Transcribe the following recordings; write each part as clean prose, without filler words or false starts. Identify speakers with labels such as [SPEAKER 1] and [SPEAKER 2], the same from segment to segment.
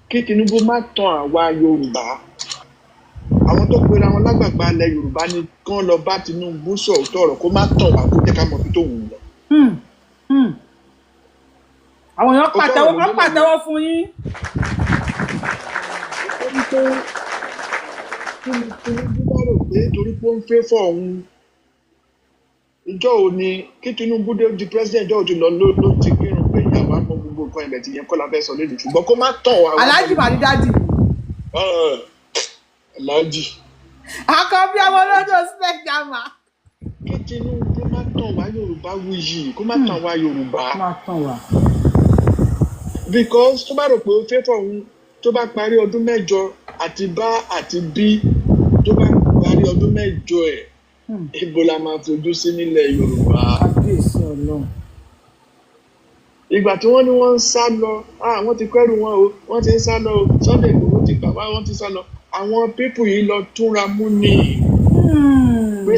[SPEAKER 1] kí Tinubu má tàn àwa Yorùbá. Àwọn tó pera wọn lágbàgbà ilẹ̀ Yorùbá ni kán lọ bá Tinubu sọ̀tọ̀ ọ̀rọ̀ kó má tàn wá kó jẹ́ ká mọ ibi tó wù ú lọ.
[SPEAKER 2] Àwọn èèyàn pàtẹ́wọ́ fún yín.
[SPEAKER 1] Tinubu bá rò pé torí pé ó ń fẹ́ fọ́ òun ìjọ òní kí Tinubu di president ìjọ òtún ló ti kírun pé ìyàwó àmọ́ gbogbo nǹkan ilẹ̀ tí yẹn kọ́ la fẹ́ sọ lédè ṣùgbọ́n kó má tàn wá.
[SPEAKER 2] Alhaji Baridaji.
[SPEAKER 1] Alhaji.
[SPEAKER 2] Àkọ́bí ọmọ lọ́jọ́ spectama.
[SPEAKER 1] Kí Tinubu má tàn wá Yorùbá wuyì kó má tàn wá Yorùbá.
[SPEAKER 2] Má tàn wá.
[SPEAKER 1] Because tó bá rò pé ó fẹ́ fọ́ òun tó bá parí ọdún mẹ́jọ àti bá àti bí tó bá parí ọdún mẹ́jọ ẹ̀ ibo la máa fojú sí nílẹ̀ Yorùbá.
[SPEAKER 2] Kábíyèsí Ọlọ́run.
[SPEAKER 1] Ìgbà tí wọ́n ní wọ́n ń sá lọ wọ́n ti kẹ́rù wọn o wọ́n ti ń sá lọ o Sunday Igboho ti gbà wá wọ́n ti sá lọ àwọn pípù yìí lọ túnra mú ni pé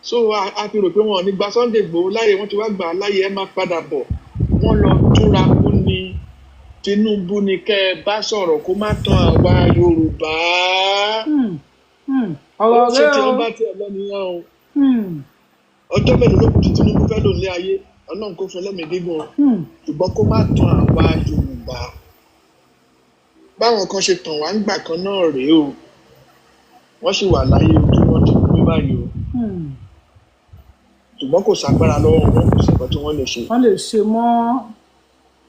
[SPEAKER 1] so a fi rò pé wọn ò ní gba Sunday Igboho láyè wọ́n ti wá gbà láyè ẹ máa padà bọ̀ wọ́n lọ túnra mú ni Tinubu ni kẹ́ ẹ bá sọ̀rọ̀ kó má tàn àwa Yorùbá.
[SPEAKER 2] Ọ̀rọ̀ rẹ o.
[SPEAKER 1] Tí wọ́n bá tiẹ̀ lọ nìyẹn o. Ọjọ́ mélòó ló kù tí Tinubu fẹ́ lò ní ayé Ọlọ́run kó fún ẹlẹ́mìí gígùn ṣùgbọ́n kó má tàn àwa Yorùbá. Báwọn kan ṣe tàn wá ńgbà kan náà rèé o wọ́n sì wà láyé ojú wọn ti kú báyìí o ṣùgbọ́n kò ságbára lọ́wọ́ wọn kò sí nǹkan tí wọ́n lè ṣe.
[SPEAKER 2] Wọ́n lè ṣe mọ́.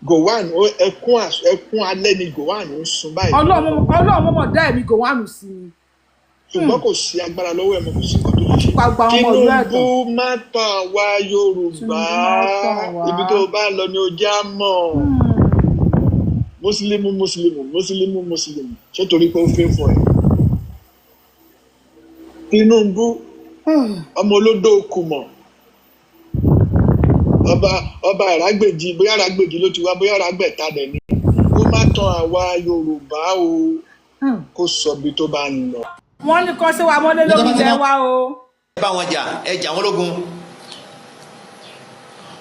[SPEAKER 1] Gowon ẹkún alẹ́ ni Gowon ń sun báyìí.
[SPEAKER 2] Ọlọ́run mọ̀mọ́ dá ẹ̀mí Gowon sí i.
[SPEAKER 1] Ṣùgbọ́n kò sí agbára lọ́wọ́ ẹ̀ mọ́ kò sí nǹkan tó lè ṣe. Tinubu má tàn wá Yorùbá ibi tó bá lọ ni ó já mọ́. Mùsùlùmù ṣé torí pé ó fẹ́ fọ ẹ̀. Tinubu ọmọ olódò kùmọ̀ ọba Àràgbèjì bóyá Àràgbèjì ló ti wá bóyá Àràgbẹ̀ta dẹ̀ ni kó má tàn àwa Yorùbá o kó sọ bí tó bá ń lọ.
[SPEAKER 2] Wọ́n ní kọ́ sí wa mọ́lé lórí ilẹ̀ wa o.
[SPEAKER 3] Ẹ bá wọn jà ẹ jà wọn lógun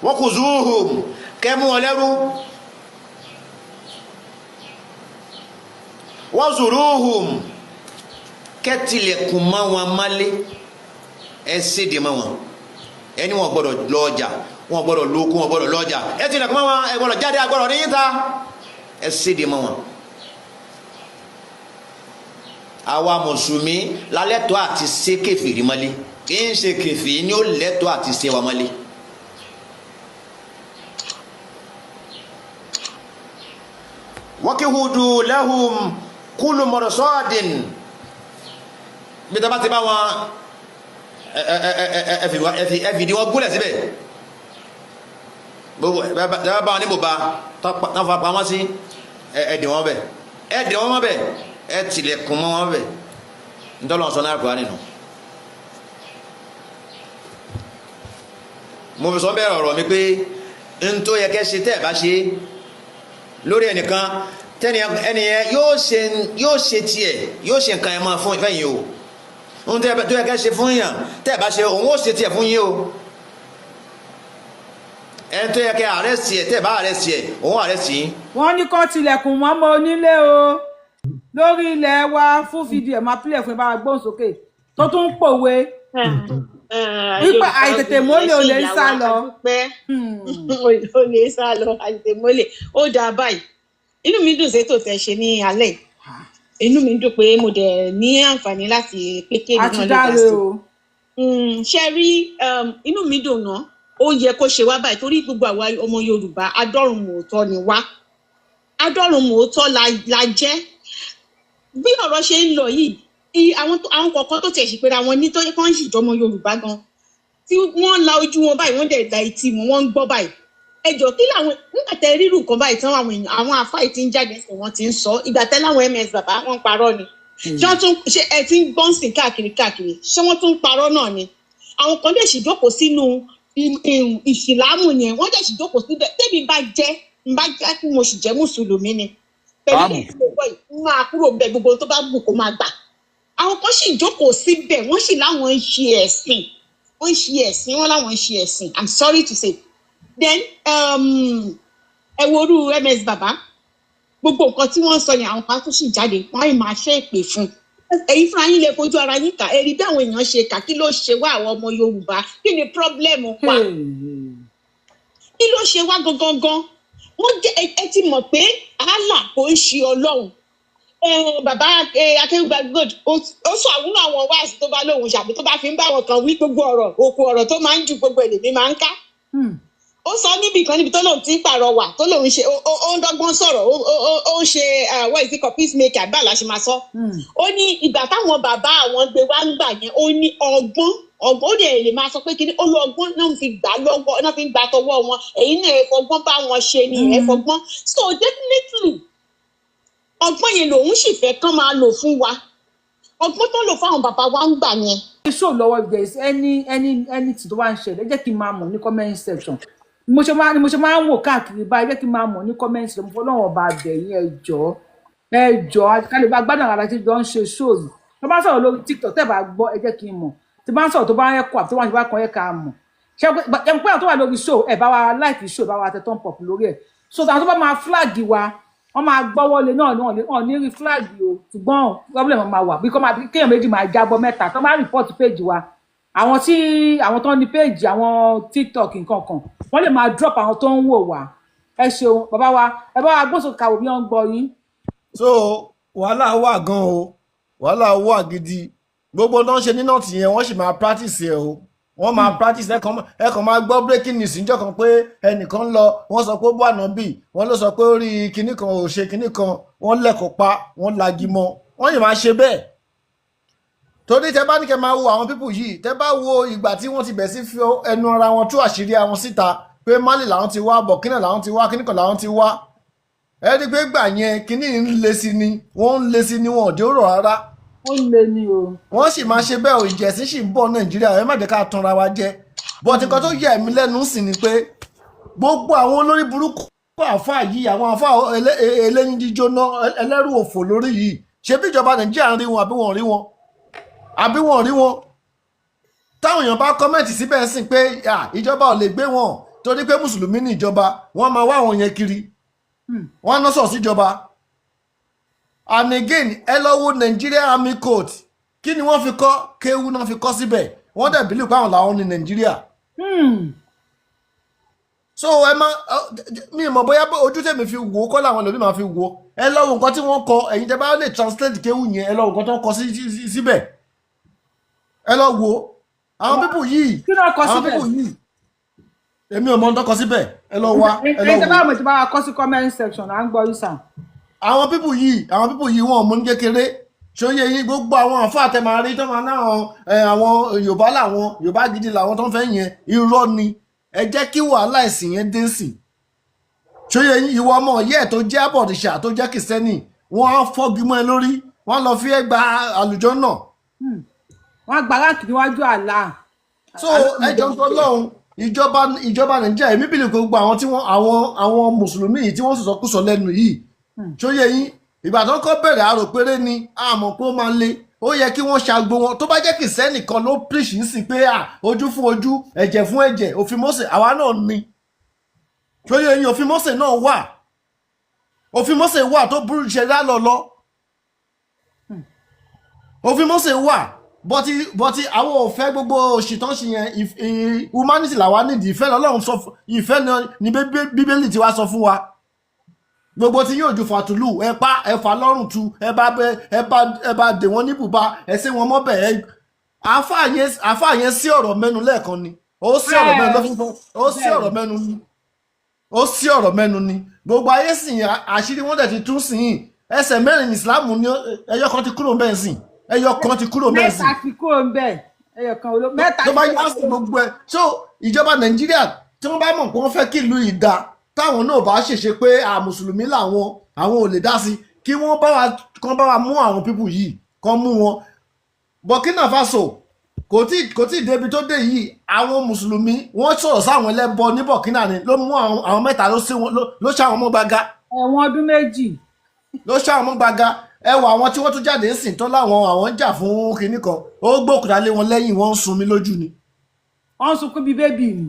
[SPEAKER 3] wọ́n kò zuhum kẹ́ mú wọn lẹ́rú wọ́n zuruhum kẹ́ tilẹ̀kùn mọ́ wọn mọ́lé ẹ sédè mọ́ wọn ẹni wọn gbọ́dọ̀ lọ ọjà wọn gbọ́dọ̀ lóko wọn gbọ́dọ̀ lọ ọjà ẹ tilẹ̀kùn mọ́ wọn ẹ gbọ́dọ̀ jáde agbọ́dọ̀ ní yíta ẹ sédè mọ́ wọn. Àwa mùsùlùmí lálẹ́tọ́ àti ṣe kèfèrí mọ́lé kì í ṣe kèfèrí ni ó lẹ́tọ́ àti ṣe wa mọ́lé. wakihudu lahum kullu marsadin bí tá bá ti bá wọn ẹ fìdí wọn gúnlẹ̀ síbẹ̀ gbogbo ẹ bá wọn ní bòbá tán fa pamọ́ sí ẹ dì wọn bẹ̀ ẹ dì wọn mọ́ bẹ̀ ẹ tilẹ̀kùn mọ́ wọn bẹ̀ ntọ́lọ́ sọ náà kúrò nínú. mo fi sọ bẹ́ẹ̀ ọ̀rọ̀ mi pé n tó yẹ kẹ́ ṣe tẹ́ ẹ̀ bá ṣe lórí ẹnìkan tẹ́ni ẹnìyẹn yóò ṣe tiẹ̀ yóò ṣe nǹkan ẹ̀ máa fún ìfẹ́ yìí o ohun tó yẹ kẹ́ ṣe fún yàn tẹ́ ẹ̀ bá ṣe òun ó ṣe tiẹ̀ fún yín o ẹni tó yẹ kẹ́ àrẹ́sì ẹ̀ tẹ́ ẹ̀ bá àrẹ́sì ẹ̀ òun àrẹ́sì yín. wọ́n ní kó tilẹ̀kùn mọ́mọ́ onílé o lórí ilẹ̀ wa fún fídíò ẹ̀ máa pílẹ̀ fún ibà gbóhùn sókè tó tún ń pòwe nípa àìtètè mọ́lẹ̀ ò lè sá lọ.
[SPEAKER 4] ò lè sá lọ àìtètè mọ́lẹ̀ ó dáa báyìí inú mi dùn sétò tẹ́ ṣe ní alẹ́ inú mi dùn pé mo dẹ̀ ní àǹfààní láti pé kéèmí náà lè dá sí ṣe rí inú mi dùn náà ó yẹ kó ṣe wá báyìí torí gbogbo àwa ọmọ Yorùbá adọ́rùn mòótọ́ ni wá adọ́rùn mòótọ́ la jẹ́ bí ọ̀rọ̀ ṣe ń lọ yìí àwọn kọ̀ọ̀kan tó tẹ̀ sí pé àwọn ní tó yẹ kán sì jọmọ Yorùbá gan tí wọ́n la ojú wọn báyìí wọ́n dẹ̀ da etí wọn ń gbọ́ báyìí ẹjọ́ kí làwọn nígbà tẹ rírù kan báyìí tán àwọn èèyàn àwọn àfáì tí ń jáde sí wọn ti ń sọ ìgbà tẹ láwọn MS bàbá wọn parọ́ ni ṣé wọ́n tún ṣe ẹ ti ń gbọ́n sìn káàkiri ṣé wọ́n tún parọ́ náà ni àwọn kan dẹ̀ sì jókòó sínú ìsìlámù yẹn wọ́n dẹ̀ sì jókòó síbẹ̀ tẹ́mi bá jẹ́ kí mo sì jẹ́ mùsùlùmí ni pẹ̀lú ìgbòho yìí máa kúrò bẹ́ẹ̀ gbogbo tó bá bù kó máa gbà àwọn kan sì jókòó síbẹ̀ wọ́n sì láwọn ń ṣe ẹ̀sìn wọ́n láwọn ń ṣe ẹ̀sìn I'm sorry to say then ẹ wo orú MS bàbá gbogbo nǹkan tí wọ́n sọ yẹn àwọn kan tó sì jáde wọ́n á máa ṣe ìpè fún èyí fúnra yín lè fojú ara yín kà èrì bí àwọn èèyàn ṣe kà kí ló ṣe wá àwọn ọmọ Yorùbá kí ni pírọ́blẹ́mù pa kí ló ṣe wá gangan wọ́n jẹ́ ẹ ti mọ̀ pé Allah kò ń ṣe Ọlọ́run bàbá Akéwùgbà Gold ó sọ àwúrò àwọn wáàsí tó bá lóhùn ṣàbí tó bá fi ń bá wọn kan wí gbogbo ọ̀rọ̀ òkú ọ̀rọ̀ tó máa ń ju gbogbo èdè mi máa ń ká ó sọ níbi kan níbi tó lóun ti ń pàrọwà tó lóun ṣe ó ń dọ́gbọ́n sọ̀rọ̀ ó ń ṣe what is it called peacemaker bá la ṣe máa sọ ó ní ìgbà táwọn bàbá àwọn gbé wá ń gbà yẹn ó ní ọgbọ́n ó dẹ̀ lè máa sọ pé kí ni ó lọ ọgbọ́n náà fi gbà lọ́wọ́ náà fi gbà tọwọ́ wọn èyí náà ẹ fọgbọ́n bá wọn ṣe ni ẹ fọgbọ́n so definitely ọgbọ́n yẹn lòun sì fẹ́ kán máa lò fún wa ọgbọ́n tó lò fáwọn bàbá wa ń gbà yẹn.
[SPEAKER 3] show lọ́wọ́ if there is any tí tó bá ń ṣẹlẹ̀ ẹ jẹ́ kí n máa mọ̀ ní comment section mo ṣe máa ń wò káàkiri báyìí ẹ jẹ́ kí n máa mọ̀ ní comment section mo fọlọ́wọ́n ọba àbẹ̀yìn ẹ jọ̀ọ́ kálí bá gbádùn ara tí jọ ń ṣe show yìí tó bá sọ̀rọ̀ lórí TikTok tẹ́ bá gbọ́ ẹ jẹ́ kí n mọ̀ tí bá ń sọ̀rọ̀ tó bá ń ẹ̀kọ́ àti tó bá ń ṣe bá kan ẹ̀ka mọ̀ ṣe pé àwọn tó wà lórí show ẹ bá wa like show bá wa tẹ turn pop lórí ẹ̀ so àwọn tó bá máa flag wa wọ́n máa gbọ́wọ́lé náà wọ́n ní rí flag o ṣùgbọ́n problem máa wà bí kéèyàn méjì máa jábọ́ mẹ́ta tó máa report page wa àwọn tó ní page àwọn TikTok nǹkan kan wọ́n lè máa drop àwọn tó ń wò wá ẹ ṣeun bàbá wa ẹ bá wa gbóṣò kàwé bí wọ́n ń gbọ́ yín.
[SPEAKER 5] so wàhálà wà gan o wàhálà wà gidi gbogbo tó ń ṣe ní nọ́ọ̀tì yẹn wọ́n sì máa practice ẹ̀ o wọ́n máa practice ẹ̀kan máa gbọ́ breaking news níjọ́ kan pé ẹnìkan lọ wọ́n sọ pé ó bọ́ ànábì wọ́n ló sọ pé ó rí kinní kan ò ṣe kinní kan wọ́n lẹ́kọ̀ọ́ pa wọ́n lagi mọ́ wọ́n yìí máa ṣe bẹ́ẹ̀ torí tẹ bá ní kẹ máa wo àwọn pípù yìí tẹ bá wo ìgbà tí wọ́n ti bẹ̀ sí fi ẹnu ara wọn tú àṣírí àwọn síta pé Mali làwọn ti wá Burkina làwọn ti wá kinní kan làwọn ti wá ẹni pé gbà yẹn kinní ń le sí ni wọ́n ń le sí ni wọn ò dé rọ̀ rárá
[SPEAKER 3] ó lé ní o.
[SPEAKER 5] wọ́n sì máa ṣe bẹ́ẹ̀ ìjẹ̀sìn sì ń bọ̀ Nàìjíríà ẹ má jẹ́ ká tanra wa jẹ bọ́tí nǹkan tó yẹ mí lẹ́nu sí ni pé gbogbo àwọn olórí burúkú àfáà yìí àwọn àfáà eléyín jíjóná ẹlẹ́rù òfò lórí yìí ṣé bí ìjọba Nàìjíríà ń rí wọn àbí wọn rí wọn táwọn èèyàn bá kọ́mẹ̀ntì síbẹ̀ sìn pé ìjọba ò lè gbé wọn torí pé mùsùlùmí ní ìjọba wọ́n máa wá àwọn yẹn kiri wọ́n ná sọ̀ síjọba. And again ẹ lọ wo Nigeria Army Code kí ni wọ́n fi kọ́ kéwú náà fi kọ́ síbẹ̀ wọ́n dẹ̀ bílíù páwọn làwọn ní Nàìjíríà. So ẹ má mi mọ̀ bóyá ojú tèmi fi wò ó kọ́ làwọn lòdì máa fi wò ó ẹ lọ wo nǹkan tí wọ́n kọ ẹ̀yin tẹ́ bá lè translate kéwú yẹn ẹ lọ wo nǹkan tó ń kọ síbẹ̀ ẹ lọ wo àwọn pípù yìí àwọn pípù yìí èmi ò mọ̀ ohun tó kọ síbẹ̀ ẹ lọ wá ẹ lọ wo.
[SPEAKER 3] ẹ tẹ́ bá mọ̀ tí bá wa kọ sí comment section à ń gbọ́ yìí sàn.
[SPEAKER 5] àwọn pípù yìí wọn ò mú ní kékeré ṣóyè yín gbogbo àwọn àfáà tẹ máa rí tó máa ná àwọn Yorùbá làwọn Yorùbá gidi làwọn tó ń fẹ́ yẹn irọ́ ni ẹ jẹ́ kí wàhálà ẹ̀sìn yẹn dé sí ṣóyè yín ìwọ ọmọ yẹ́ tó jẹ́ àbọ̀dìṣà tó jẹ́ kìsẹ́nì wọ́n á fọ́gi mọ́ ẹ lórí wọ́n lọ fi ẹ́ gba àlùjọ náà.
[SPEAKER 3] wọ́n gba láti níwájú àlá.
[SPEAKER 5] so ẹjọ́ ń tọ́ lọ́hùn ìjọba Nàìjíríà èmi bìlì gbogbo àwọn tí àwọn mùsùlùmí yìí tí wọ́n sọ̀sọ́kùsọ lẹ́nu yìí ṣóyè yín ìgbà tó kọ́ bẹ̀rẹ̀ àrò péré ni àmọ́ pé ó máa le ó yẹ kí wọ́n ṣàgbo wọn tó bá jẹ́ kìsẹ́nì kan ló píríṣì ń sìn pé ojú fún ojú ẹ̀jẹ̀ fún ẹ̀jẹ̀ òfin Mósè àwa náà ni ṣóyè yín òfin Mósè náà wà òfin Mósè wà tó burú ṣẹlẹ̀ lọ́lọ́ òfin Mósè wà bọ́tí àwọn ò fẹ́ gbogbo òṣìtàn ṣì yẹn humanity làwa nídìí ìfẹ́ lọ́lọ́run sọ ìfẹ́ ni Bíbélì ti wá sọ fún wa gbogbo tí yóò ju fàtúlù ẹ pa ẹ fà lọ́rùn tu ẹ bá dè wọ́n ní bùbá ẹ sí wọn mọ́bẹ̀ ẹ àáfàá yẹn sí ọ̀rọ̀ mẹ́nu lẹ́ẹ̀kan ni ó sí ọ̀rọ̀ mẹ́nu lọ́fífọ́ ó sí ọ̀rọ̀ mẹ́nu ni ó sí ọ̀rọ̀ mẹ́nu ni gbogbo ayé sì yẹn àṣírí wọn dẹ̀ ti tún sí yìí ẹsẹ̀ mẹ́rin ìsìláàmù ni ẹyọ kan ti kúrò bẹ́ẹ̀ sìn ẹyọ kan ti kúrò bẹ́ẹ̀ sìn
[SPEAKER 3] mẹ́ta ti kúrò bẹ́ẹ̀ ẹyọ kan mẹ́ta
[SPEAKER 5] tó bá yá sí gbogbo ẹ so ìjọba Nàìjíríà tí wọ́n bá mọ̀ pé wọ́n fẹ́ kí ìlú yìí dáa táwọn náà bá ṣèṣe pé mùsùlùmí làwọn àwọn ò lè dá sí kí wọ́n bá wa mú àwọn pípù yìí kan mú wọn Burkina Faso kò tí débi tó dé yìí àwọn mùsùlùmí wọ́n sọ̀rọ̀ sáwọn ẹlẹ́bọ ní Burkina ni ló mú àwọn mẹ́ta ló ṣá àwọn mọ́ gbaga
[SPEAKER 3] ẹ̀wọ̀n ọdún méjì
[SPEAKER 5] ló ṣá àwọn mọ́ gbaga ẹwà àwọn tí wọ́n tún jáde sìn tó láwọn àwọn jà fún kinní kan ó gbókùnrin lé wọn lẹ́yìn wọ́n ń sun mi lójú ni
[SPEAKER 3] wọ́n ń sunkún bíi bébì ni.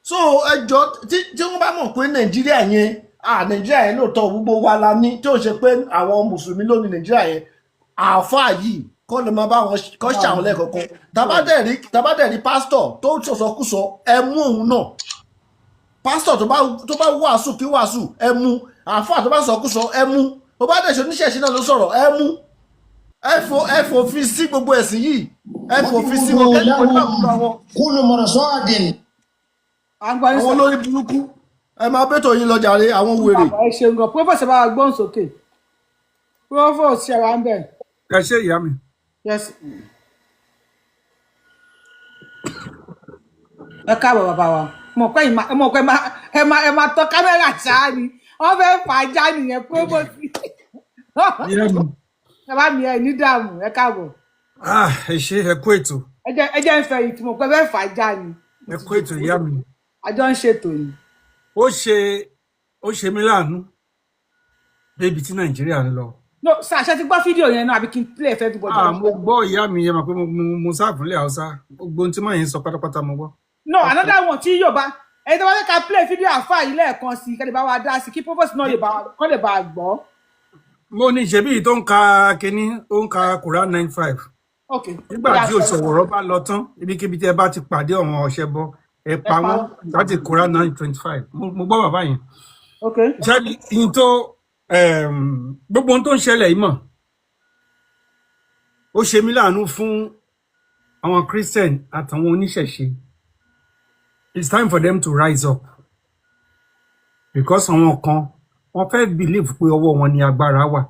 [SPEAKER 5] so ẹjọ́ tí wọ́n bá mọ̀ pé Nàìjíríà yẹn Nàìjíríà yẹn lóòótọ́ gbogbo wa la ní tí ó ṣe pé àwọn mùsùlùmí ló ní Nàìjíríà yẹn àáfàá yìí kọ́ ló máa bá wọn kọ́ ṣàwọn lẹ́ẹ̀kọ̀ọ̀kan tabadẹ̀ rí pásítọ̀ tó sọ̀sọ̀kúsọ ẹ mú òun náà pásítọ̀ tó bá wàásù kí wàásù ẹ mú àáfàá tó bá sọ̀kúsọ ẹ mú tó bá dẹ̀ ṣe oníṣẹ̀ṣe náà ló sọ̀rọ̀ ẹ mú ẹ fòfin sí gbogbo ẹ̀sìn yìí ẹ fòfin sí gbogbo àwọn
[SPEAKER 6] kúlù mọ̀rọ̀sọ́ọ̀dìn.
[SPEAKER 5] àwọn olórí burúkú ẹ máa bẹ́tọ̀ yín lọ jàre àwọn wèrè.
[SPEAKER 3] ẹ ṣeun gan Provost bá wa gbóhùn sókè Provost ṣe wa ń bẹ̀.
[SPEAKER 7] ẹ ṣe ìyá mi.
[SPEAKER 3] Yes. Ẹ káàbọ̀ bàbá wa mọ̀ pé ẹ máa tọ́ kámẹ́rà ṣáá ni wọ́n fẹ́ fà á já nìyẹn Provost. Ẹ bá mi ẹ ní dààmú ẹ káàbọ̀.
[SPEAKER 7] Ẹ ṣe ẹ kú ètò.
[SPEAKER 3] Ẹ jẹ́ ń fẹ́ yìí tí mo pẹ́ fẹ́ fà á já ni.
[SPEAKER 7] Ẹ kú ètò ìyá mi.
[SPEAKER 3] Àjọ ń ṣètò yìí.
[SPEAKER 7] Ó ṣe mí láàánú débi tí Nàìjíríà ń lọ.
[SPEAKER 3] No ṣe ti gbọ́ fídíò yẹn náà àbí kí n play fẹ́ everybody.
[SPEAKER 7] Mo gbọ́ ìyá mi yẹn mọ̀ pé mo sáàfúnlẹ̀ Haúsá gbogbo ohun tí màá yẹn sọ pátápátá mo gbọ́.
[SPEAKER 3] No another one tí Yorùbá ẹni tó bá fẹ́ ká play fídíò àfáà yìí lẹ́ẹ̀kan sí kẹ́lẹ́ bá wa dá sí kí Provost náà kọ́ lè bá a gbọ́.
[SPEAKER 7] Mo ní ìṣẹ́bí tó ń ka kínní ó ń ka Quran 95.
[SPEAKER 3] Okay.
[SPEAKER 7] Nígbà tí Òṣòwòrọ́ bá lọ tán ibikíbi tí ẹ bá ti pàdé àwọn ọ̀ṣẹbọ ẹ pa wọ́n láti Quran 925 mo gbọ́ bàbá yẹn.
[SPEAKER 3] Okay.
[SPEAKER 7] Ṣé ìyìn tó gbogbo ohun tó ń ṣẹlẹ̀ yìí mọ̀ ó ṣe mí láàánú fún àwọn Christian àtàwọn oníṣẹ̀ṣe. It's time for them to rise up because àwọn kan wọ́n fẹ́ believe pé ọwọ́ wọn ni agbára wà.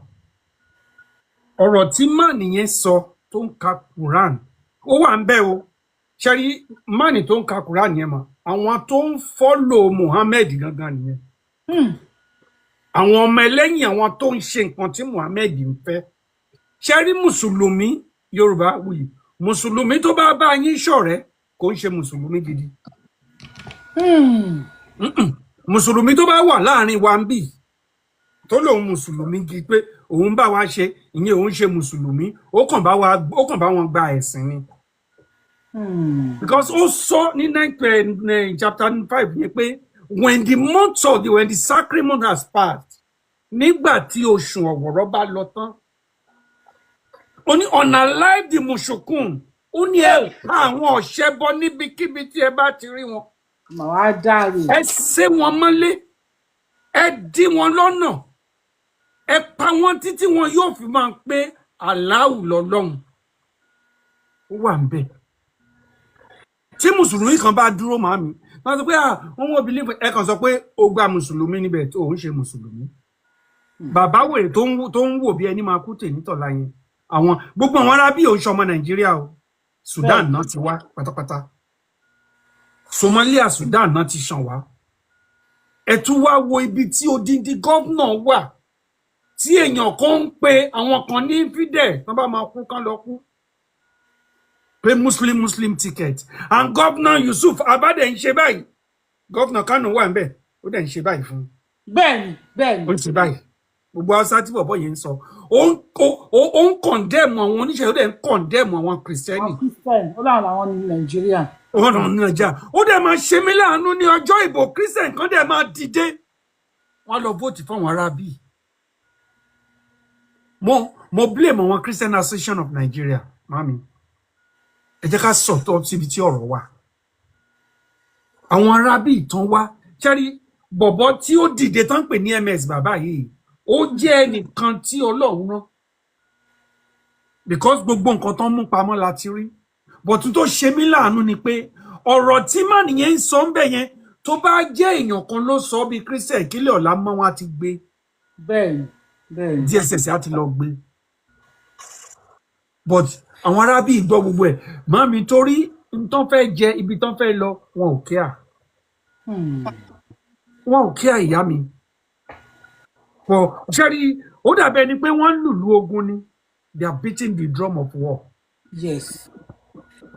[SPEAKER 7] Ọ̀rọ̀ tí máàní yẹn sọ tó ń ka Quran ó wà ń bẹ̀ o ṣẹ́rí máàní tó ń ka Quran yẹn mọ̀ àwọn tó ń follow Muhammad gangan nìyẹn. Àwọn ọmọ ẹlẹ́yìn àwọn tó ń ṣe nǹkan tí Muhammad ń fẹ́. Ṣẹ́rí mùsùlùmí Yorùbá wuyì mùsùlùmí tó bá bá yín ṣọ̀rẹ́ kò ń ṣe mùsùlùmí gidi. Mùsùlùmí tó bá wà láàrin wa ń bì tó lòun mùsùlùmí gidi pé òun bá wa ṣe ìyẹn òun ṣe mùsùlùmí ó kàn bá wọn gba ẹ̀sìn ni. Because ó sọ ní chapter 5 yẹn pé when the sacrament has passed nígbà tí oṣù ọ̀wọ̀rọ̀ bá lọ tán ó ní unalive the mushukun ó ní ẹ pa àwọn ọ̀ṣẹbọ níbikíbi tí ẹ bá ti rí wọn.
[SPEAKER 3] Màá dáre.
[SPEAKER 7] Ẹ sé wọn mọ́lé ẹ dí wọn lọ́nà ẹ pa wọn títí wọn yóò fi máa pé Allahu lọ́lọ́run ó wà ń bẹ̀. Tí mùsùlùmí kan bá dúró màmí wọ́n sọ pé wọ́n wọ́n believe ẹ kàn sọ pé ó gba mùsùlùmí níbẹ̀ tó ń ṣe mùsùlùmí. Bàbá wèrè tó ń wò bí ẹni máa kú tèmi tọ̀la yẹn àwọn gbogbo àwọn arábí ò ń ṣọmọ Nàìjíríà o Sudan náà ti wá pátápátá Somalia Sudan náà ti ṣàn wá. Ẹ tún wá wo ibi tí odindi gómìnà wà tí èèyàn kan ń pe àwọn kan ní fídẹ̀ tán bá máa kú kán lọ kú pé Muslim ticket and Governor Yusuf Abade ń ṣe báyìí Governor Kano wà ń bẹ̀ ó dẹ̀ ń ṣe báyìí fún un.
[SPEAKER 3] Bẹ́ẹ̀ni.
[SPEAKER 7] Ó ń ṣe báyìí gbogbo Hausa tí bọ̀bọ̀ yẹn ń sọ ó ń condemn àwọn oníṣẹ́ ó dẹ̀ ń condemn àwọn Kristẹni.
[SPEAKER 3] Ó láwọn àwọn ní Nàìjíríà.
[SPEAKER 7] Ó ràn ní ọjà ó dẹ̀ máa ṣe mí láàánú ní ọjọ́ ìbò Christian kan dẹ̀ máa dìde wọ́n lọ vote fún àwọn arábí. Mo blame àwọn Christian Association of Nigeria mami ẹ jẹ́ ká sọ̀tọ̀ síbi tí ọ̀rọ̀ wà. Àwọn arábí ìtàn wá ṣẹ́rí bọ̀bọ̀ tí ó dìde tán pè ní MS bàbá yìí ó jẹ́ ẹnìkan tí Ọlọ́run rán because gbogbo nǹkan tán mú pamọ́ la ti rí bọ̀tún tó ṣe mí láàánú ni pé ọ̀rọ̀ tí mànìyẹn ń sọ ń bẹ̀ yẹn tó bá jẹ́ èèyàn kan ló sọ bí Christian ìkílẹ̀ ọ̀la mọ́ wọn á ti gbé.
[SPEAKER 3] Bẹ́ẹ̀ni.
[SPEAKER 7] DSS á ti lọ gbé but àwọn arábí ìgbọ́ gbogbo ẹ̀ màmí torí tán fẹ́ jẹ ibi tán fẹ́ lọ wọn ò kíá wọn ò kíá ìyá mi ṣẹ́rí ó dàbẹ́ ni pé wọ́n ń lùlù ogun ni they are beating the drum of war.
[SPEAKER 3] Yes.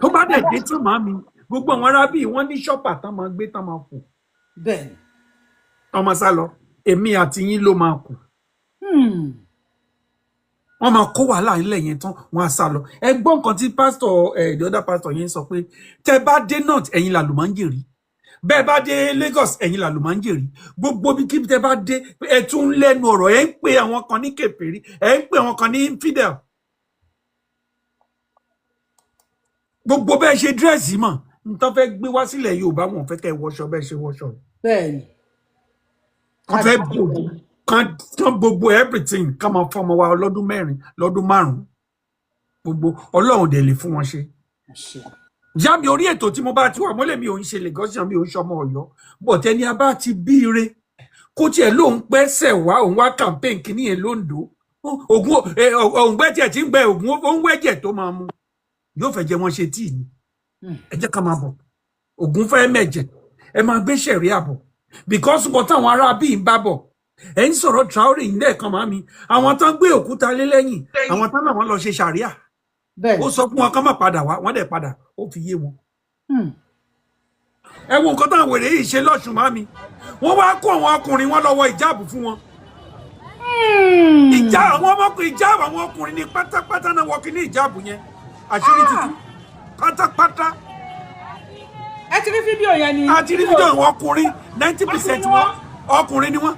[SPEAKER 7] Tó bá dẹ̀ dé tí màmí gbogbo àwọn arábí wọ́n ní ṣọ́pà tán máa gbé tán máa fò.
[SPEAKER 3] Bẹ́ẹ̀ni.
[SPEAKER 7] Wọ́n máa sá lọ èmi àti yín ló máa kù. Wọ́n máa kó wàhálà nílẹ̀ yẹn tán wọ́n á sá lọ. Ẹ gbọ́ nǹkan tí pásítọ̀ the other pastor yẹn sọ pé tẹ́ bá dé north ẹ̀yin làlùmọ́njèrì bẹ́ẹ̀ bá dé Lagos ẹ̀yin làlù máa ń jèrè gbogbo bí kí tẹ́ bá dé ẹ tún lẹ́nu ọ̀rọ̀ ẹ ń pè àwọn kan ní kèfèrí ẹ ń pè àwọn kan ní infidel gbogbo bẹ́ẹ̀ ṣe dírẹ́sì mọ̀ nítorí fẹ́ gbé wá sílẹ̀ Yorùbá wọn fẹ́ kẹ́ wọṣọ bẹ́ẹ̀ ṣe wọṣọ
[SPEAKER 2] bẹ́ẹ̀ni
[SPEAKER 7] wọ́n fẹ́ kan gbogbo everything ká máa fọmọ wa lọ́dún 4 lọ́dún 5 gbogbo Ọlọ́run dẹ̀ lè fún wọn ṣe já mi orí ètò tí mo bá ti wà mọ́lẹ̀ mi ò ń ṣe Lagosian mi ò ń ṣọmọ Ọ̀yọ́ bọ̀tẹ́ ni a bá ti bíire kó tiẹ̀ lóun pẹ́sẹ̀ wá òun wá campaign kìíní yẹn lóńdó òun gbẹ́ tiẹ̀ tí ń gbẹ ògùn ó ń wẹ́jẹ̀ tó máa mu yóò fẹ́ jẹ́ wọ́n ṣe tíì ni ẹ jẹ́ ká máa bọ̀ ògùn fẹ́ mẹ̀jẹ̀ ẹ máa gbé ṣẹ̀rí àbọ̀ because bọ̀ táwọn ará bíi ń bá bọ̀ ẹ ń sọ̀rọ̀ Traoré yìí lẹ́ẹ̀kan máa mi àwọn tán gbé òkúta lé lẹ́yìn àwọn tán náà wọ́n lọ ṣe ṣàríà ó sọ fún wọn kán má padà wá wọ́n dẹ̀ padà ó fi yé wọn. ẹ wo nǹkan táwọn wèrè yìí ṣe lọ́sùn máa mi wọ́n wá kó àwọn ọkùnrin wọn lọ́wọ́ ìjáàbù fún wọn. ìjà àwọn ọmọkùnrin ìjáàbù àwọn ọkùnrin ní pátápátá náà wọ́n kí ní ìjáàbù yẹn àṣírí tuntun pátápátá.
[SPEAKER 2] ẹ ti rí fídíò yẹn ni.
[SPEAKER 7] a ti rí fídíò àwọn ọkùnrin 90% wọn ọkùnrin ni wọn.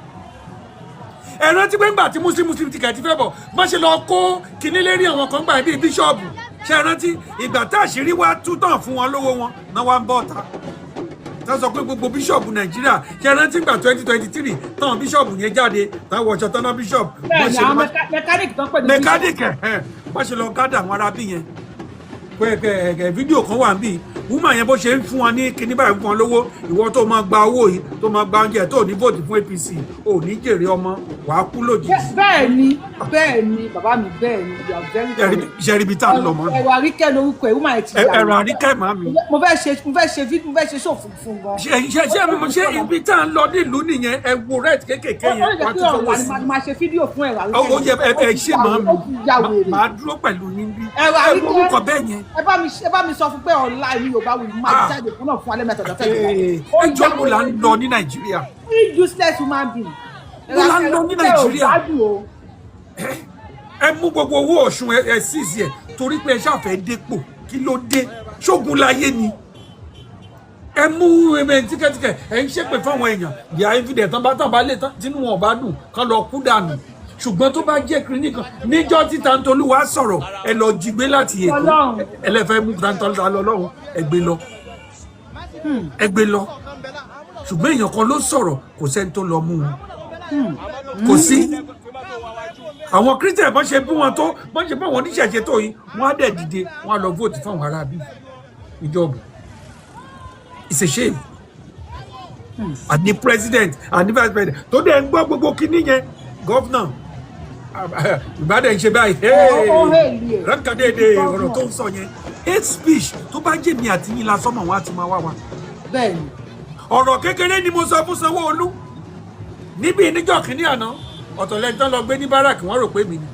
[SPEAKER 7] ẹ rántí pé ńgbà tí muslim ticket fẹ́ bọ̀ má ṣe lọ kó kinní lérí àwọn kan gbà bíi bíṣọ̀bù ṣe é rántí ìgbà tá àṣírí wá tú tàn fún wọn lówó wọn náà wá ń bọ̀ ta tá sọ pé gbogbo bíṣọ̀bù Nàìjíríà ṣe é rántí ìgbà 2023 táwọn bíṣọ̀bù yẹn jáde táwọn wọṣọ tán náà bíṣọ̀bù.
[SPEAKER 2] bẹ́ẹ̀ni àwọn mẹkáníìkì tán pẹ̀lú bíṣọ̀bù.
[SPEAKER 7] mẹkáníìkì má ṣe lọ gádà àwọn arábí yẹn pé fídíò kan wà níbí wúmà yẹn bó ṣe ń fún wọn ní kíní báyìí fún wọn lówó ìwọ tó máa gba owó yìí tó máa gba oúnjẹ tó ní vóòtù fún APC ò ní jèrè ọmọ wàá kú lójijì.
[SPEAKER 2] bẹ́ẹ̀ni bàbá mi bẹ́ẹ̀ni
[SPEAKER 7] ṣe ríbi tá a lọ mọ́.
[SPEAKER 2] ẹ̀rọ àríkẹ́ lorúkọ ẹ̀ wúmà ẹ̀ ti
[SPEAKER 7] yà ẹ̀rọ àríkẹ́ màá mi.
[SPEAKER 2] mo fẹ́ ṣe ṣòfò fún gan.
[SPEAKER 7] ṣe ibi tá a lọ nílùú nìyẹn ẹ wo rẹ̀ kékèké yẹn
[SPEAKER 2] wọ́n ti fọwọ́ sí. máa ṣe fídíò fún ẹ̀rọ àríkẹ́.
[SPEAKER 7] ó yẹ ẹ ṣe màá mi máa dúró pẹ̀lú yín bí.
[SPEAKER 2] ẹ̀rọ
[SPEAKER 7] àríkẹ́
[SPEAKER 2] ẹ bá mi sọ fún pé ọ̀la ìlú Yorùbá wù máa jáde fún náà fún alẹ́ mẹ́ta ọ̀dọ̀ fẹ́ẹ́.
[SPEAKER 7] ẹjọ́ mo là ń lọ ní Nàìjíríà.
[SPEAKER 2] useless human being.
[SPEAKER 7] mo là ń lọ ní Nàìjíríà. ẹ mú gbogbo owó Ọ̀ṣun ẹ síìsì ẹ torí pé ẹ ṣàfẹ́ dépò kí ló dé ṣógun láyé ni. ẹ mú tíkẹ́tíkẹ́ ẹ ń ṣépè fáwọn èèyàn ìyá evidence tán bá lè tán tínú wọn bá dùn kán lọ kú dànù ṣùgbọ́n tó bá jẹ́ kiri nìkan níjọ́ tí Tantolúwa sọ̀rọ̀ ẹ lọ jí gbé láti Èkó ẹlẹ́fẹ́ mú Tantolúwa lọ́lọ́run ẹ gbé lọ ṣùgbọ́n èèyàn kan ló sọ̀rọ̀ kò sẹ́ni tó lọ mú wọn kò sí àwọn Christian bọ́n ṣe bí wọn tó bọ́n ṣe bí wọn oníṣẹ̀ṣe tó yìí wọ́n á dẹ̀ dìde wọ́n á lọ vote fún àwọn arábí ìjọba it's a shame àní president àní vice president tó dẹ̀ ń gbọ́ gbogbo kinní yẹn gọ́fúnà ìbádẹ́ ń ṣe báyìí ránkàdéédé ọ̀rọ̀ tó ń sọ yẹn hate speech tó bá jẹ́ mi àti yín lásán mọ̀ wọ́n á ti máa wá wa.
[SPEAKER 2] bẹ́ẹ̀ni.
[SPEAKER 7] ọ̀rọ̀ kékeré ni mo sọ fún Sanwó-Olú níbi níjọ́ kínní àná ọ̀tọ̀lẹ́ni tán lọ gbé ní báràkì wọ́n rò pé mi ni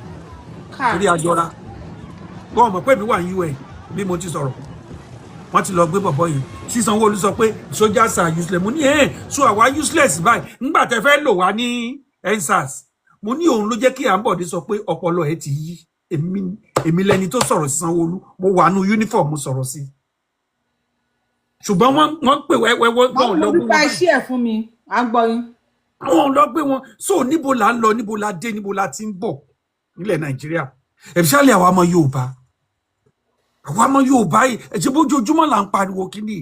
[SPEAKER 7] torí àjọra wọ́n mọ̀ pé mi wà ní UN bí mo ti sọ̀rọ̀ wọ́n ti lọ gbé bọ̀bọ̀ yìí tí Sanwó-Olú sọ pé soldiers are useless mo ní so àwa useless báyìí ńgbà tẹ́ fẹ́ lò wá ní EndSARS mo ní òun ló jẹ́ kí Àǹbọ̀dé sọ pé ọpọlọ ẹ ti yí èmi lẹni tó sọ̀rọ̀ sí Sanwó-Olú mo wà nú uniform mo sọ̀rọ̀ sí ṣùgbọ́n wọ́n pè wẹ́wẹ́ gbọ́n lọ gbé wọn.
[SPEAKER 2] mo nípa iṣẹ́ ẹ̀ fún mi à ń gbọ́ yín.
[SPEAKER 7] àwọn lọ gbé wọn so níbo là ń lọ níbo la dé níbo la ti ń bọ̀ nílẹ̀ Nàìjíríà especially àwa ọmọ Yorùbá yìí ẹ̀jẹ̀ bójoojúmọ́ là ń pariwo kíní.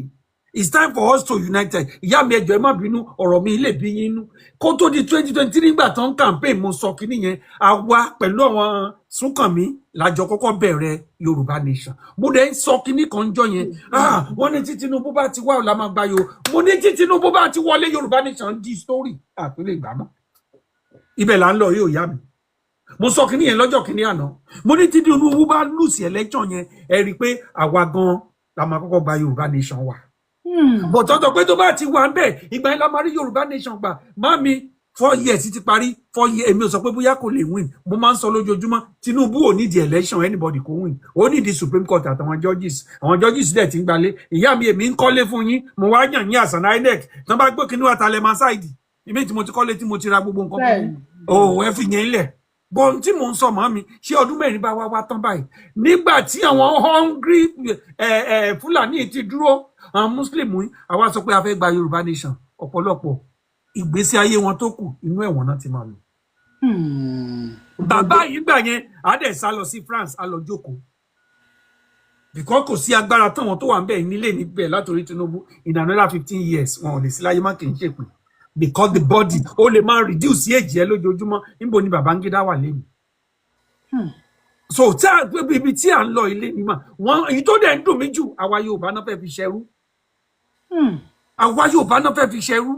[SPEAKER 7] It's time for us to unite. Ìyá mi ẹjọ́ ẹ má bínú ọ̀rọ̀ mi lè bí yín nú. Kó tó di 2023 nígbà tán campaign mo sọ kíní yẹn àwa pẹ̀lú àwọn Súnkànmí lájọ kọ́kọ́ bẹ̀rẹ̀ Yorùbá nation. Mo dẹ̀ ń sọ kíní kan jọ yẹn. Wọ́n ní tí Tinubu bá ti wá ọ̀la máa gba yo. Mo ní tí Tinubu bá ti wọlé Yorùbá nation di story. Àpẹẹrẹ ìgbà mọ́. Ibẹ̀ là ń lọ yóò yá mi. Mo sọ kíní yẹn lọ́jọ́ kíní àná. Mo ní tí Tinubu bá lùsì election yẹn ẹ rí i pé àwa gan la máa kọ́kọ́ gba Yorùbá nation wà. But tọ́tọ̀ pé tó bá ti wà ń bẹ̀ ìgbà yẹn la máa rí Yorùbá nation gbà mami 4 years ti parí 4 years èmi ò sọ pé bóyá kò lè win mo máa ń sọ lójoojúmọ́ Tinubu ò ní di election anybody kò win ó ní di Supreme Court àtàwọn judges dẹ̀ ti ń gbalé ìyá mi èmi ń kọ́lé fún yín mo wá yàn yín àsànà INEC tán bá gbé kinní àtàlẹ̀ máa ṣáìdì ìmí tí mo ti kọ́lé tí mo ti ra gbogbo nǹkan fún yín ẹ fi yẹn lẹ̀ bọ́n tí mò ń sọ mọ́ mi ṣé ọdún mẹ́rin bá wá tán báyìí nígbà tí àwọn hungry Fúlàní ti dúró àwọn Muslim yìí àwa sọ pé a fẹ́ gba Yorùbá nation ọ̀pọ̀lọpọ̀ ìgbésí ayé wọn tó kù inú ẹ̀wọ̀n náà ti máa lò. Bàbá yìí gbà yẹn á dẹ̀ sá lọ sí France á lọ jókòó because kò sí agbára táwọn tó wà ń bẹ̀ nílé níbẹ̀ látòrí Tinubu in another 15 years wọn ò lè sí láyé má kì í ṣèpè because the body ó lè máa reduce age ẹ lójoojúmọ́ níbo ni Babangida wà lẹ́nu. So tí a gbé ibi tí à ń lọ ilé ni mà wọn èyí tó dẹ̀ ń dùn mí jù àwa Yorùbá náà fẹ́ fi ṣẹrú. Àwa Yorùbá náà fẹ́ fi ṣẹrú.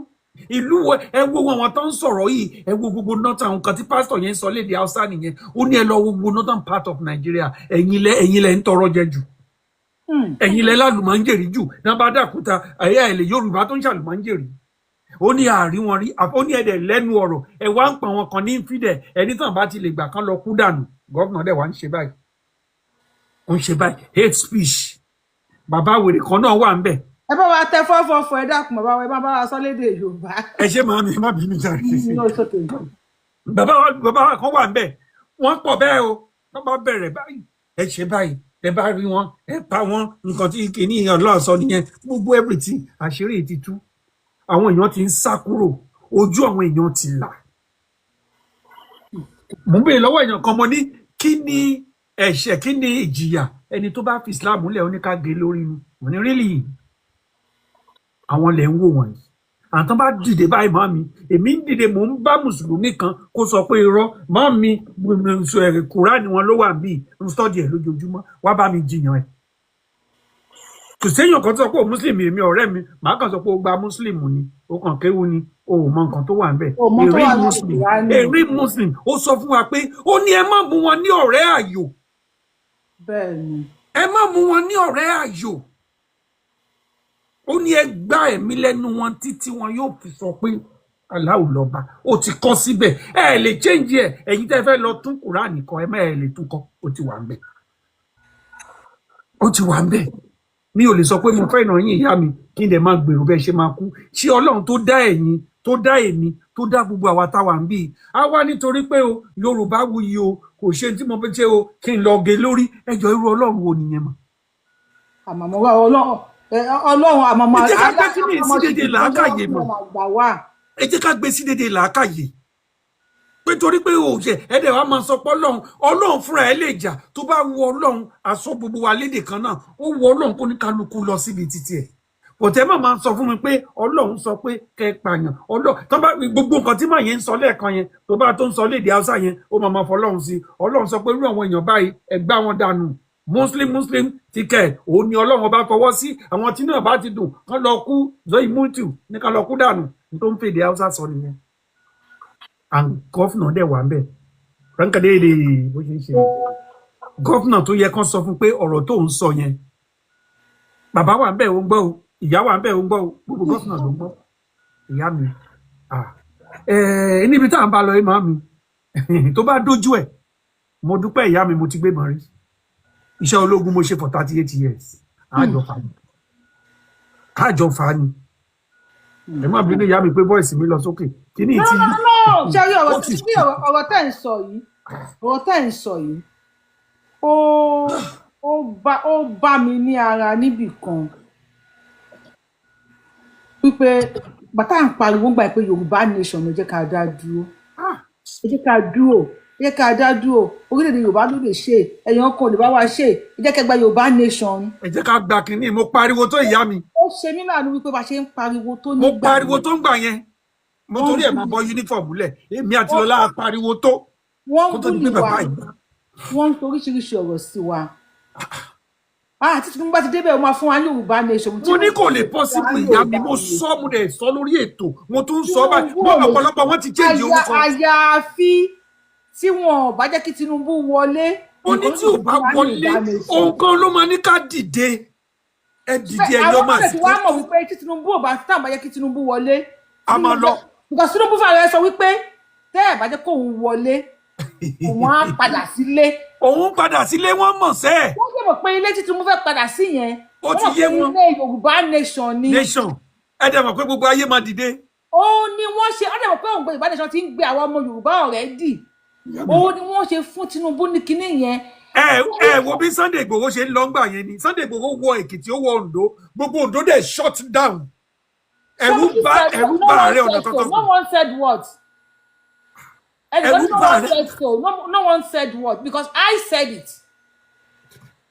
[SPEAKER 7] Ìlú ẹ wo wọn tó ń sọ̀rọ̀ yìí ẹ wo gbogbo northern nǹkan tí pásítọ̀ yẹn sọ lédè Hausa nìyẹn ó ní ẹ lọ wo gbogbo northern part of Nigeria ẹ̀yin lẹ ń tọrọ jẹ jù ẹ̀yin lẹ lálùmọ́ńjèrì jù náà bá dàkúta ẹ̀yà ẹ̀lẹ́ Yorùbá tó ń ṣàlùmọ́ńjèrì ó ní àárí wọn rí ó ní ẹ̀dẹ̀ lẹ́nu ọ̀rọ̀ ẹ̀ wá ń pa wọn kan ní fídẹ̀ ẹni tàn bá ti lè gbà kán lọ kú dànù gọ́vnà dẹ̀ wá ń ṣe báyìí hate speech bàbá wèrè kan náà wà ń bẹ̀.
[SPEAKER 3] Ẹ bá wa tẹ fọ́fọ́fọ́ ẹ dákun bàbá wa ẹ má bá wa sọ lédè Yorùbá.
[SPEAKER 7] Ẹ ṣe máa mi má bínú jàre. Bàbá wa kan wà ń bẹ̀ wọ́n pọ̀ bẹ́ẹ̀ o wọ́n bá bẹ̀rẹ̀ báyìí ẹ ṣe báyìí ẹ bá rí wọn ẹ pa wọn nǹkan tí kìíní Ọlọ́run sọ nìyẹn gbogbo everything àṣírí ti tú àwọn èèyàn ti ń sá kúrò ojú àwọn èèyàn ti là. Mo ń béèrè lọ́wọ́ èèyàn kan mo ní kí ni ẹ̀ṣẹ̀ kí ni ìjìyà ẹni tó bá fi Islam múlẹ̀ oníkàgé lórí ni mo ní really àwọn lẹ̀ ń wò wọ̀nyí àtàn bá dìde báyìí máa mi èmi ń dìde mò ń bá mùsùlùmí kan kó sọ pé irọ́ máa mi Kùránì wọn ló wà bí ń sọ́dí ẹ̀ lójoojúmọ́ wá bá mi jiyàn ẹ̀. Kò séèyàn kan sọ pé o muslim èmi ọ̀rẹ́ mi màá kàn sọ pé o gba muslim ni o kàn kéwu ni o ò mọ nǹkan tó wà ń bẹ̀. Èrè muslim ó sọ fún wa pé ó ní ẹ má mú wọn ní ọ̀rẹ́ àyò.
[SPEAKER 3] Bẹ́ẹ̀ni.
[SPEAKER 7] Ẹ má mú wọn ní ọ̀rẹ́ àyò. Ó ní ẹ gbá ẹ̀mí lẹ́nu wọn títí wọn yóò fi sọ pé aláwọ̀ lọ́ba ó ti kọ́ síbẹ̀ ẹ lè change ẹ̀ ẹ̀yin tẹ́ fẹ́ lọ tún Kùránì kọ ẹ má ẹ lè tún kọ ó ti wà ń bẹ̀. Ó ti wà ń bẹ̀. Mi ò lè sọ pé mo fẹ́ ìnà yín ìyá mi kí n dẹ̀ máa gbèrò bẹ́ẹ̀ ṣe máa kú ṣé Ọlọ́run tó dá ẹ̀yin tó dá èmi tó dá gbogbo àwa táwa ń bí a wá nítorí pé o Yorùbá wuyi o kò ṣe tí mo fẹ́ ṣe o kí n lọ gé lórí ẹjọ́ irú Ọlọ́run wo nìyẹn mọ́.
[SPEAKER 3] Àmọ́ wa Ọlọ́run àmọ́
[SPEAKER 7] ẹ jẹ́ ká gbé sí dédé làákàyè mọ́ ẹ jẹ́ ká gbé sí dédé làákàyè pé torí pé o jẹ ẹdẹ wa máa sọ pé Ọlọ́run fúnra ẹ lè jà tó bá wu Ọlọ́run aṣọ gbogbo wa lédè kan náà ó wu Ọlọ́run kó ní kálukú lọ síbi títí ẹ bọ̀tẹ́ máa sọ fún mi pé Ọlọ́run sọ pé kẹ́ pààyàn tó bá gbogbo nǹkan tí màá yẹn ń sọ lẹ́ẹ̀kan yẹn tó bá tó ń sọ lédè Haúsá yẹn ó máa fọ Ọlọ́run sí Ọlọ́run sọ pé irú àwọn èèyàn báyìí ẹ gbá wọn dànù muslim ticket òun ni Ọlọ́run bá fọwọ́ sí àwọn tí náà bá ti dùn kán lọ kú zoyi mutu ní kán lọ kú dànù tó ń fèdè Haúsá sọ nìyẹn and gọ́fìnà dẹ̀ wà ń bẹ̀ ránkàdéèdè bó ṣe ń ṣe gọ́fìnà tó yẹ kán sọ fún pé ọ̀rọ̀ tó ń sọ yẹn bàbá wà ń bẹ̀ ó ń gbọ́ o ìyá wà ń bẹ̀ ó ń gbọ́ o gbogbo gọ́fìnà ló ń gbọ́ ìyá mi níbi tá à ń bá lọ ẹ máa mi tó bá dójú ẹ̀ mo dúpẹ́ ìyá mi mo ti gbé mọ́ rí iṣẹ́ ológun mo ṣe for 38 years àjọ fa ni ẹ má bínú ìyá mi pé bọ́ìsì mi lọ sókè kí ni ìtì
[SPEAKER 3] ṣe rí ọ̀rọ̀ tẹ́ ń sọ yìí ó bá mi ní ara níbì kan wípé bàtà ń pariwo gbà pé Yorùbá nation ló jẹ́ ká dá dúró ẹ jẹ́ ká dá dúró orílẹ̀-èdè Yorùbá ló lè ṣe ẹ̀yàn kan lè bá wa ṣe ẹ jẹ́ ká gba Yorùbá nation.
[SPEAKER 7] ẹ jẹ́ ká gba kínní mo pariwo tó ìyá mi.
[SPEAKER 3] Ó ṣe mí láàánú wípé bá ṣe ń pariwo tó nígbà
[SPEAKER 7] mo pariwo tó ń gbà yẹn mo torí ẹ̀ máa bọ uniform lẹ̀ èmi àti Lọlá pariwo tó.
[SPEAKER 3] Wọ́n ń bú wa wọ́n ń toríṣiríṣi ọ̀rọ̀ sí wa. Àti tí mo bá ti débẹ̀ o máa fún wa ní Yorùbá nation.
[SPEAKER 7] Mo ní kò lè possible ìyá mi mo sọ mo dẹ̀ sọ lórí ètò mo tún sọ báyìí ọ̀pọ̀lọpọ̀ wọn ti change orúkọ.
[SPEAKER 3] Àyàfi tí wọn ò bá jẹ́ kí Tinubu wọlé.
[SPEAKER 7] Ó ní tí ò bá wọlé òun kan ló máa ní ká dìde ẹ dìde ẹyọ máa sí.
[SPEAKER 3] Àwọn ọ̀sẹ̀ tí wàá mọ̀ wípé tí Tinubu ò bá tàn bá jẹ́ kí Tinubu wọlé.
[SPEAKER 7] A máa lọ.
[SPEAKER 3] Nǹkan Tinubu fún ààrẹ sọ wípé tẹ́ ẹ̀ bá jẹ́ kóun wọlé òun á padà sílé.
[SPEAKER 7] Òun padà sílé wọ́n mọ̀ sẹ́.
[SPEAKER 3] Wọ́n yẹ mọ̀ pé ilé tí Tinubu fẹ́ padà sí yẹn.
[SPEAKER 7] Ó ti yé wọn.
[SPEAKER 3] Ilé Yorùbá nation ni.
[SPEAKER 7] Nation ẹ dẹ̀ mọ̀ pé gbogbo ayé máa dìde.
[SPEAKER 3] Ó ní wọ́n ṣe ọ́ dẹ̀ mọ̀ pé òun gbé Yorùbá nation ti ń gbé àwọn ọmọ Yorùbá already. òun ni wọ́n ṣe fún Tinubu ní kinní yẹn.
[SPEAKER 7] Wo bí Sunday Igboho ṣe ń lọ ńgbà yẹn ni Sunday Igboho wọ Èkìtì ó wọ Oǹdó gbogbo Oǹdó dẹ̀ shut down. Ẹ̀rù bà Ààrẹ Ọ̀nà Kakanfò.
[SPEAKER 3] No one said what? No one said what because I said it.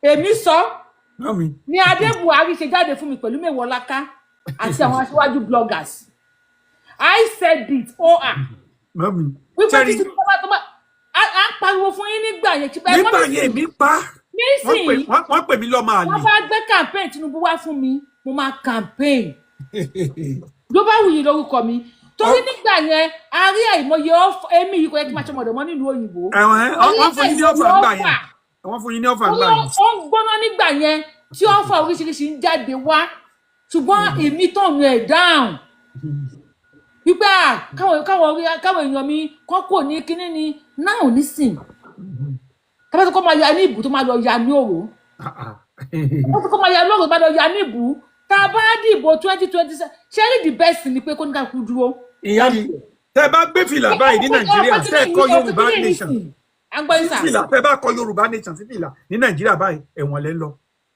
[SPEAKER 3] Èmi sọ. Ni Adé Buhari ṣe jáde fún mi pẹ̀lú Mewolaka àti àwọn aṣíwájú bloggers. I said it. Wípé títí tó bá a pariwo fún yín nígbà yẹn.
[SPEAKER 7] Nígbà yẹn mi pa.
[SPEAKER 3] Nísìnyí.
[SPEAKER 7] Wọ́n pè mí lọ́mọ àlè.
[SPEAKER 3] Wọ́n bá gbé campaign Tinubu wá fún mi, mo máa campaign. Ló bá wùyí lórúkọ mi. Torí nígbà yẹn, a rí àìmọye èmi yìí kò yẹ kí n máa ṣe mọ̀dọ̀mọ́ nílùú òyìnbó.
[SPEAKER 7] Wọ́n fún yín ní ọ̀fà gbà yẹn. Wọ́n fún yín ní ọ̀fà gbà yẹn.
[SPEAKER 3] Ó ń gbóná nígbà yẹn tí ọ̀fà oríṣiríṣi ń jáde wá. Ṣùgbọ́n èmi tọ̀nù ẹ̀ dáhùn. Wípé káwọn èèyàn mi kọ́ kò ní kíní ni náà nísìn. Tàbí tó máa ya ní ìbú tó máa lọ ya ní òrò. Wọ́n tó máa ya lóòrò tó máa lọ ya ní ìbú. Tá a bá dìbò 2027 ṣé rí the best ni pé kó ní ká kú dúró.
[SPEAKER 7] Ìyá mi tẹ́ bá gbé fìlà báyìí ní Nàìjíríà tẹ́ kọ Yorùbá nation. Fìlà tẹ́ bá kọ Yorùbá nation sí fìlà ní Nàìjíríà báyìí ẹ̀wọ̀n lẹ́ lọ.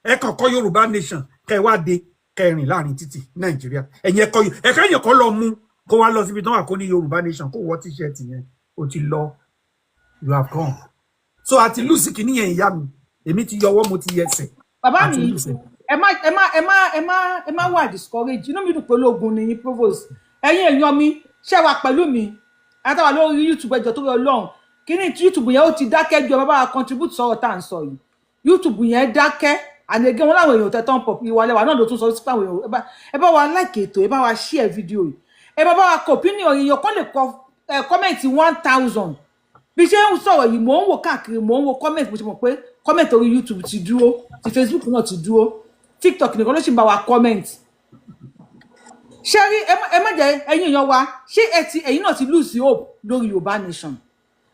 [SPEAKER 7] Ẹ kàn kọ Yorùbá nation kẹ́ wá dé kẹrin láàrin títì Nàìjíríà. Ẹ̀yin ẹ̀ka èèyàn kan lọ mú kó wá lọ síbi tó wà kó ní Yorùbá nation kó wọ t-shirt yẹn ó ti lọ. You have gone. So àti lùsì kìíní yẹn ìyá mi èmi ti yọwọ́ mo ti yẹsẹ̀.
[SPEAKER 3] Bàbá mi ẹ má wà discourage inú mi dùn pé ológun ni yín provost ẹ̀yin èèyàn mi ṣe wà pẹ̀lú mi àtàwà lórí YouTube ẹjọ́ tó lọ lọ́hùn kíní YouTube yẹn ó ti dákẹ́ ju bàbá wa contribute sọ̀rọ̀ tá à ń sọ yìí YouTube yẹn dákẹ́ ànẹgẹ wọn láwọn èèyàn tẹtọ ń pọ ìwà lẹwà náà ló tún sọ sí pàwọn èèyàn ẹ bá wa like ètò ẹ bá wa share fídíò yìí ẹ bá wa kọ opinion èèyàn kan lè kọ comment 1000 bí ṣe ń sọ̀rọ̀ yìí mò ń wò káàkiri mò ń wo comment mo ṣe mọ̀ pé comment orí YouTube ti dúró ti Facebook náà ti dúró TikTok nìkan ló ṣì ń bá wa comment ṣé rí ẹ má jẹ́ ẹ̀yin èèyàn wa ṣé ẹ̀yin náà ti lose hope lórí Yorùbá nation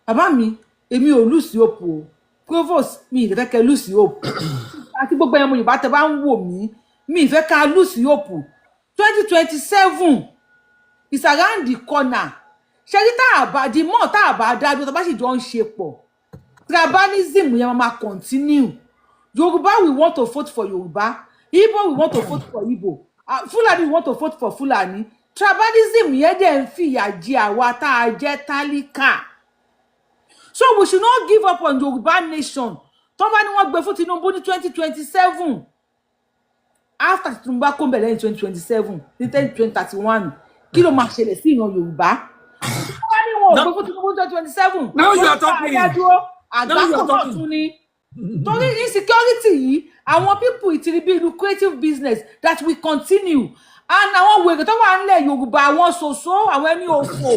[SPEAKER 3] bàbá mi èmi ò lose hope o provost mi ìfẹ́ kẹ́ lose hope àti gbogbo ẹ̀mọ Yorùbá tẹ́ bá ń wò mí mi ìfẹ́ ká lose hope 2027 is around the corner ṣé rí the more tá a bá dá bí wọ́n bá sì jọ ń ṣe pọ̀ tribalism yẹn máa continue Yorùbá we want to vote for Yorùbá Igbo we want to vote for Igbo Fulani we want to vote for Fulani tribalism yẹn dẹ̀ ń fìyà jẹ àwa tá a jẹ́ tálíkà so we should not give up on Yorùbá nation tó bá ní wọ́n gbé fún Tinubu ní 2027 after Tinubu kó bẹ̀rẹ̀ ní 2027 ní 2031 kí ló máa ṣẹlẹ̀ sí ìran Yorùbá tó bá ní wọ́n gbé fún Tinubu ní 2027
[SPEAKER 7] now you are talking
[SPEAKER 3] àgbákò tún ní torí insecurity yìí àwọn people it will be lucrative business that will continue and àwọn wèrè tó wà nílẹ̀ Yorùbá àwọn ṣoṣo àwọn ẹni òfò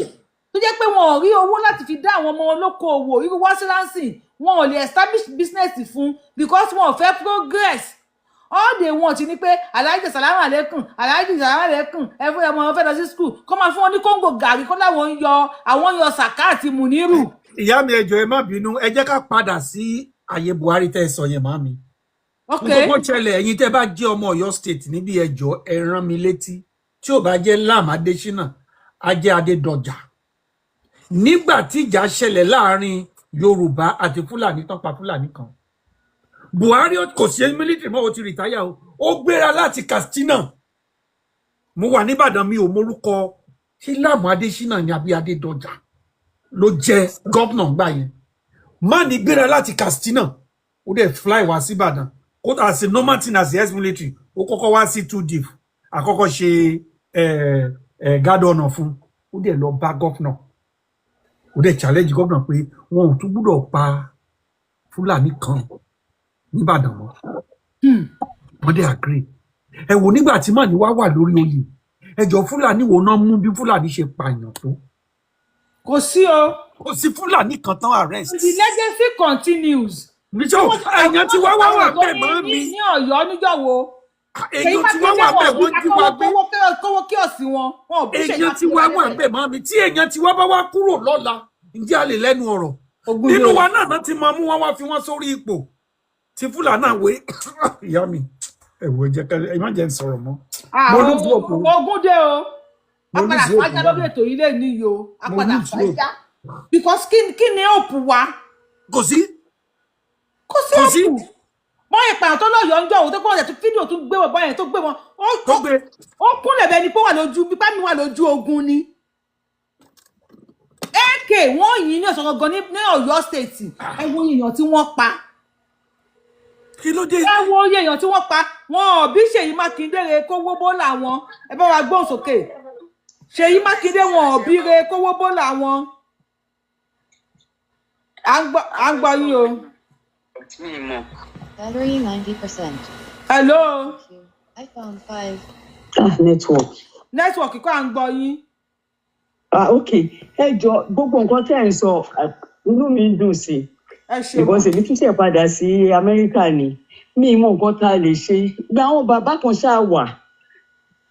[SPEAKER 3] tó jẹ́ pé wọn ò rí owó láti fi dá àwọn ọmọ olókoòwò irú wá sí lansing wọn ò lè establish business fún because wọn ò fẹ́ progress all they want ni pé aláìjẹ sàlámù àlékún aláìjẹ sàlámù àlékún ẹfún ọmọ fẹ́ lọ sí school kó máa fún wọn ní kóńgò gàrí kó láwọn yọ sàká àti mùnírù.
[SPEAKER 7] Ìyá mi ẹ jọ̀ọ́ ẹ má bínú ẹ jẹ́ ká padà sí ayé Buhari tẹ́ sọ yẹn màmí.
[SPEAKER 3] Okay.
[SPEAKER 7] Gbogbo ṣẹlẹ̀ ẹ̀yin tẹ́ bá jẹ́ ọmọ Ọ̀yọ́ state níbi ẹ jọ̀ọ́ ẹ rán mi létí tí ò bá jẹ́ Lam Adésínà ajé Adédọjà nígbà tí ìjà ṣẹlẹ̀ láàrin Yorùbá àti Fúlàní tán pa Fúlàní kan Buhari kò sí military mọ́ ó ti rìtáyà o ó gbéra láti Katsina mo wà níbàdàn mi ò mórúkọ tí Lam Adésínà ní àbí Adédọjà ló jẹ́ gómìnà gbà yẹn má ní gbéra láti Katsina ó dẹ̀ fly wá sí Ìbàdàn kó as a normal thing as the ex-military ó kọ́kọ́ wá sí 2 àkọ́kọ́ ṣe gádọ́nà fún ó dẹ̀ lọ bá gómìnà ó dẹ̀ challenge gómìnà pé wọn ò tún gbúdọ̀ pa Fúlàní kan níbàdàn mọ́ wọ́n dẹ̀ agree ẹ wò nígbà tí màní wá wà lórí oyè ẹjọ́ Fúlàní wo náà mú bí Fúlàní ṣe pààyàn tó
[SPEAKER 3] kò sí o
[SPEAKER 7] kò sí Fúlàní kan tán arrest
[SPEAKER 3] the legacy continues.
[SPEAKER 7] níjọ́ èèyàn tí wá wà bẹ́ẹ̀ mọ́ mi
[SPEAKER 3] ní Ọ̀yọ́ níjọ́ wo
[SPEAKER 7] èèyàn tí wá wà bẹ́ẹ̀ wọ́n jí wá gbé
[SPEAKER 3] kówó kí ọ̀sìn wọn ò bí
[SPEAKER 7] èèyàn tí wá wà bẹ́ẹ̀ mọ́ mi tí èèyàn tí wá bá wá kúrò lọ́la ǹjẹ́ a lè lẹ́nu ọ̀rọ̀ nínú wa náà ti máa mú wọn wá fi wọn sórí ipò tí Fúlàní náà wé ìyá mi ẹ̀wọ̀ ẹ má jẹ́ ń sọ̀rọ̀ mọ́.
[SPEAKER 3] ogun dé o apàdà fàájà lórí ètò ilé ní yo apàdà fàájà because kí ni hope wa
[SPEAKER 7] kò sí
[SPEAKER 3] hope mo ìpàyàn tó lọ́yọ̀ ń jọ òun tó pọ̀ ọ̀dẹ̀ tó fídíò tó gbé wọn bọ́yẹn tó gbé wọn ó kúnlẹ̀ bẹ́ẹ̀ ni pé wà lójú bípá mi wà lójú ogun ni AK wọ́n yìn ní ọ̀sán gangan ní Ọ̀yọ́ state ẹ wo èèyàn tí wọ́n pa
[SPEAKER 7] kí ló dé
[SPEAKER 3] ẹ wo èèyàn tí wọ́n pa wọn ò bí Ṣèyí Mákindé re kówó bólà wọn ẹ bá wa gbóhùn sókè Ṣèyí Mákindé wọn ò bí re kówó bólà wọn à ń gbọ́ yín o.
[SPEAKER 6] Battery 90%.
[SPEAKER 3] Hello.
[SPEAKER 6] iPhone 5.
[SPEAKER 3] Network kọ́ à ń gbọ́ yín.
[SPEAKER 8] Okay. Ẹ jọ̀ọ́ gbogbo nǹkan tẹ́ ẹ̀ ń sọ inú mi dùn sí.
[SPEAKER 3] Ẹ ṣé.
[SPEAKER 8] Because èmi tún ṣe padà sí Amẹ́ríkà ni. Mi mọ nǹkan tá a lè ṣe. Gba àwọn bàbá kan ṣáà wà.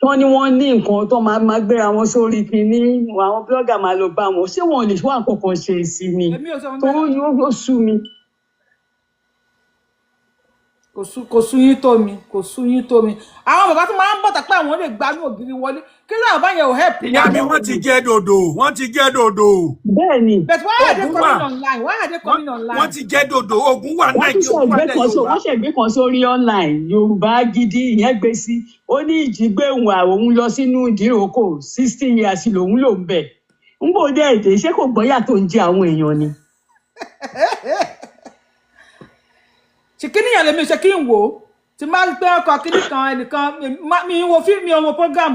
[SPEAKER 8] Tọ́ ni wọ́n ní nǹkan tó máa gbéra wọn sórí kinní. Àwọn blogger máa lọ bá wọn. Ṣé wọn ò lè wá nǹkan kan ṣe sí ni? Tó yóò sú mi.
[SPEAKER 3] Kò sú yín tó mi àwọn bàbá tó máa ń bọ̀tà pé àwọn lè gbá ní ògiri wọlé kí ló bá yẹn ò help.
[SPEAKER 7] ìyá mi wọ́n ti jẹ́ dòdò.
[SPEAKER 8] Bẹ́ẹ̀ni.
[SPEAKER 3] But why are they coming online?
[SPEAKER 7] wọ́n ti jẹ́ dòdò ogun wà náà kí
[SPEAKER 8] wọ́n ṣègbè kan sórí online Yorùbá Gidi ìyẹn gbé sí ó ní ìjígbé òun lọ sínú ìdíròkò 16 years lòun ló ń bẹ̀ ń bò dé èdè ṣé kò gbọ́yà tó ń jẹ àwọn èèyàn ni.
[SPEAKER 3] Kíni yẹn lèmi ṣe kí n wò tí máa ń pẹ́ ọkọ̀ kíní kan ẹnìkan mi wo fíìmù mi ò wo program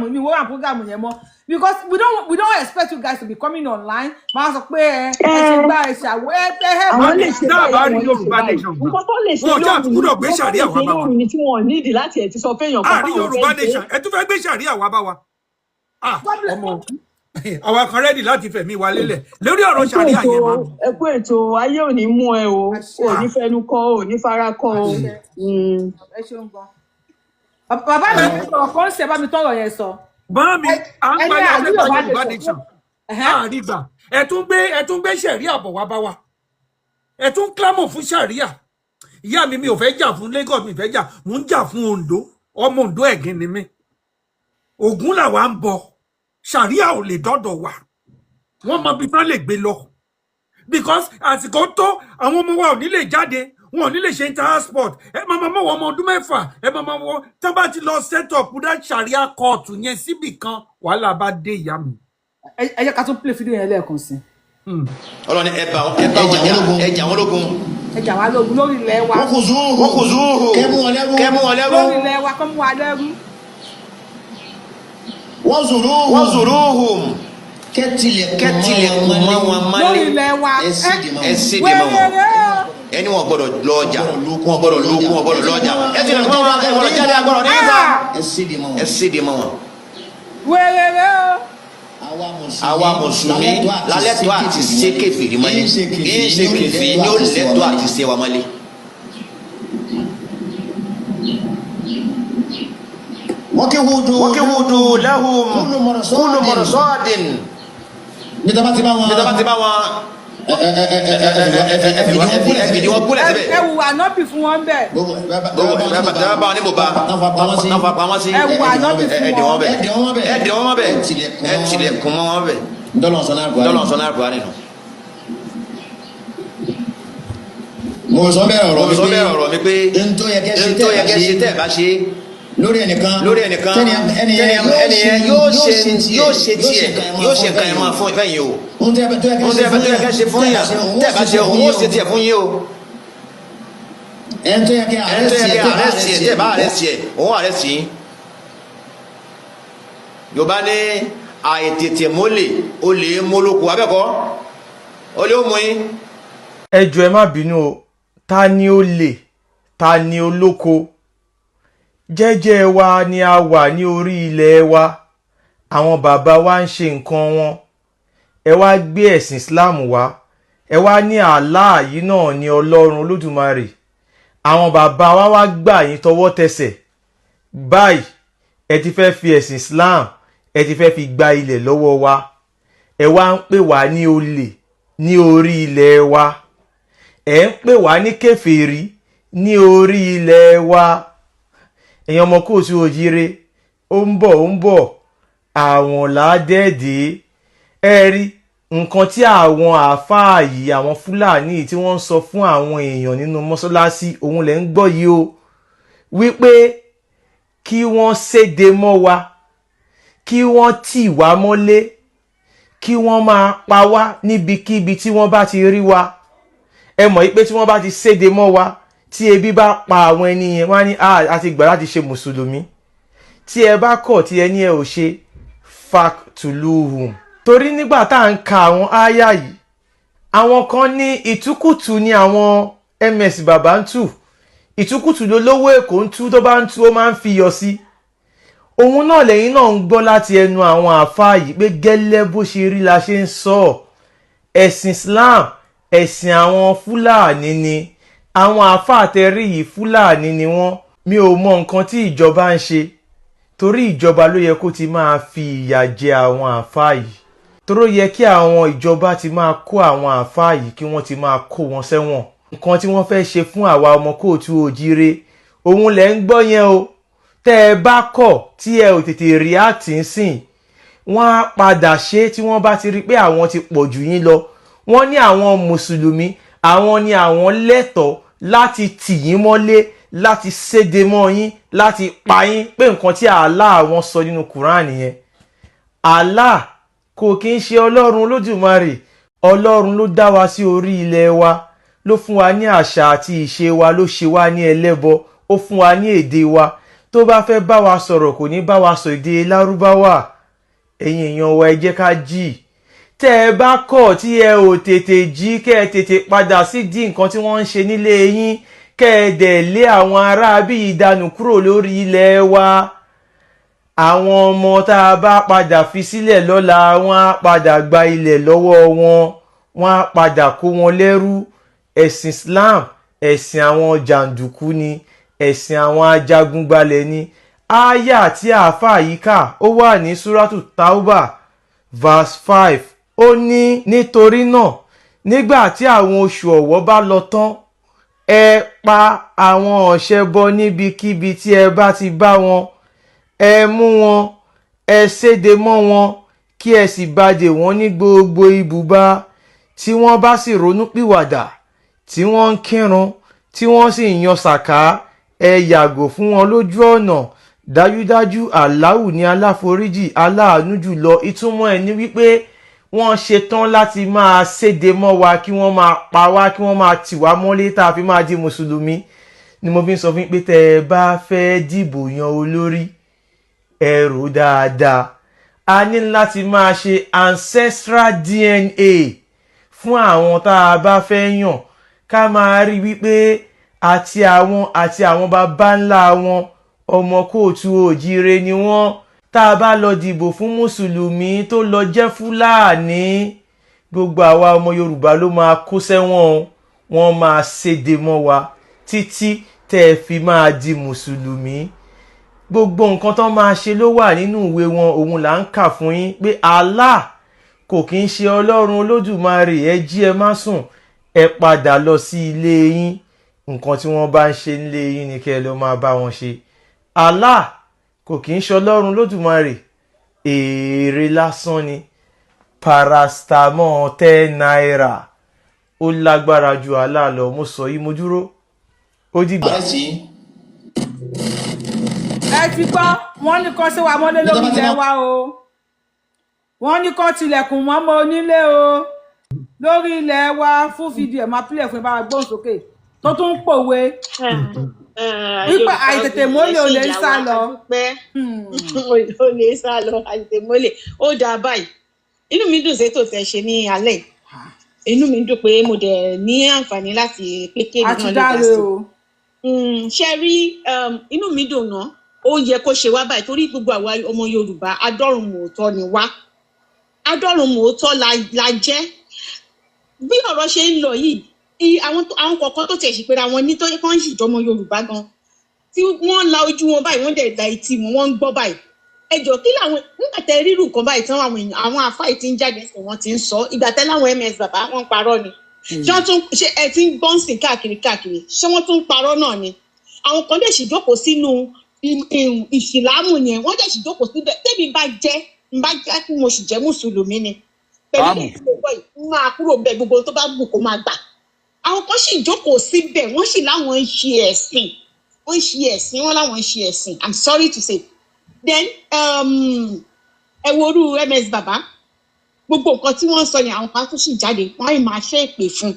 [SPEAKER 3] yẹn mọ́ because we don't expect you guys to be coming online máa sọ pé ẹ ṣe gbá ẹ ṣàwọ ẹ
[SPEAKER 8] àwọn lè ṣe
[SPEAKER 7] báyìí Yorùbá nation
[SPEAKER 8] nǹkan tó lè ṣe lóhùn ni tí wọn nídìí láti ẹ̀ ti sọ fẹ́yàn kan
[SPEAKER 7] báwọn Yorùbá nation ẹ tún fẹ́ gbé ṣàríà wá bá wa ọmọ àwa kan rẹ́dì láti fẹ̀mí wa lélẹ̀ lórí ọ̀rọ̀ ṣàríà yẹn máa.
[SPEAKER 8] ẹ kú ètò ayé ò ní mú ẹ o ò ní fẹnu kọ ò ní fara kọ o.
[SPEAKER 3] ẹ ṣeun gan bàbá mi sọ̀rọ̀ kan ṣe bá mi tọrọ yẹn sọ.
[SPEAKER 7] bá mi à ń gbalẹ̀ àdébà Yorùbá nation àrígbà ẹ tún gbé ṣàríà bọ̀ wá bá wa ẹ tún clamor fún ṣàríà ìyá mi ò fẹ́ jà fún Lagos mi fẹ́ jà mò ń jà fún Ondo ọmọ Ondo ẹ̀gìn ni mi Ògún làwa ń bọ ṣàríà ò lè dọ́dọ̀ wà wọ́n mọ bí wọ́n lè gbé lọ because àsìkò tó àwọn ọmọ wa ò ní lè jáde wọn ò ní lè ṣe transport ẹ máa mọ ọmọ ọdún mẹ́fà ẹ máa wọ tán bá ti lọ set up that ṣàríà court yẹn síbì kan wàhálà bá dé ìyá mi.
[SPEAKER 3] ẹ jẹ́ ká tún play fídíò yẹn lẹ́ẹ̀kan sí.
[SPEAKER 9] ọlọ́ni ẹ jà wọ́n lógun.
[SPEAKER 3] ẹ jà wá lógun lórí ilẹ̀ wa.
[SPEAKER 9] wọ́n kò zúrù kẹ́mú wọn lẹ́rú.
[SPEAKER 3] lórí ilẹ̀ wa kọ́ mú wa lẹ́rú.
[SPEAKER 9] wọ́n zùrúhùm kẹ́tìlẹ̀kùn mọ́ wọn mọ́lé
[SPEAKER 3] lórí ilẹ̀ wa
[SPEAKER 9] ẹ sì dè mọ́ wọn ẹni wọn gbọ́dọ̀ lọ ọjà wọn gbọ́dọ̀ lókun wọn gbọ́dọ̀ lọ ọjà ẹ ti lè mọ́ wọn ẹ gbọ́dọ̀ jáde agbọ́dọ̀ ní ìta ẹ sì dè mọ́ wọn.
[SPEAKER 3] wẹ́rẹ́rẹ́ o.
[SPEAKER 9] àwa mùsùlùmí lálẹ́tọ́ àti ṣe kèfèrí mọ́lé kì í ṣe kèfèrí ni ó lẹ́tọ́ àti ṣe wa mọ́lé. wakihudu lahum kullu marsadin ní tàbá ti bá wọn ẹ̀fìdí wọn gúnlẹ̀ síbẹ̀
[SPEAKER 3] ẹwù ànábì fún wọn bẹ̀
[SPEAKER 9] tàbá bá wọn ní bòbá náà fa pamọ́ sí
[SPEAKER 3] ẹwù ànábì fún wọn bẹ̀
[SPEAKER 9] ẹ̀dì wọn bẹ̀ ẹ̀tìlẹ̀kùn wọn bẹ̀ dọ́lọ̀ sọ́nà àrùkọ́ nínú.
[SPEAKER 10] mo sọ bẹ́ẹ̀
[SPEAKER 9] ọ̀rọ̀ mi pé n tó yẹ kẹ́ ṣe tẹ́ ẹ̀ bá ṣe lórí ẹnìkan ẹnìyẹn yóò ṣe tiẹ̀ yóò ṣe nǹkan ẹ̀ máa fún ìfẹ́ yìí o ohun tẹ́ ẹ bá tó yẹ kẹ́ ṣe fún yàn tẹ́ ẹ bá ṣe òun ó ṣe tiẹ̀ fún yín o ẹni tó yẹ kẹ́ àrẹ́sì ẹ̀ tẹ́ ẹ bá àrẹ́sì ẹ̀ òun àrẹ́sì yín. Yorùbá ní àìtètè mólè olè mólókù abẹ́kọ́ olè ó mú yín.
[SPEAKER 11] ẹ jọ̀ọ́ ẹ má bínú o ta ni olè ta ni olóko jẹ́jẹ́ wa ni a wà ní orí ilẹ̀ wa àwọn bàbá wa ń ṣe nǹkan wọn ẹ wá gbé ẹ̀sìn Islam wá ẹ wá ní Allah yìí náà ní Ọlọ́run Olódùmarè àwọn bàbá wa wá gbà yín tọwọ́ tẹsẹ̀ báyìí ẹ ti fẹ́ fi ẹ̀sìn Islam ẹ ti fẹ́ fi gba ilẹ̀ lọ́wọ́ wa ẹ wá ń pè wá ní olè ní orí ilẹ̀ wa ẹ ń pè wá ní kèfèrí ní orí ilẹ̀ wa èèyàn ọmọ kóòtù òjire ó ń bọ̀ àwọn làádẹ́ẹ̀dẹ́ ẹ rí nǹkan tí àwọn àáfàá yìí àwọn Fúlàní tí wọ́n ń sọ fún àwọn èèyàn nínú mọ́ṣáláṣí òun lẹ̀ ń gbọ́ yìí o wípé kí wọ́n séde mọ́ wa kí wọ́n tì wá mọ́lé kí wọ́n máa pa wá níbikíbi tí wọ́n bá ti rí wa ẹ mọ̀ pé tí wọ́n bá ti séde mọ́ wa tí ebi bá pa àwọn ẹni yẹn wọ́n á ní a ti gbà láti ṣe mùsùlùmí tí ẹ bá kọ̀ tí ẹni ẹ ò ṣe faktuluhum. Torí nígbà tá à ń ka àwọn ááyà yìí àwọn kan ní ìtúkùtù ni àwọn MS bàbá ń tù ìtúkùtù lólówó Èkó ń tú tó bá ń tú ó máa ń fi yọ sí òun náà lẹ́yìn náà ń gbọ́ láti ẹnu àwọn àáfàá yìí pé gẹ́lẹ́ bó ṣe rí la ṣe ń sọ ẹ̀sìn Islam ẹ̀sìn àwọn Fúlàní ni àwọn àáfàá tẹrí yìí Fúlàní ni wọ́n. Mi ò mọ nǹkan tí ìjọba ń ṣe torí ìjọba ló yẹ kó ti máa fi ìyà jẹ àwọn àáfàá yìí toró yẹ kí àwọn ìjọba ti máa kó àwọn àáfàá yìí kí wọ́n ti máa kó wọn sẹ́wọ̀n. Nǹkan tí wọ́n fẹ́ ṣe fún àwa ọmọ kóòtù òjíire òun lẹ̀ ń gbọ́ yẹn o tẹ́ ẹ bá kọ̀ tí ẹ ò tètè react nsìn wọ́n á padà ṣe tí wọ́n bá ti rí pé àwọn ti pọ̀ jù yín lọ. Wọ́n ní àwọn mùsùlùmí àwọn ni àwọn lẹ́tọ̀ọ́ láti tì yín mọ́lé láti séde mọ́ yín láti pa yín pé nǹkan tí Allah àwọn sọ nínú Quran yẹn. Allah kò kí ń ṣe Ọlọ́run Olódùmarè Ọlọ́run ló dá wa sí orí ilẹ̀ wa ló fún wa ní àṣà àti ìṣe wa ló ṣe wá ní ẹlẹ́bọ ó fún wa ní èdè wa tó bá fẹ́ bá wa sọ̀rọ̀ kò ní bá wa sọ èdè Lárúbáwá. Ẹ̀yin èèyàn wa ẹ jẹ́ ká jí tẹ́ ẹ bá kọ̀ tí ẹ ò tètè jí kẹ́ ẹ tètè padà sí di nǹkan tí wọ́n ń ṣe nílé yín kẹ́ ẹ dẹ̀ lé àwọn ará bí ìdánù kúrò lórí ilẹ̀ wa. Àwọn ọmọ tá a bá padà fi sílẹ̀ lọ́la wọ́n á padà gba ilẹ̀ lọ́wọ́ wọn wọ́n á padà kó wọn lẹ́rú. Ẹ̀sìn Islam ẹ̀sìn àwọn jàǹdùkú ni ẹ̀sìn àwọn ajagunbalẹ̀ ni. Áyà tí àáfàá yìí kà ó wà ní Súrátù Tauba verse 5 ó ní nítorí náà nígbà tí àwọn oṣù ọ̀wọ̀ bá lọ tán ẹ pa àwọn ọ̀ṣẹbọ níbikíbi tí ẹ bá ti bá wọn ẹ mú wọn ẹ séde mọ́ wọn kí ẹ sì bàdè wọn ní gbogbo ibùba tí wọ́n bá sì ronúpìwàdà tí wọ́n ń kírun tí wọ́n sì ń yan sàká ẹ yàgò fún wọn lójú ọ̀nà dájúdájú Allahu ní aláforíjì aláàánú jùlọ. Ìtumọ̀ ẹ̀ ní wípé wọ́n ṣetán láti máa séde mọ́ wa kí wọ́n máa pa wá kí wọ́n máa tì wá mọ́lé tá a fi máa di mùsùlùmí ni mo fi ń sọ fún yín pé tẹ́ ẹ bá fẹ́ dìbò yan olórí ẹ rò dáadáa. A ní láti máa ṣe ancestral DNA fún àwọn tá a bá fẹ́ yàn ká máa rí wípé àti àwọn baba ńlá wọn ọmọ kóòtù òjíire ni wọ́n. Tá a bá lọ dìbò fún mùsùlùmí tó lọ jẹ́ Fúlàní gbogbo àwa ọmọ Yorùbá ló máa kó sẹ́wọ̀n wọ́n máa séde mọ́ wa títí tẹ́ ẹ fi máa di mùsùlùmí. Gbogbo nǹkan tó máa ṣe ló wà nínú ìwé wọn òun là ń kà fún yín pé Allah kò kí ń ṣe Ọlọ́run Olódùmarè ẹ jí ẹ má sùn ẹ padà lọ sí ilé yín nǹkan tí wọ́n bá ń ṣe nílé yín ni kẹ́ ẹ lọ máa bá wọn ṣe. Allah kò kí ń ṣe Ọlọ́run Olódùmarè èrè lásán ni paracetamol 10 naira ó lágbára ju Allah lọ. Mo sọ yìí mo dúró ó dìgbà.
[SPEAKER 3] Ẹ ti gbọ́ wọ́n ní kán ṣe wà mọ́lé lórí ilẹ̀ wa o wọ́n ní kán tilẹ̀kùn mọ́mọ́ onílé o lórí ilẹ̀ wa fún fídíò ẹ̀ máa pílẹ̀ fún ẹ bá gbóhùn sókè tó tún ń pòwe wípé àìtètè mọ́lẹ̀ ò lè sá lọ.
[SPEAKER 4] Ò lè sá lọ àìtètè mọ́lẹ̀ ó dáa báyìí. Inú mi dùn sétò tẹ́ ṣe ní alẹ́ inú mi dùn pé mo dẹ̀ ní àǹfààní láti pé kébì náà lè dá sí. Ṣe rí inú mi dùn náà ó yẹ kó ṣe wá báyìí torí gbogbo àwa ọmọ Yorùbá adọ́rùn mòótọ́ ni wá adọ́rùn mòótọ́ la jẹ́. Bí ọ̀rọ̀ ṣe ń lọ yìí àwọn kọ̀ọ̀kan tó tẹ̀ sí pé àwọn ní tó kàn sì jọmọ Yorùbá gan tí wọ́n la ojú wọn báyìí wọ́n dẹ̀ da etí wọn ń gbọ́ báyìí. Ẹjọ́ kí làwọn nígbà tẹ rírù kan báyìí tí àwọn àfáì tí ń jáde sí wọn ti ń sọ ìgbà tẹ láwọn MS bàbá wọn parọ́ ni ṣé wọ́n tún ṣe ẹ ti ń gbọ́n sìn káàkiri ṣé wọ́n tún parọ́ náà ni. Àwọn kan dẹ̀ sì jókòó sínú ìsìlámù yẹn wọ́n dẹ̀ sì jókòó síbẹ̀ tẹ́bi bá jẹ́ kí mo sì jẹ́ mùsùlùmí ni pẹ̀lú ìgbòho máa kúrò bẹ́ẹ̀ gbogbo tó bá bù kó máa gbà àwọn kan sì jókòó síbẹ̀ wọ́n sì láwọn ń ṣe ẹ̀sìn wọ́n láwọn ń ṣe ẹ̀sìn I'm sorry to say then ẹ wo orú MS bàbá gbogbo nǹkan tí wọ́n sọ yẹn àwọn kan tó sì jáde wọ́n á máa ṣe ìpè fún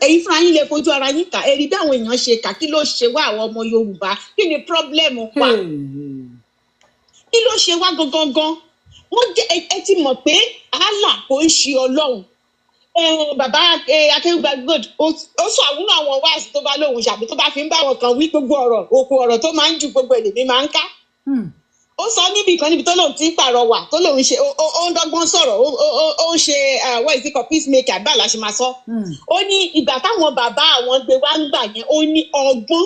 [SPEAKER 4] èyí fúnra yín lè fojú ara yín kà èrì bí àwọn èèyàn ṣe kà kí ló ṣe wá àwọn ọmọ Yorùbá kí ni pírọ́blẹ́mù wa kí ló ṣe wá gangan wọ́n jẹ́ ẹ ti mọ̀ pé Allah kò ń ṣe Ọlọ́run bàbá Akéwùgbà Gold ó sọ àwọn wáàsí tó bá lóhùn ṣàbí tó bá fi ń bá wọn kan wí gbogbo ọ̀rọ̀ òkú ọ̀rọ̀ tó máa ń ju gbogbo èlèmí máa ń ká ó sọ níbi kan níbi tó lóun ti ń pàrọwà tó lóun ṣe ó ń dọ́gbọ́n sọ̀rọ̀ ó ń ṣe what is it called peacemaker bá la ṣe máa sọ ó ní ìgbà táwọn bàbá àwọn gbé wá ń gbà yẹn ó ní ọgbọ́n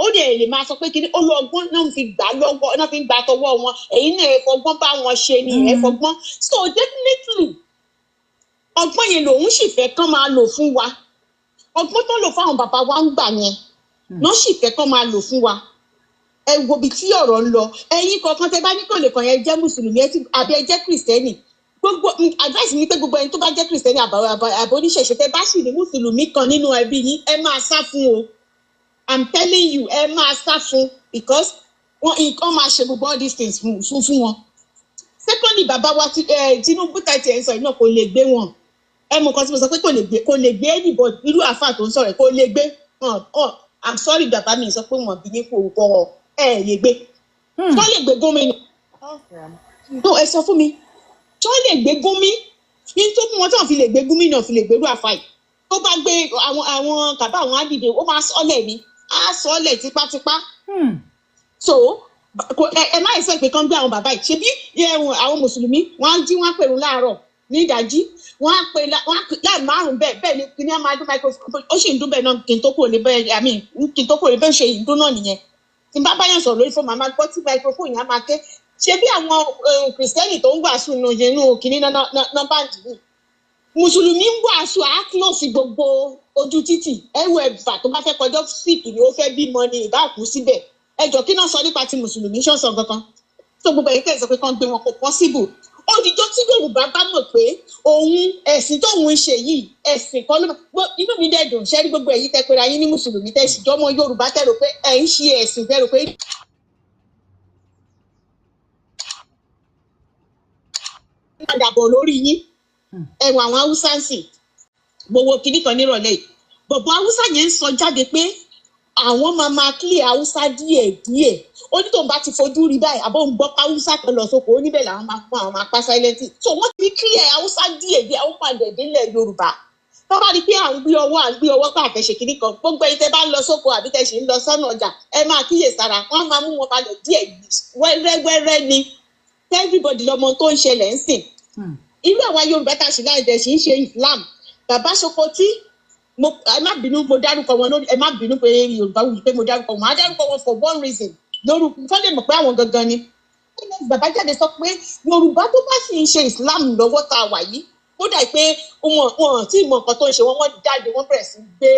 [SPEAKER 4] ó dẹ̀ lè máa sọ pé kí ni ó lọ ọgbọ́n náà fi gbà lọ́wọ́ náà fi gbà tọwọ́ wọn èyí náà ẹ̀fọ́gbọ́n bá wọn ṣe ni ẹ̀fọ́gbọ́n so definitely ọgbọ́n yẹn lòun sì fẹ́ kán máa lò fún wa ọgbọ́n tó lò fún àwọn bàbá wa ń gbà yẹn náà sì fẹ́ kán máa lò fún wa ẹ wo bí tí ọ̀rọ̀ ń lọ ẹ̀yin kọ̀ọ̀kan tẹ bá ní kò lè kàn yẹn jẹ́ mùsùlùmí àbí ẹ jẹ́ kìrìsìtẹ́nì gbogbo advice mi pé gbogbo ẹni tó bá jẹ́ kìrìsìtẹ́nì àbò oníṣẹ̀ṣẹ̀ tẹ bá sì ní mùsùlùmí kan nínú ẹbí yín ẹ máa sá fún o I'm telling you ẹ máa sá fún because wọ́n máa ṣe gbogbo all these things fún wọn. Secondly bàbá wa Tinubu tàìtì ẹ̀ ń sọ iná kò lè gbé wọn ẹ mọ̀ kan tí mo sọ pé kò lè gbé anybody irú àfáà tó ń sọ̀rọ̀ kò lè gbé I'm sorry bàbá mi sọ pé wọ́n bí ní kò kọ́ lè gbé tó lè gbé gómìnà tó ẹ sọ fún mi tó lè gbé gómìnà ní tó fún wọn tí wọn fi lè gbé gómìnà fi lè gbérú àfáì tó bá gbé àwọn kàbá àwọn àdìdè ó máa sọlẹ̀ ni á sọlẹ̀ tipátipá so ẹ má ẹsẹ pé kán gbé àwọn bàbá yìí ṣe bí àwọn mùsùlùmí wọn á jí wọn á pèrò láàárọ̀ ní ìdájí wọn á pè láì márùn bẹ́ẹ̀ ni kí ni á máa dún microphone ó sì ń dún bẹ́ẹ̀ náà kí n tó kúrò ní bẹ́ẹ̀ ṣe ìdún náà nìyẹn tí n bá báyàn sọ̀rọ̀ lórí fún màmá gbọ́ tí microphone yẹn á máa ké ṣe bí àwọn kìrìsìtẹ́nì tó ń wàásù nínú kìíní nọ́mbàdì yìí mùsùlùmí ń wàásù á close gbogbo ojú títì ẹ̀wù ẹ̀fà tó bá fẹ́ kọjọ́ síìkì ni ó fẹ́ bímọ ni ìbá kú síbẹ̀ ẹjọ́ kí náà sọ nípa ti mùsùlùmí ṣọ́ọ̀ṣọ̀ kankan tó gbogbo ẹ̀yìn kẹ́sọ̀ pé kán gbé wọn kò possible òdìjọ́ tí Yorùbá bá mọ̀ pé òun ẹ̀sìn tóun ń ṣe yìí ẹ̀sìn kan ló inú mi dẹ̀ dùn ṣẹ́rí gbogbo ẹ̀yìn tẹ́ pera yín ní mùsùlùmí tẹ́ sì jọmọ Yorùbá tẹ́ rò pé ẹ̀ ń ṣe ẹ̀sìn tẹ́ rò pé padà bọ̀ lórí yín ẹ̀wọ̀n àwọn Haúsá ń sìn gbogbo kìnnì kan nírọ̀lẹ́ yìí bọ̀bọ̀ Haúsá yẹn ń sọ jáde pé àwọn máa clear Haúsá díẹ̀ ó ní tóun bá ti fojú rí báyìí àbọ̀ ń gbọ́ Haúsá kan lọ sóko ó níbẹ̀ làwọn máa fún àwọn máa pa silent so wọ́n ti clear Haúsá díẹ̀ ó padà délẹ̀ Yorùbá tó bá rí pé à ń gbé ọwọ́ pé àfẹ́ṣe kìnnì kan gbogbo ẹni tẹ́ bá ń lọ sóko àbí tẹ́ sì ń lọ sọ́nà ọjà ẹ máa kíyèsára wọ́n máa mú wọn balẹ̀ díẹ̀ wẹ́rẹ́wẹ́rẹ́ ni everybody lọmọ tó ń ṣẹlẹ̀ ń sìn irú àwa Yorùbá tá a sì láì dẹ̀ sì ń ṣe Islam bàbá Sokoti ẹ má bínú mo dárúkọ wọn lórí ẹ má bínú pé Yorùbá wù pé mo dárúkọ wọn á dárúkọ wọn for one reason lórúkọ tó lè mọ̀ pé àwọn gangan ni bàbá jáde sọ pé Yorùbá tó bá sì ń ṣe Islam lọ́wọ́ tá a wà yìí ó dà pé wọn tí mọ nǹkan tó ń ṣe wọn jáde wọn bẹ̀rẹ̀ sí gbé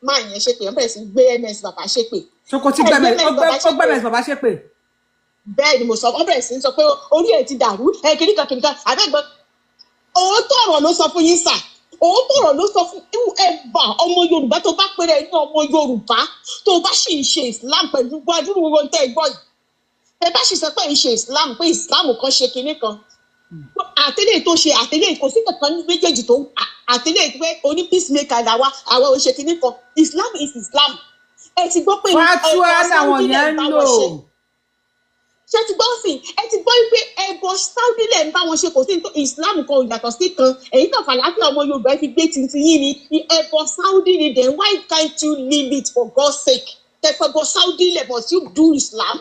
[SPEAKER 4] máa yẹn ṣépè wọn bẹ̀rẹ̀ sí gbé MS bàbá ṣépè.
[SPEAKER 3] Sokoti gbẹmẹ MS bàbá ṣépè.
[SPEAKER 4] bẹ́ẹ̀ ni mo sọ wọn bẹ̀rẹ̀ sí sọ pé orí ẹ̀ ti dàrú kìnnìkan àbẹ́gbẹ́ òótọ́ ọ̀rọ̀ ló sọ fún yín sà òótọ́ ọ̀rọ̀ ló sọ fún ẹ̀bà ọmọ Yorùbá tó bá pèrè ní ọmọ Yorùbá tó bá sì ń ṣe Islam pẹ̀lú gbadúrú wọn tẹ́ ẹ gbọ́ yìí ẹ bá sì sọ pé ń ṣe Islam pé Islam kan ṣe kinní kan àtẹlẹ tó ṣe àtẹlẹ kò sí kankan ní méjèèjì tó àtẹlẹ pé oní peacemaker làwa àwọn ò ṣe kinní kan Islam is Islam ẹ ti gbọ́ pé
[SPEAKER 3] fatuwa làwọn yẹn ń lò
[SPEAKER 4] ṣe ti gbọ́ sí ẹ ti gbọ́ pé ẹbọ Saudi lẹ̀ ń bá wọn ṣe kò sí ní Islam kan yàtọ̀ sí kan èyí náà fàlàáfíà ọmọ Yorùbá fi gbé titi yín ni ẹbọ Saudi ni then why can't you leave it for God's sake tẹfẹbọ Saudi lẹ̀ must you do Islam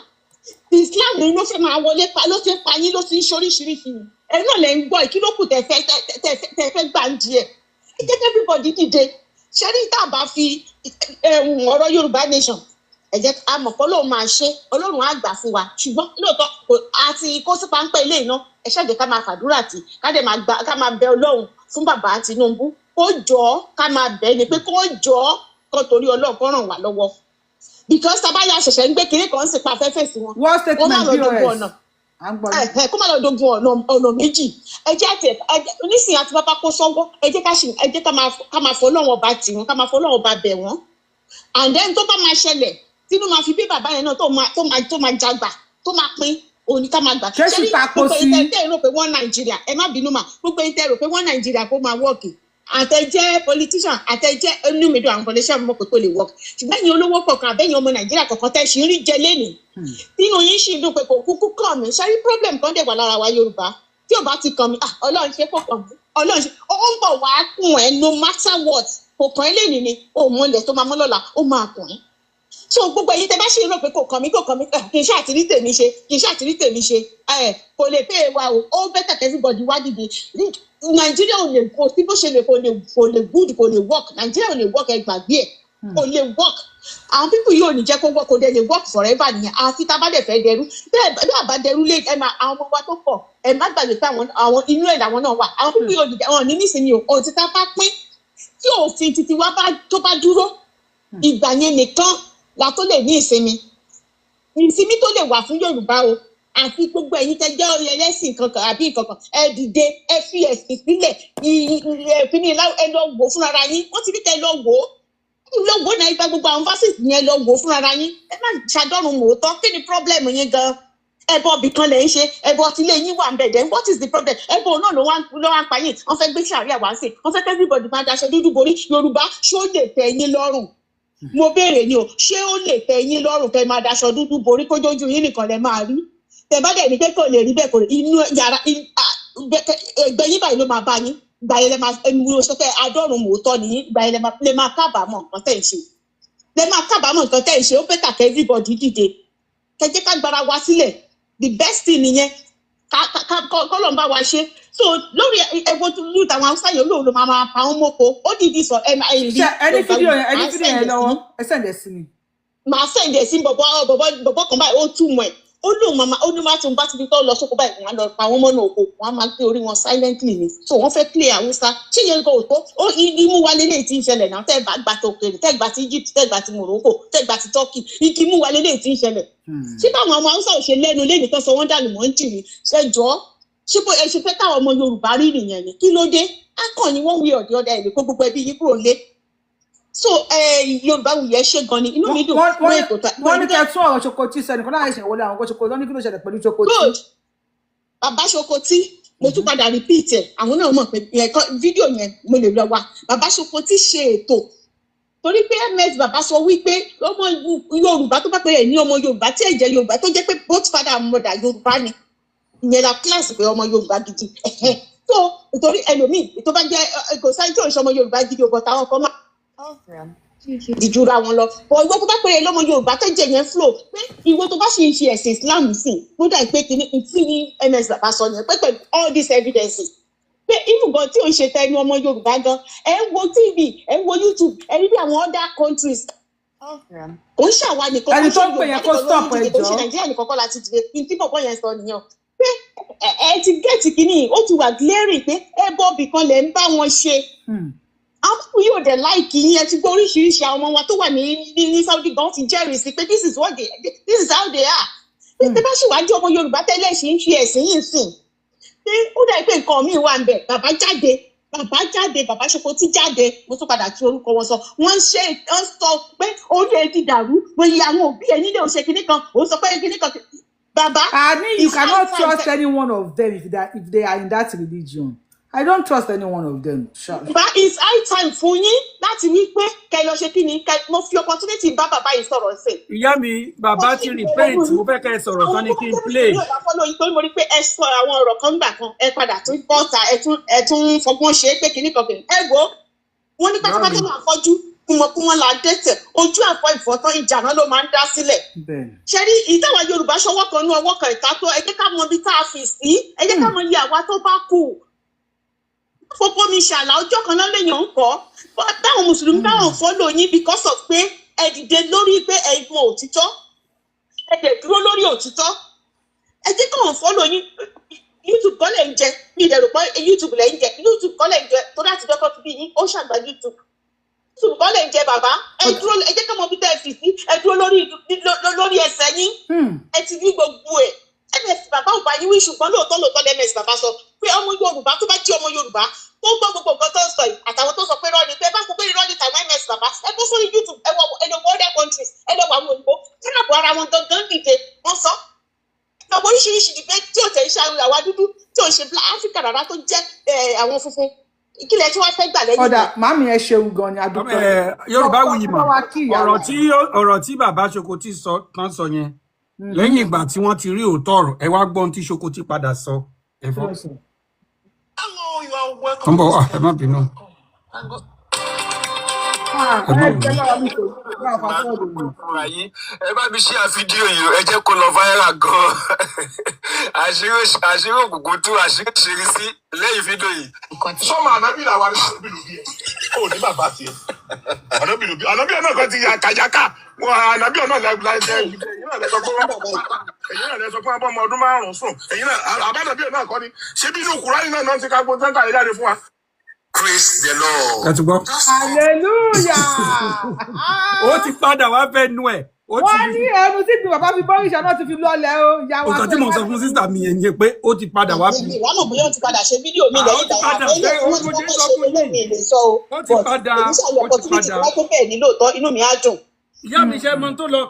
[SPEAKER 4] ni ló fẹ́ máa wọlé pa ló ti ń pa yín ló ti ń ṣoríṣiríṣi ẹ náà lẹ ń gbọ́ ìkílókù tẹfẹ́ gbà ń di ẹ jẹ́ kí everybody dìde ṣe rí tá a bá fi ọ̀rọ̀ Yorùbá nation ẹ jẹ́ àmọ́ pé Ọlọ́run máa ṣe Ọlọ́run á gbà fún wa ṣùgbọ́n lóòótọ́ àti kó sí páńpẹ́ ilé iná ẹ ṣáàjẹ́ ká máa fàdúrà tì ká máa bẹ Ọlọ́run fún bàbá Tinubu kó jọ̀ọ́ ká máa bẹ̀ ni pé kó jọ̀ọ́ kó torí Ọlọ́run kó ràn wá lọ́wọ́ because tábàyà ṣẹ̀ṣẹ̀ ń gbé kinní kan sì pa afẹ́fẹ́ sí wọn
[SPEAKER 3] wọ́n statement
[SPEAKER 4] máa lọ dógún ọ̀nà kó má lọ dogun ọ̀nà méjì ẹ jẹ́ àti onísìn àti bàbá kó sọ́wọ́ ẹ jẹ́ ká máa fọ́ lọ́wọ́ ọba tì wọ́n ká máa fọ́ lọ́wọ́ ọba bẹ̀ wọ́n and then tó bá máa ṣẹlẹ̀ tínú máa fi bí bàbá yẹn náà tó máa jagbà tó máa pín òní ká máa gbà ṣẹ́rí gbogbo ìtẹ́ rò pé wọ́n Nàìjíríà ẹ má bínú mà gbogbo ìtẹ́ rò pé wọ́n Nàìjíríà kó máa wọ́ọ̀kì àtẹ̀jẹ́ politician àtẹ̀jẹ́ onímìdó àwọn politician mọ̀ pé kò lè work ṣùgbọ́n ẹ̀yin olówó kọ̀ọ̀kan àbẹ́yìn ọmọ Nàìjíríà kọ̀ọ̀kan tẹ́ ṣì ń rí jẹ lẹ́nìí nínú yín ṣì ń dùn pé kò kúkú kàn mí ṣẹ́rí problem kan dẹ̀ wà lára wa Yorùbá tí ò bá ti kàn mí Ọlọ́run ṣe kò kàn mí Ọlọ́run ṣe ó ń bọ̀ wá kùn ẹ́ no matter what kò kàn ẹ́ lẹ́nìí ni ó mọ ilẹ̀ tó máa mọ́ lọ́la ó máa kàn ẹ́ so gbogbo èyí tẹ́ bá ṣe rò pé kò kàn mí kì í ṣàtìrí tèmi ṣe kò lè pay wa o ó better everybody wá dìde Nàìjíríà ò lè kó tí bó ṣe lè kò lè good kò lè work Nàìjíríà ò lè work ẹ gbàgbé ẹ kò lè work àwọn people yóò ní jẹ́ kó work kò dẹ̀ lè work forever nìyẹn àfi tá a bá dẹ̀ fẹ́ dẹrú bẹ́ẹ̀ àbá dẹrú lé ẹ máa àwọn ọmọ wa tó pọ̀ ẹ má gbàgbé pé àwọn inú ẹ̀ làwọn náà wà àwọn people yóò ní wọn ní nísìnyí o ti tá a bá pín tí òfin titi wa tó bá dúró ìgbà yẹn nìkan la tó lè ní ìsinmi tó lè wà fún Yorùbá o àfi gbogbo ẹ̀yin tẹ́ jẹ́ ẹlẹ́sìn kankan àbí kankan ẹ dìde ẹ fi ẹ̀sìn sílẹ̀ ìpínlẹ̀ ẹ lọ wò fúnra yín wọ́n ti ní kẹ́ ẹ lọ wò náà ibà gbogbo àwọn fásitì yẹn lọ wò fúnra yín ẹ má ṣàdọ́rùn mòótọ́ kí ni problem yín gan ẹbọ bìkan lẹ ń ṣe ẹbọ tílé yín wà ń bẹ̀ then what is the problem ẹbọ náà ló wá ń pa yín wọ́n fẹ́ gbé sàríà wá sí wọ́n fẹ́ kẹ́ everybody máa daṣọ dúdú borí Yorùbá ṣó lè tẹ́ yín lọ́rùn mo béèrè ni o ṣé ó lè tẹ́ yín lọ́rùn kẹ́ máa daṣọ dúdú borí kójójú yín nìkan lẹ máa rí tẹ́ bá dẹ̀ ní pé kò lè rí bẹ́ẹ̀ kò rí inú yàrá ẹgbẹ́ yín báyìí ló máa bá yín gbà yẹn lẹ máa ẹnu sọ pé adọ́rùn mòótọ́ nìyí gbà yẹn lẹ máa kábàámọ̀ nǹkan tẹ̀ ń ṣe ó bẹ́tà kẹ́ everybody dìde kẹ́ jẹ́ ká gbára wa sílẹ̀ the best thing nìyẹn kọ́lọ̀ ń bá wa ṣe so lórí ẹgbẹ́ tó lù táwọn Haúsá yẹn olóòlù máa pa wọn mọ́kọ ó dìdí sọ ẹni
[SPEAKER 3] fídíò yẹn lọ́wọ́ ẹ sẹ́ǹdẹ̀ sí mi.
[SPEAKER 4] màá sẹ́ǹdẹ̀ sí bọ̀bọ̀ kan báyìí ó túmọ̀ ẹ̀ ó lóun màmá ó ní má tún bá ti fi tọ́ lọ sóko báyìí wọn á lọ pa wọn mọ́nà oko wọn á máa gbé orí wọn silently ni so wọ́n fẹ́ play Haúsá ṣé yẹn kò tó ó imú wa lélẹ̀ tí ń ṣẹlẹ̀ náà tẹ́ gbà tó kéré tẹ́ gbà ti Egypt tẹ́ gbà ti Morocco tẹ́ gbà ti Turkey imú wa lélẹ̀ tí ń ṣẹlẹ̀ ṣé táwọn ọmọ Haúsá ò ṣe lẹ́nu lẹ́nu tó sọ wọ́n dànù wọ́n ń jìrì ṣẹjọ́ ṣé bó ẹ ṣe fẹ́ káwọn ọmọ Yorùbá rí nìyẹn ni kí ló dé akọni wọ́n wí ọ̀dẹ̀ ọ̀dẹ̀ ẹ̀ lè kó gbogbo ẹbí yín kúrò lé so Yorùbá wuyẹ ṣe gan ni inú mi dùn pé ètò ta
[SPEAKER 3] wọ́n ní kẹ́ tún ọ̀rọ̀ Ṣokotí sẹ́ni kan láì ṣèwọlé àwọn kan Ṣokotí wọ́n ní kí ló ṣẹlẹ̀ pẹ̀lú Ṣokotí.
[SPEAKER 4] good bàbá Ṣokotí mo tún padà repeat ẹ àwọn náà mọ̀ pé fídíò yẹn mo lè lọ wa bàbá Ṣokotí ṣe ètò torí pé ms bàbá sọ wípé ọmọ Yorùbá tó bá pè é ní ọmọ Yorùbá tí ẹ̀jẹ̀ Yorùbá tó jẹ́ pé both father and mother Yorùbá ni ìyẹn la class pé ọmọ Yorùbá gidi tó nítorí ẹlòmíì tó bá jẹ́ kò sáyé tí ò ń ṣe ọmọ Yorùbá gidi ọ̀bọ̀ táwọn kan máa ìjura wọn lọ bọ ìwọ tó bá pèrè lọmọ Yorùbá tó jẹ yẹn flow pé ìwọ tó bá ṣe ń ṣe ẹ̀sìn Islam sí ló dà pé kí ni ms bàbá sọ yẹn pé pẹ̀lú all these evidences pé ìfúngan tí ò ń ṣe tẹnu ọmọ Yorùbá gan ẹ ń wo TV ẹ ń wo YouTube ẹ rí bí àwọn other countries kò ń ṣàwa nìkan
[SPEAKER 3] ẹni tó ń pè yẹn kó stop ẹ jọ
[SPEAKER 4] kò ń ṣe Nàìjíríà nìkan kọ́ láti dìde kí n tí bọ̀bọ̀ yẹn sọ nìyẹn pé ẹ ti gẹ̀ẹ́tì kínní ó ti wà glaring pé ẹ bọ́ọ̀bì kan lẹ̀ ń bá wọn ṣe àwọn pípọ̀ yóò dẹ̀ láìkì yín ẹ ti gbọ́ oríṣiríṣi àwọn ọmọ wa tó wà ní Saudi gan ti jẹ́rìí sí pé this is how they are. Bí bá ṣì wájú ọmọ Yorùbá tẹ́lẹ̀ ṣì ń fi ẹ̀sìn yìí sìn. Pé ó dà pé nǹkan míì wà ń bẹ̀ bàbá jáde bàbá Ṣokotí jáde mo tún padà tú orúkọ wọn sọ wọ́n sọ pé orí ẹ ti dàrú bóyá àwọn òbí ẹ nílé òṣè kìíní kan òun sọ pé kìíní kan bàbá.
[SPEAKER 3] I mean you cannot trust any one of them if they are in that religion. I don't trust any one of them.
[SPEAKER 4] But it's high time fún yín láti wí pé kẹ́ lọ ṣe kíni mo fi opportunity bá bàbá yìí sọ̀rọ̀ sí.
[SPEAKER 7] Ìyá mi bàbá ti repent mo fẹ́ kẹ́ ẹ sọ̀rọ̀ tán ní kí n play.
[SPEAKER 4] Mo rí pé ẹ sọ àwọn ọ̀rọ̀ kan gbà kan ẹ padà tún bọ́ta ẹ tún fọgbọ́n ṣe é pé kíní kan kìíní. Ẹ wo wọ́n ní pátápátá náà fọ́jú kúmọkúmọ la dẹ́tẹ̀ ojú àfọ ìfọ́tán ìjà náà ló máa ń dá sílẹ̀. Ṣé rí ìtàwá Yorùbá ṣọwọ́ kan ní ọwọ́ kan ìka tó ẹ jẹ́ ká mọ ibi tá a fi sí ẹ jẹ́ ká mọ iye àwa tó bá kù. Fọ́pọ́ mi ṣàlà ọjọ́ kan náà lèèyàn ń kọ́ táwọn mùsùlùmí táwọn fọ́lọ̀ yín because of pé ẹ dìde lórí pé ẹ mọ òtítọ́ ẹ dẹ̀ dúró lórí òtítọ́ ẹ jẹ́ káwọn fọ́lọ̀ yín YouTube kọ́ lẹ̀ ń jẹ mi ìdẹ̀rù pé YouTube lẹ̀ ń jẹ YouTube kọ́ lẹ̀ ń jẹ tó láti dọ́kọ́ fi bí yín ó ṣàgbà YouTube kọ́ lẹ̀ ń jẹ bàbá ẹ dúró ẹ jẹ́ káwọn bí tẹ́ ẹ fi sí ẹ dúró lórí ẹsẹ̀ yín ẹ ti rí gbogbo ẹ̀ ẹ ms bàbá ò bá yín wí ṣùgbọ́n lóòótọ́ ms bàbá sọ pé ọmọ yorùbá tó bá jẹ́ ọmọ yorùbá tó gbọ́ gbogbo nǹkan tó ń sọ yìí àtàwọn tó sọ pé rọ́ọ̀nì pé bá sọ pé rọ́ọ̀nì tàwọn ms bàbá ẹ bó sórí youtube ẹ wọ other countries ẹ lọ wọ àwọn òyìnbó káàbọ ara wọn gangan dìde wọn sọ ọmọ oríṣiríṣi dìbẹ tí ò tẹ̀ ń ṣe àwa dúdú tí ò ń ṣe áfíríkà rárá tó jẹ́ àwọn funfun ìkílẹ̀ tí wọ́n fẹ́ gbà lẹ́yìn.
[SPEAKER 3] ọ̀dà màmí ẹ ṣeun gan ni adúpẹ́.
[SPEAKER 7] yorùbá wuyì mà ọ̀rọ̀ tí bàbá Ṣokotí kan sọ yẹn lẹ́yìn ìgbà tí wọ́n ti rí òótọ́ ọ̀rọ̀ ẹ wá gbọ́n tí Ṣokotí padà sọ ẹ fọ́. ẹ má bínú.
[SPEAKER 12] ẹ bá mi ṣe àfídíò yìí ẹ jẹ́ kó lọ viral gan àṣírí òkùnkùn tú àṣírí ṣeré sí lẹ́yìn fídíò yìí.
[SPEAKER 1] sọmọ ànábì làwọn arísìbìlù bíi ò ní bàbá tiẹ̀ ànábì náà kan ti yà kàjáká wọn ànábì náà lẹsọ pé wọn bọ ọmọ ọdún 5 sùn ẹ̀yin náà àbánàbí náà kọ́ ni ṣé bí inú Kùránì náà ti ká gbọ́n tẹ́ńtà yìí jáde fún wa.
[SPEAKER 12] Praise the Lord.
[SPEAKER 7] Ẹ ti gbọ́.
[SPEAKER 3] Hallelujah.
[SPEAKER 7] Ó ti padà wá fẹ́ nu ẹ̀.
[SPEAKER 3] Wọ́n ní ẹnu tí bí bàbá fi bọ́rìṣà náà ti fi lọ́lẹ̀ o.
[SPEAKER 7] Nǹkan tí mo sọ fún sísà mi yẹn ni pé ó ti padà wá.
[SPEAKER 4] Ìwà mọ̀ bóyá ó ti padà ṣe fídíò mi lẹ́yìn ìgbà yẹn. Ó ti padà.
[SPEAKER 7] Ìyá mi ṣe mọ tó lọ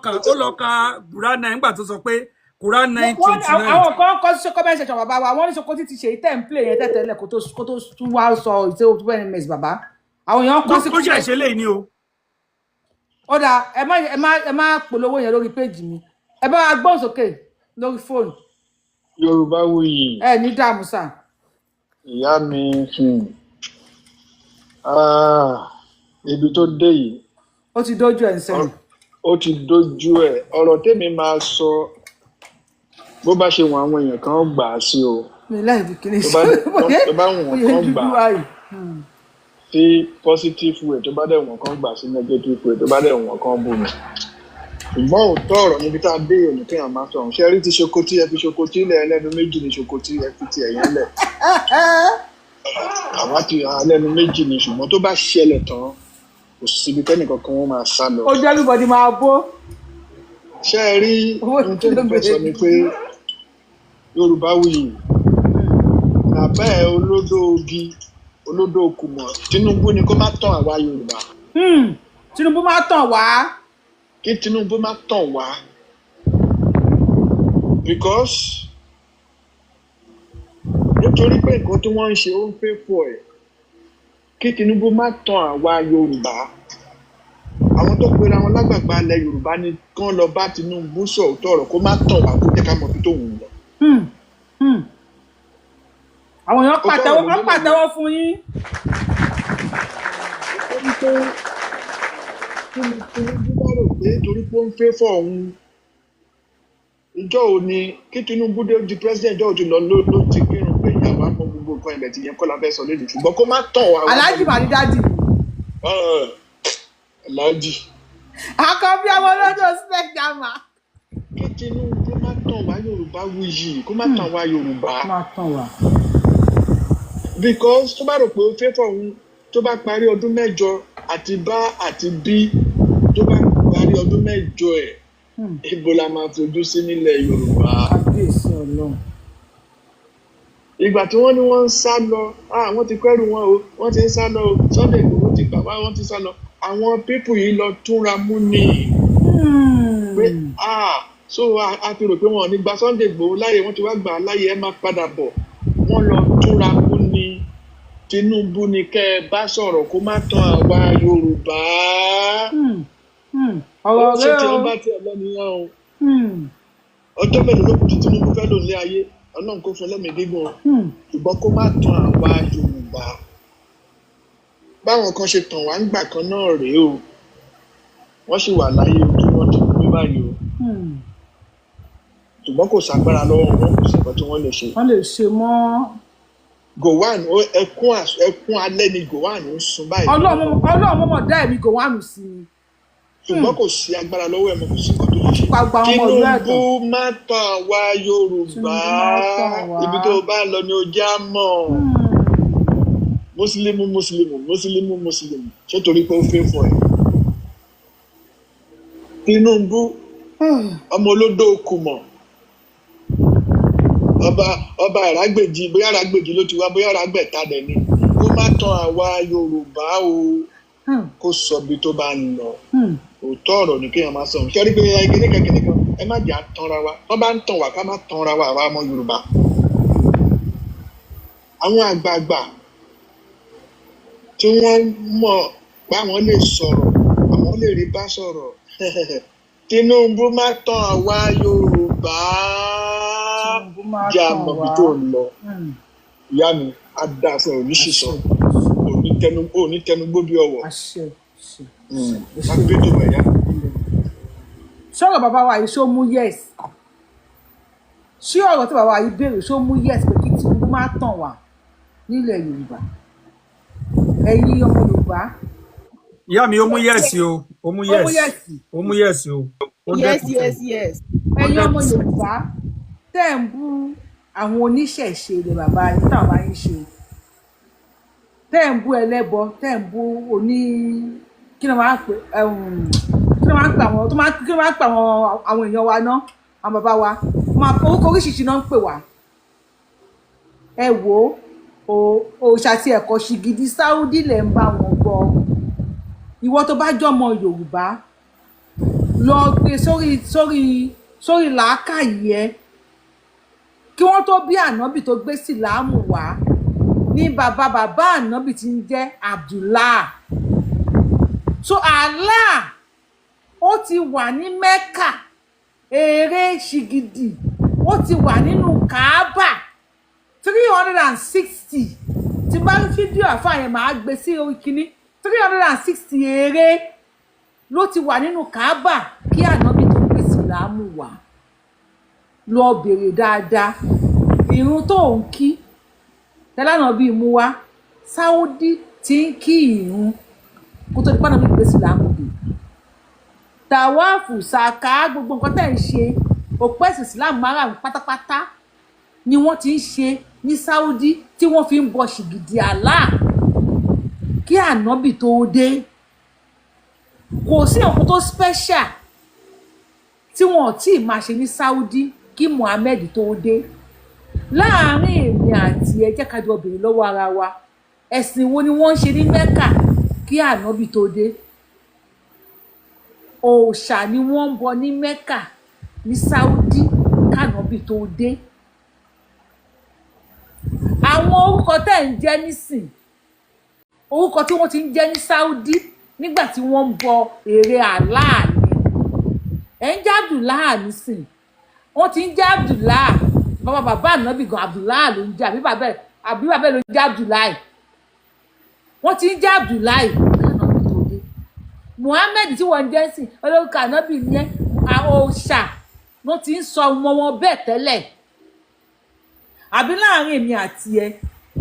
[SPEAKER 7] kà Kùránì nígbà tó sọ pé Kùránì 9:29.
[SPEAKER 3] Àwọn kan kọ́ sí comment section bàbá wa, wọ́n ní Ṣokotí ti ṣe template yẹn tẹ́tẹ́lẹ̀ kó tó tún wá sọ ìṣe òtún bẹ́ẹ̀ ni mẹ́sì bàbá. Àwọn èèyàn kọ́ sí.
[SPEAKER 7] Ó ṣe ṣe léyìn ni o.
[SPEAKER 3] Ó dà ẹ má polówó yẹn lórí péjì mi. Ẹ bá wa gbọ́n sókè lórí fóònù.
[SPEAKER 1] Yorùbá wuyì.
[SPEAKER 3] Ẹ ní dààmú sà.
[SPEAKER 1] Ìyá mi ibi tó dé yìí.
[SPEAKER 3] Ó ti dójú ẹ̀ ń sẹ́yìn.
[SPEAKER 1] Ó ti dójú ẹ̀. Ọ̀rọ̀ tèmi máa sọ bó bá ṣe wọn àwọn èèyàn kan gbà á sí o.
[SPEAKER 3] Mi láì bí kíní
[SPEAKER 1] sí. Tó bá wọn kan gbà á sí positive way, tó bá dẹ̀ wọn kan gbà sí negative way, tó bá dẹ̀ wọn kan bù mí. Ṣùgbọ́n òótọ́ ọ̀rọ̀ níbi tá a dé òní kéèyàn máa sọ̀rọ̀. Ṣé rí ti Ṣokotí ẹ fi Ṣokotí lẹ̀ ẹlẹ́nu méjì ni Ṣokotí ẹ fi ti ẹ̀yán lẹ̀. Àwa ti ẹlẹ́nu méjì ni ṣùgbọ́n tó bá ṣẹlẹ̀ tán kò síbi tẹ́nìkan kan wọ́n máa sá lọ.
[SPEAKER 3] Ó jẹ́ everybody máa bó.
[SPEAKER 1] Ṣé ẹ rí ohun tó ń fẹ́ sọ ni pé Yorùbá wuyì bàbá ẹ olódò òkùmọ̀ Tinubu ni kó má tàn àwa Yorùbá.
[SPEAKER 3] Tinubu má tàn wá.
[SPEAKER 1] Kí Tinubu má tàn wá because nítorí pé nǹkan tí wọ́n ń ṣe ó ń fẹ́ fọ ẹ̀ kí Tinubu má tàn àwa Yorùbá. Àwọn tó pera wọn lágbàgbà ilẹ̀ Yorùbá ni kán lọ bá Tinubu sọ̀tọ̀ ọ̀rọ̀ kó má tàn wá kó jẹ́ ká mọ̀ bí tóun lọ.
[SPEAKER 3] Àwọn èèyàn pàtẹ́wọ́ fún yín.
[SPEAKER 1] Tinubu bá rò pé torí pé ó ń fẹ́ fọ́ òun ìjọ òní kí Tinubu dé di president ìjọ òjò ló ti kírun pé ìyàwó àmọ́ gbogbo nǹkan ilẹ̀ ti yẹn kọ́ la fẹ́ sọ lédè ṣùgbọ́n kó má tàn wá.
[SPEAKER 3] Aláàjì màrí dájì.
[SPEAKER 1] Aláàjì.
[SPEAKER 3] Àkọ́bí ọmọ lọ́jọ́ spectama.
[SPEAKER 1] Kí Tinubu má tàn wá Yorùbá wuyì kó má tàn wá Yorùbá.
[SPEAKER 3] Má tàn wá.
[SPEAKER 1] Because tó bá rò pé ó fẹ́ fọ́ òun tó bá parí ọdún 8 àti bá àti bí tó bá parí ọdún 8 ẹ̀ ibo la máa fojú sí nílẹ̀ Yorùbá.
[SPEAKER 3] Kábíyèsí Ọlọ́run.
[SPEAKER 1] Ìgbà tí wọ́n ní wọ́n ń sá lọ wọ́n ti kẹ́rù wọn o wọ́n ti ń sá lọ o Sunday Igboho ti gbà wá wọ́n ti sá lọ àwọn pípù yìí lọ túnra mú ni pé so a fi rò pé wọn ò ní gba Sunday Igboho láyè wọ́n ti wá gbà láyè ẹ máa padà bọ̀ wọ́n lọ túnra mú ni Tinubu ni kẹ́ ẹ bá sọ̀rọ̀ kó má tàn àwa Yorùbá.
[SPEAKER 3] Ọ̀rọ̀
[SPEAKER 1] rẹ o ṣé tí wọ́n bá tiẹ̀ lọ nìyẹn o. Ọjọ́ mélòó ló kù tí Tinubu fẹ́ lò ní ayé Ọlọ́run kò fún ẹlẹ́mìí gígùn ṣùgbọ́n kó má tàn àwa Yorùbá. Báwọn kan ṣe tàn wá ńgbà kan náà rèé o wọ́n sì wà láyé ojú wọn ti kú báyìí o ṣùgbọ́n kò ságbára lọ́wọ́ wọn kò sí nǹkan tí wọ́n lè ṣe.
[SPEAKER 3] Wọ́n lè ṣe mọ́.
[SPEAKER 1] Gowon ẹkún alẹ́ ni Gowon ń sun báyìí.
[SPEAKER 3] Ọlọ́run mọ̀ dá ẹ̀mí Gowon sí i.
[SPEAKER 1] Ṣùgbọ́n kò sí agbára lọ́wọ́ ẹ̀ mọ́ kò sí nǹkan tó lè ṣe. Tinubu má tàn wá Yorùbá ibi tó bá lọ ni ó já mọ́. Mùsùlùmù ṣé torí pé ó fẹ́ fọ ẹ̀. Tinubu ọmọ olódò òkùmọ̀ ọba Àràgbèjì bóyá Àràgbèjì ló ti wá bóyá Àràgbẹ̀ta dẹ̀ ni kó má tàn àwa Yorùbá o kó sọ bí tó bá ń lọ òótọ́ ọ̀rọ̀ ní kéèyàn máa sọ ṣé rí pé kíníkan ẹ má jà tanra wa wọ́n bá ń tàn wá ká má tanra wa àwa ọmọ Yorùbá àwọn àgbààgbà tí wọ́n mọ̀ báwọn lè sọ̀rọ̀ àwọn lè rí bá sọ̀rọ̀ Tinubu má tàn àwa Yorùbá jẹ́ àmọ́ bí tó ń lọ ìyá mi á dá fún oníṣìṣọ́ onítẹnugbó bí ọwọ́ lágbèdè mẹ́yà.
[SPEAKER 3] sọ̀rọ̀ bàbá wa yìí ṣó mú yes ṣé ọ̀rọ̀ tí bàbá wa yìí béèrè ṣó mú yes pé kí Tinubu má tàn wá nílẹ̀ Yorùbá ẹ̀yin ọmọ Yorùbá.
[SPEAKER 7] ìyá mi ó mú yẹ́ẹ̀sì o ó mú yẹ́ẹ̀sì o.
[SPEAKER 2] yes.
[SPEAKER 3] ẹ̀yin ọmọ Yorùbá tẹ́ ń bú àwọn oníṣẹ̀ṣe ilẹ̀ bàbá yín táwọn bá yín ṣe tẹ́ ń bú ẹlẹ́bọ tẹ́ ń bú oní kí ni wọ́n máa ń pè àwọn èèyàn wa náà àwọn bàbá wa orúkọ oríṣiríṣi náà ń pè wá ẹ wò ó òòṣà tí ẹ̀kọ́ ṣì gidi Sáúdí lẹ̀ ń bá wọn gbọ́ ìwọ tó bá jọmọ Yorùbá lọ gbé sórí làákàyè ẹ kí wọ́n tó bí ànábì tó gbé síláàmù wá ní bàbá ànábì tí ń jẹ́ Abdullah so Allah ó ti wà ní Mẹ́kà èrè ṣìgìdì ó ti wà nínú Kaaba 360 tí bá ń fídíò àfààyàn máa gbé sí orí kínní 360 èrè ló ti wà nínú Kaaba kí ànábì tó gbé síláàmù wá lọ bèrè dáadáa ìrun tó ń kí tẹ́lánà bíi mú wá Sáúdí tí ń kí ìrun kó tó di pánà bí gbé síláàmù dé tàwáàfù sàká gbogbo nǹkan tẹ̀ ń ṣe òpó ẹ̀sìn síláàmù márùn-ún pátápátá ni wọ́n ti ń ṣe ní Sáúdí tí wọ́n fi ń bọ ṣìgìdì Allah kí ànábì tó dé kò sí nǹkan tó special tí wọn ò tí ì máa ṣe ní Sáúdí kí Muhammed tó dé láàárín èmi àti ẹ jẹ́ ká jọ béèrè lọ́wọ́ ara wa ẹ̀sìn wo ni wọ́n ń ṣe ní Mẹ́kà kí ànábì tó dé òòṣà ni wọ́n ń bọ ní Mẹ́kà ní Sáúdí kànábì tó dé àwọn orúkọ tẹ́ ń jẹ́ nísìn orúkọ tí wọ́n ti ń jẹ́ ní Sáúdí nígbà tí wọ́n ń bọ ère Allah ni ẹ̀ ń jẹ́ Abdullah nísìn wọ́n ti ń jẹ́ Abdullah bàbá ànábì gan Abdullah ló ń jẹ́ àbí bàbá ló ń jẹ́ Abdullah wọ́n ti ń jẹ́ Abdullah ànábì tó dé Muhammed tí wọ́n ń jẹ́ sìn olórúkọ ànábì yẹn òòṣà wọ́n ti ń sọ ọmọ wọn bẹ́ẹ̀ tẹ́lẹ̀ àbí láàrin èmi àti ẹ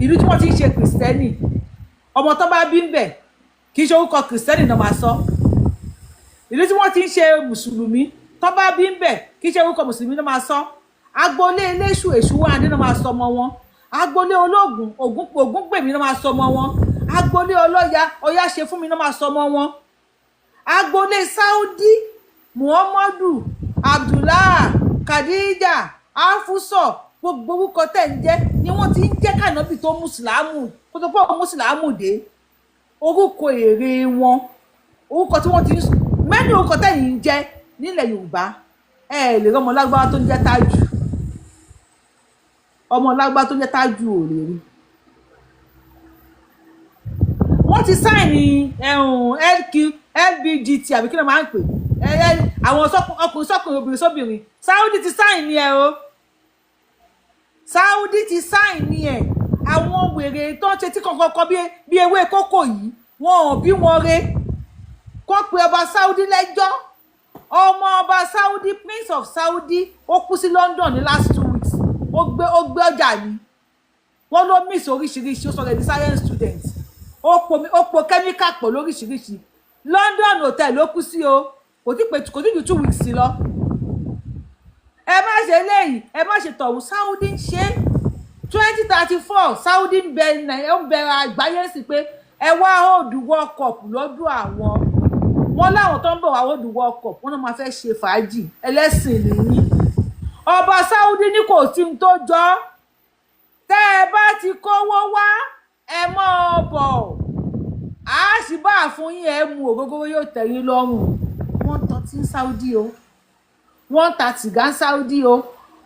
[SPEAKER 3] ìlú tí wọ́n ti ń ṣe kìrìsìtẹ́nì ọmọ tó bá bí ń bẹ̀ kì í ṣe orúkọ kìrìsìtẹ́nì náà máa sọ ìlú tí wọ́n ti ń ṣe mùsùlùmí tó bá bí ń bẹ̀ kì í ṣe orúkọ mùsùlùmí náà máa sọ agboolé eléṣù èṣù wà ní náà máa sọ ọmọ wọn agboolé ológun ògúngbèmí náà máa sọ ọmọ wọn agboolé ọya ṣe fún mi náà máa sọ ọmọ wọn agboolé Sáúdí Muhammadu Abdullah Khadija Afusọ gbogbo orúkọ tẹ̀ ń jẹ́ ni wọ́n ti ń jẹ́ kànábì tó mùsùlùmù kó tó pọ̀ mùsùlùmù dé orúkọ ère wọn orúkọ tí wọ́n ti ń mẹ́rin orúkọ tẹ̀ yìí ń jẹ́ nílẹ̀ Yorùbá ẹ lè rí ọmọ lágbára tó ń jẹ́ Tájù ọmọ lágbára tó ń jẹ́ Tájù ò lè rí wọ́n ti sáìnì LBGT àbí kí ló máa ń pè àwọn ọkùnrin sọ́kùnrin obìnrin sóbìnrin Sáúdí ti sáìnì ẹ o Sáúdí ti sáìnì ẹ àwọn wèrè tó ń ṣe tí kọ̀ọ̀kan bí ewé kókò yìí wọn ò bí wọn re kó pe ọba Sáúdí lẹ́jọ́ ọmọ ọba Sáúdí Prince of Saudi ó kú sí London ní last 2 weeks ó gbé ọjà ni wọ́n ló miss oríṣiríṣi ó sọ rẹ̀ ní science student ó po chemical pọ̀ lóríṣiríṣi London hotel ló kú sí o kò tí ju 2 weeks sí lọ ẹ má ṣe léyìí ẹ má ṣe tọ̀hún Saudi ń ṣe 2034 Saudi ń bẹ̀rẹ̀ àgbáyé sí pé ẹ wá hold World Cup lọ́dún àwọn wọn láwọn tó ń bọ̀ wá hold World Cup wọn náà máa fẹ́ ṣe fàájì ẹlẹ́sìn nìyí ọba Saudi ní kò sí ohun tó jọ tẹ́ ẹ bá ti kówó wá ẹ mọ́ ọ bọ̀ á sì bá fún yín ẹ mu ògógóró yóò tẹ́ yín lọ́rùn wọ́n tọ́ tí ń Saudi o wọ́n ta sìgá ń Saudi o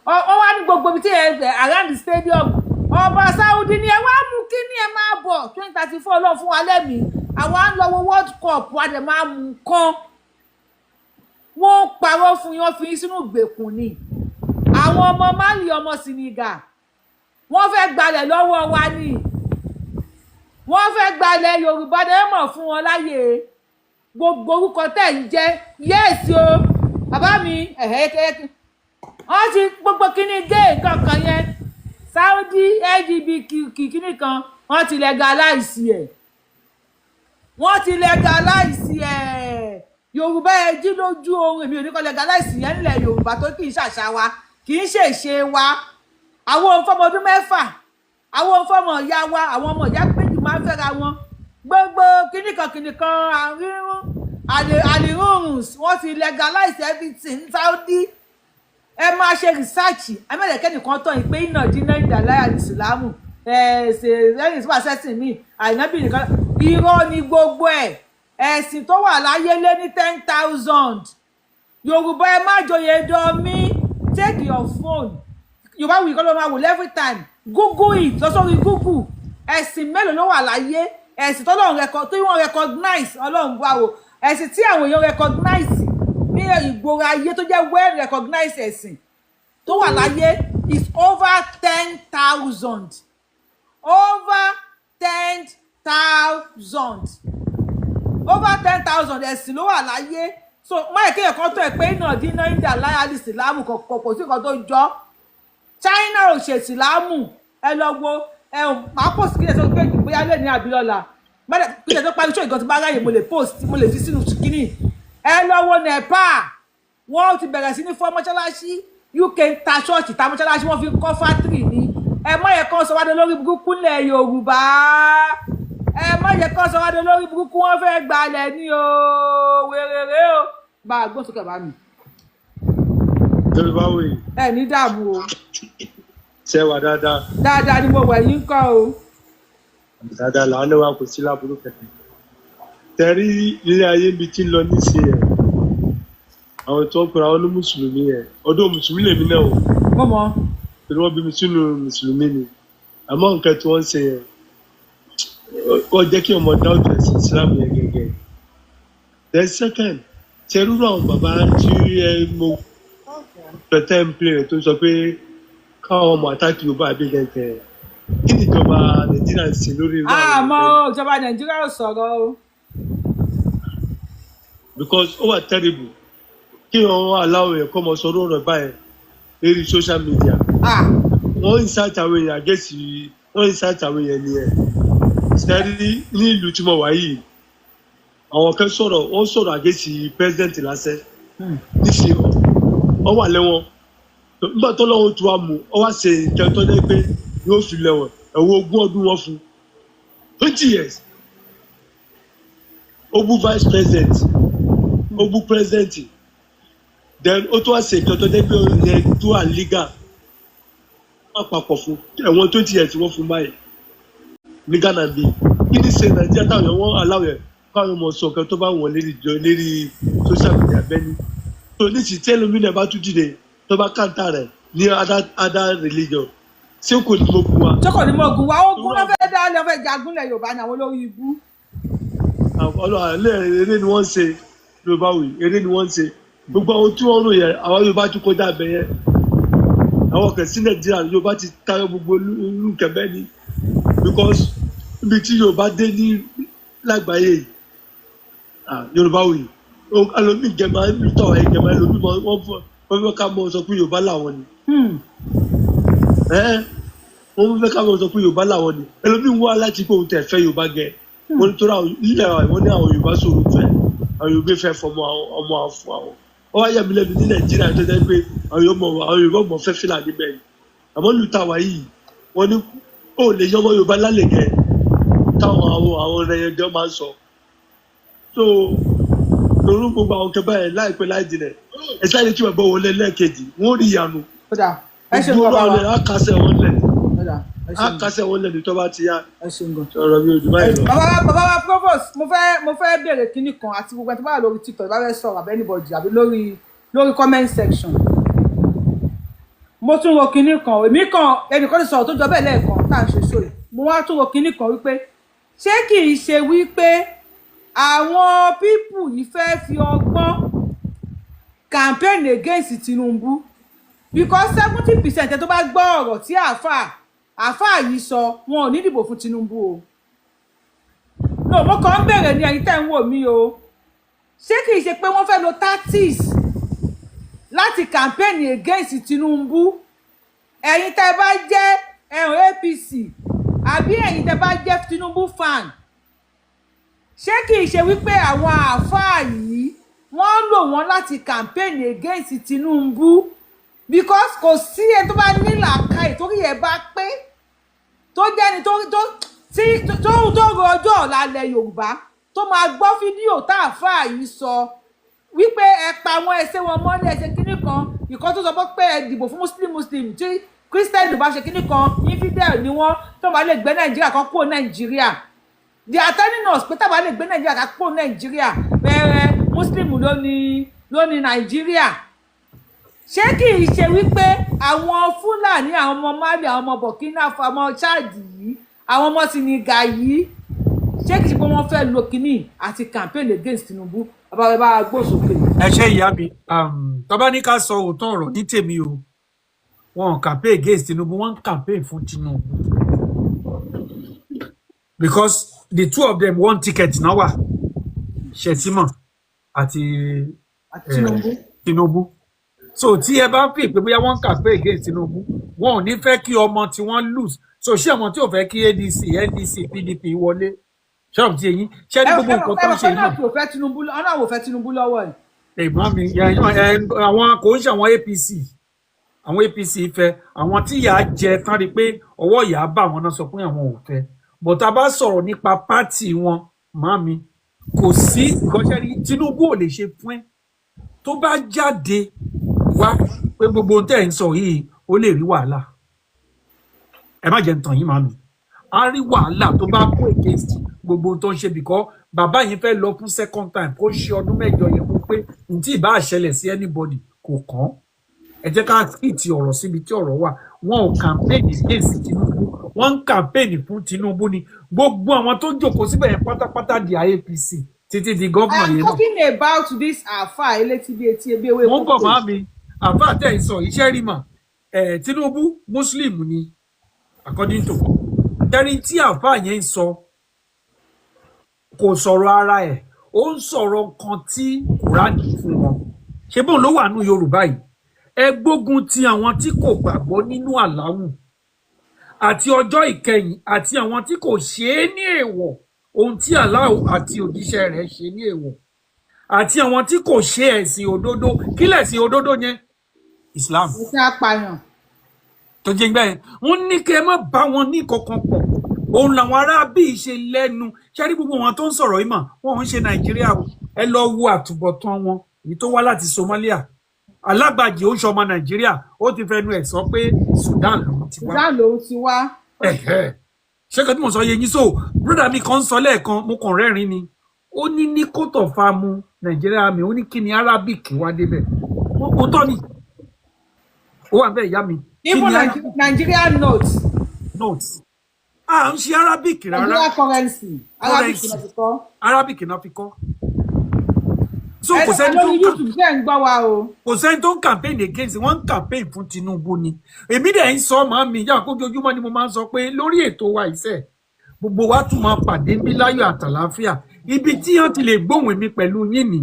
[SPEAKER 3] ó wá ní gbogbo ibi tí around the stadium ọba Saudi ni ẹ wá mú kí ni ẹ máa bọ̀ 2034 lọ fún wa lẹ́mìí àwa ń lọ wo World Cup wa dẹ̀ máa mú kán wọ́n parọ́ fún yín wọ́n fi yín sínú ìgbèkùn ni àwọn ọmọ Mali ọmọ Senegal wọ́n fẹ́ gbalẹ̀ lọ́wọ́ wa ni wọ́n fẹ́ gbalẹ̀ Yorùbá dẹ̀ mọ̀ fún wọn láyè gbogbo orúkọ tẹ̀ ń jẹ́ yẹ́ẹ̀sì o bàbá mi wọ́n ti gbogbo kíní gé kankan yẹn Saudi LGBTQ kíní kan wọ́n ti legalize ẹ̀ wọ́n ti legalize ẹ̀ Yorùbá ẹ jí lójú ohun èmi ò ní kọ́ legalize yẹn nílẹ̀ Yorùbá tó kì í ṣàṣà wa kì í ṣe ìṣe wa àwọn fọmọ ọdún 6 àwọn fọmọ ìyá wa àwọn ọmọ ìyá méjì máa ń fẹ́ra wọn gbogbo kíní kan àlìrúurùn wọ́n ti legalize everything Saudi ẹ máa ṣe research amẹ́rẹ̀kẹ́ nìkan tán ìpé iná dínà ìdàláyà ìsìlámù ṣe lẹ́yìn tí wàá sẹ́sìn mí àìnábì nìkan irọ́ ni gbogbo ẹ̀ ẹ̀sìn tó wà láyé lé ní 10,000 Yorùbá ẹ má joyè dọ́mí take your phone Yorùbá wì kọ́ ló máa wò every time Google it lọ sórí Google ẹ̀sìn mélòó ló wà láyé ẹ̀sìn tó wọ́n recognize Ọlọ́run wá o ẹ̀sìn tí àwọn èèyàn recognize ní ìgboro ayé tó jẹ́ well recognized ẹ̀sìn tó wà láyé is over 10,000 over 10,000 ẹ̀sìn ló wà láyé so máyì kéèyàn kan tó ẹ̀ pé iná dínà India láyà ìsìlámù kò sí kan tó jọ China ò ṣe ìsìlámù ẹ lọ wo ẹ máa post kílẹ̀ tó gbé ìgbéyà lè ní àbílọ́la kílẹ̀ tó parí ṣó ìkan tí bá ráyè mo lè post mo lè fi sínú kíní ẹ lọ wo Nepal wọ́n ti bẹ̀rẹ̀ sí ní fọ́ mọ́ṣáláṣí UK ń ta ṣọ́ọ̀ṣì ta mọ́ṣáláṣí wọ́n fi kọ́ fátìrì ni ẹ má yẹ kán sọ wá dé lórí burúkú lẹ̀ Yorùbá ẹ má yẹ kán sọ wá dé lórí burúkú wọ́n fẹ́ gbalẹ̀ ní o wèrèrè o bá a gbọ́ sókè bá mi.
[SPEAKER 13] báwo yìí.
[SPEAKER 3] ẹ ní dààmú o.
[SPEAKER 13] ṣé wà dáadáa.
[SPEAKER 3] dáadáa ni mo wẹ̀ yín kọ́ o.
[SPEAKER 13] dáadáa làwọn náà wà kò sí láburú kẹ̀kẹ́ tẹ̀rí ilé ayé bíi tí ń lọ níṣẹ́ ẹ̀ àwọn tó ń pera wọn ní mùsùlùmí ẹ̀ ọdún mùsùlùmí lèmi náà o.
[SPEAKER 3] mo mọ.
[SPEAKER 13] torí wọ́n bí mi sínú mùsùlùmí ni àmọ́ nǹkan tí wọ́n ń ṣe yẹn ó jẹ́ kí ọmọ dáwọ́dù ẹ̀sìn Islam yẹn gẹ́gẹ́. then second ṣe rúrú àwọn bàbá tí mo pẹ̀tẹ́ ń pè tó sọ pé káwọn ọmọ àtàkì Yorùbá àbí gẹ́gẹ́ kí ni ìjọba Nàìjíríà ń ṣe lórí ìlú àwọn
[SPEAKER 3] àmọ́ ìjọba Nàìjíríà ò sọ̀rọ̀ o.
[SPEAKER 13] because ó wà terrible kí wọn aláwọ yẹn kọ́ mọ sọ̀rọ̀ ọ̀rọ̀ báyẹn lórí social media wọ́n ń ṣàtàwọn èèyàn àgẹ́sì wọ́n ń ṣàtàwọn èèyàn nìyẹn sẹ́rí ní ìlú tí mo wà yìí àwọn kan wọ́n sọ̀rọ̀ àgẹ́sì president lásẹ̀ níṣẹ́ ọ wà lẹ́wọ̀n nígbà tó lọ́wọ́ tó wà mú ọ wá ṣe nǹkan tó dẹ́ pé yóò fi lẹ́wọ̀n ẹ̀wọ̀n 20 ọdún wọn fún 20 years ó bú vice president ó bú president then ó tó wá ṣe nǹkan tó dé pé yẹn tó wà legal wọ́n papọ̀ fún ẹ̀wọ̀n 20 years wọ́n fún báyìí ní Ghana bí kí ni ṣe Nàìjíríà táwọn wọ́n aláwọ̀ ẹ̀ káwọn ọmọ sọ nǹkan tó bá wọ̀n lérí social media bẹ́ni tó ní ti tẹ́lómìnà bá tún dìde tó bá kàńtà rẹ̀ ní other religion ṣé kò ní mo gun wa.
[SPEAKER 3] ṣé kò ní mo gun wa ogun ló fẹ́ dá ló fẹ́ jagunlẹ̀ Yorùbá ní àwọn olórí ibú.
[SPEAKER 13] eré ni wọ́n ń ṣe Yorùbá wì eré ni wọ́n ń ṣe gbogbo àwọn tí wọ́n ń ròyìn àwọn Yorùbá tún kọjá abẹ yẹn àwọn kan sí Nàìjíríà Yorùbá ti tayọ gbogbo ìlú kẹbẹ ni because ibi tí Yorùbá dé ní lágbàáyé yìí Yorùbá wì alómi gẹmà lùtọ ẹ gẹmà lómi wọ́n fẹ́ ká mọ̀ sọ pé Yorùbá làwọn ni wọ́n fẹ́ ká mọ̀ sọ pé Yorùbá làwọn ni ẹlòmíì wá láti pé òun tẹ̀ fẹ́ Yorùbá gẹ wọ́n tó ra ilẹ̀ wọ́n ní àwọn Yorùbá sọ̀rọ̀ fẹ́ àwọn Yorùbá fẹ́ fọmọ ọmọ àfọ àwọn wọ́n wá yàgbé lẹ́nu ní Nàìjíríà tó dẹ́ pé àwọn Yorùbá mọ̀ fẹ́ fìlà níbẹ̀ ni àmọ́ lùtà wá yìí wọ́n ní ó lè yọmọ Yorùbá lálẹ́ gẹ táwọn àwọn ẹ̀yẹ̀dẹ́ máa ń sọ so lórí gbogbo àwọn kẹbà yẹn láìpẹ́ láì jìnà ẹ sáré kí bàbá wọlé lẹ́ẹ̀kejì wọ́n rí ìyanu
[SPEAKER 3] Kódà ẹ ṣe
[SPEAKER 13] gbogbo
[SPEAKER 3] nǹkan bá wa.
[SPEAKER 13] ọ̀rẹ́ àkàṣẹ wọn lẹ̀
[SPEAKER 3] Kódà ẹ ṣe nǹkan.
[SPEAKER 13] àkàṣẹ wọn lẹ̀ ní tó bá ti yá
[SPEAKER 3] Ẹ ṣe nǹkan.
[SPEAKER 13] ọ̀rọ̀ mi ò jù báyìí lọ.
[SPEAKER 3] Bàbá wa provost mo fẹ́ béèrè kinní kan àti gbogbo ẹni tó bá wà lórí TikTok bá fẹ́ sọ̀rọ̀ àbẹ́ anybody àbí lórí comment section. Mo tún wo kinní kan èmi kan ẹnìkan ti sọ̀rọ̀ tó jọ bẹ́ẹ̀ lẹ́ẹ̀kan tá à ń ṣe sóyè. Mo wá tún wo kinní kan wípé ṣé kì í ṣe wípé àwọn pípù yìí fẹ́ fi ọgbọ́n campaign against Tinubu because 70% tó bá gbọ́ ọ̀rọ̀ tí àáfàá yìí sọ wọn ò ní dìbò fún Tinubu o. No, mo kàn ń bèrè ní ẹ̀yin tẹ́ ń wò mí o. Ṣé kìí ṣe pé wọ́n fẹ́ lo tactics láti campaign against Tinubu? Ẹ̀yin tẹ́ bá jẹ́ APC àbí ẹ̀yin tẹ́ bá jẹ́ Tinubu fan. Ṣé kìí ṣe wípé àwọn àáfàá yìí wọ́n lò wọ́n láti campaign against Tinubu? Because kò sí ẹni tó bá ní làákàyè torí ẹ̀ bá pé tó jẹ́ni tó ro ọjọ́ ọ̀la ilẹ̀ Yorùbá tó máa gbọ́ fídíò tá àáfàá yìí sọ wípé ẹ pa àwọn ẹsẹ̀ wọn mọ́lẹ̀ ẹsẹ̀ kínní kan ìkan tó sọ pé ẹ dìbò fún muslim tí Christian bá ṣe kínní kan infidel ni wọ́n tó bá lè gbé Nàìjíríà kan kúrò Nàìjíríà they are telling us pé tá bá lè gbé Nàìjíríà kan kúrò Nàìjíríà bẹ́ẹ̀ muslim ló ní Nàìjíríà. Ṣé kì í ṣe wípé àwọn Fúlàní àwọn ọmọ Mali àwọn ọmọ Burkina àwọn ọmọ Chad yìí àwọn ọmọ Senegal yìí ṣé kì í ṣe pé wọ́n fẹ́ lo kínní àti campaign against Tinubu bá gbósókè.
[SPEAKER 7] Ẹ ṣe ìyá mi tọ́ba ní ká sọ òótọ́ ọ̀rọ̀ ní tèmi o wọn campaign against Tinubu wọ́n campaign fún Tinubu because the two of them won ticket náà wà Shettima àti Tinubu so tí ẹ bá pè pé bóyá wọ́n campaign against Tinubu wọn ò ní fẹ́ kí ọmọ tí wọ́n lose so ṣé ọmọ tí ò fẹ́ kí ADC NDC PDP wọlé ṣọ́ọ̀bù tí eyín ṣé ní gbogbo nǹkan tó ń ṣe náà.
[SPEAKER 3] ọ̀nà àwọn ò fẹ́ Tinubu lọ́wọ́ ẹ̀.
[SPEAKER 7] ẹ̀gbọ́n mi àwọn kò ń ṣe àwọn APC fẹ́ àwọn tí ìyà jẹ tán rí pé ọwọ́ ìyà bá wọn náà sọ pé àwọn ò fẹ́ but tá bá sọ̀rọ̀ nípa pátì wọn màmí kò sí ìkọ́ṣẹ́ ní Tinubu ò lè ṣe fún ẹ tó bá jáde wá pé gbogbo ohun tẹ́ ẹ̀ ń sọ yìí ó lè rí wàhálà ẹ má jẹ́ ń tàn yín màmí a rí wàhálà tó bá kó against gbogbo ohun tó ń ṣe bìkọ́ bàbá yìí fẹ́ lọ fún second time kó ṣe ọdún mẹ́jọ yẹn fún pé ntí ìbá àṣẹlẹ̀ sí anybody kò kàn ẹ jẹ́ ká fìtì ọ̀rọ̀ síbi tí ọ̀rọ̀ wà wọn ò campaign against Tinubu wọ́n ń campaign fún Tinubu ni gbogbo àwọn tó jókòó síbẹ̀ yẹn pátápátá di APC títí di gọ́ọ̀mù yẹn náà.
[SPEAKER 3] I'm talking about this àfà elétí bí etí ebí ewé.
[SPEAKER 7] wọ́n bọ̀ máa mi àfà tẹ̀ ń sọ iṣẹ́ rí mà Tinubu Muslim ni according to tẹ́rí tí àfà yẹn ń sọ kò sọ̀rọ̀ ara ẹ̀ ó ń sọ̀rọ̀ kan tí Kùránì fún wọn ṣé bóun ló wà nù Yorùbá yìí ẹ gbógun ti àwọn tí kò gbàgbọ́ nínú àláwù àti ọjọ́ ìkẹyìn àti àwọn tí kò ṣe é ní èèwọ̀ ohun tí aláwù àti òjíṣẹ́ rẹ̀ ṣe ní èèwọ̀ àti àwọn tí kò ṣe ẹ̀sìn òdodo kí lẹ̀sìn òdodo yẹn Islam.
[SPEAKER 3] ìṣe apààyàn.
[SPEAKER 7] tó jẹ́ gbẹ́ wọ́n ní kí ẹ má bá wọn ní kankan pọ̀ òun làwọn arábí ṣe lẹ́nu ṣẹ́rí gbogbo wọn tó ń sọ̀rọ̀ yìí mà wọ́n ń ṣe Nàìjíríà ẹ lọ wo àtúbọ̀tán wọn èyí tó wá láti Somalia alágbàjì ó ṣọmọ Nàìjíríà ó ti fẹnu ẹ̀ sọ pé Sudan lòun ti wá.
[SPEAKER 3] Sudan lòun ti wá.
[SPEAKER 7] ṣé kí mo sọ yẹ yín so broda mi kan sọ lẹ́ẹ̀kan mo kàn rẹ́rìn ni ó ní kótó fáàmù Nàìjíríà mi ó ní kí ni Arabic wá débẹ̀ ó tọ́ ni ó wà bẹ́ẹ̀ ìyá mi.
[SPEAKER 3] even Nigerian notes.
[SPEAKER 7] notes à ń ṣe Arabic rárá.
[SPEAKER 3] Nigeria currency
[SPEAKER 7] Arabic náà fi kọ́.
[SPEAKER 3] so kò sẹ́ni tó ń YouTube ṣe ń gbọ́ wa o.
[SPEAKER 7] kò sẹ́ni tó ń campaign against wọ́n ń campaign fún Tinubu ni èmi dẹ̀ ń sọ màá mi yàgò ojoojúmọ́ ni mo máa ń sọ pé lórí ètò wa ìṣe gbogbo wa tún máa pàdé bí láyọ̀ àtàláfíà ibi tí wọ́n ti lè gbóhùn mi pẹ̀lú yín ni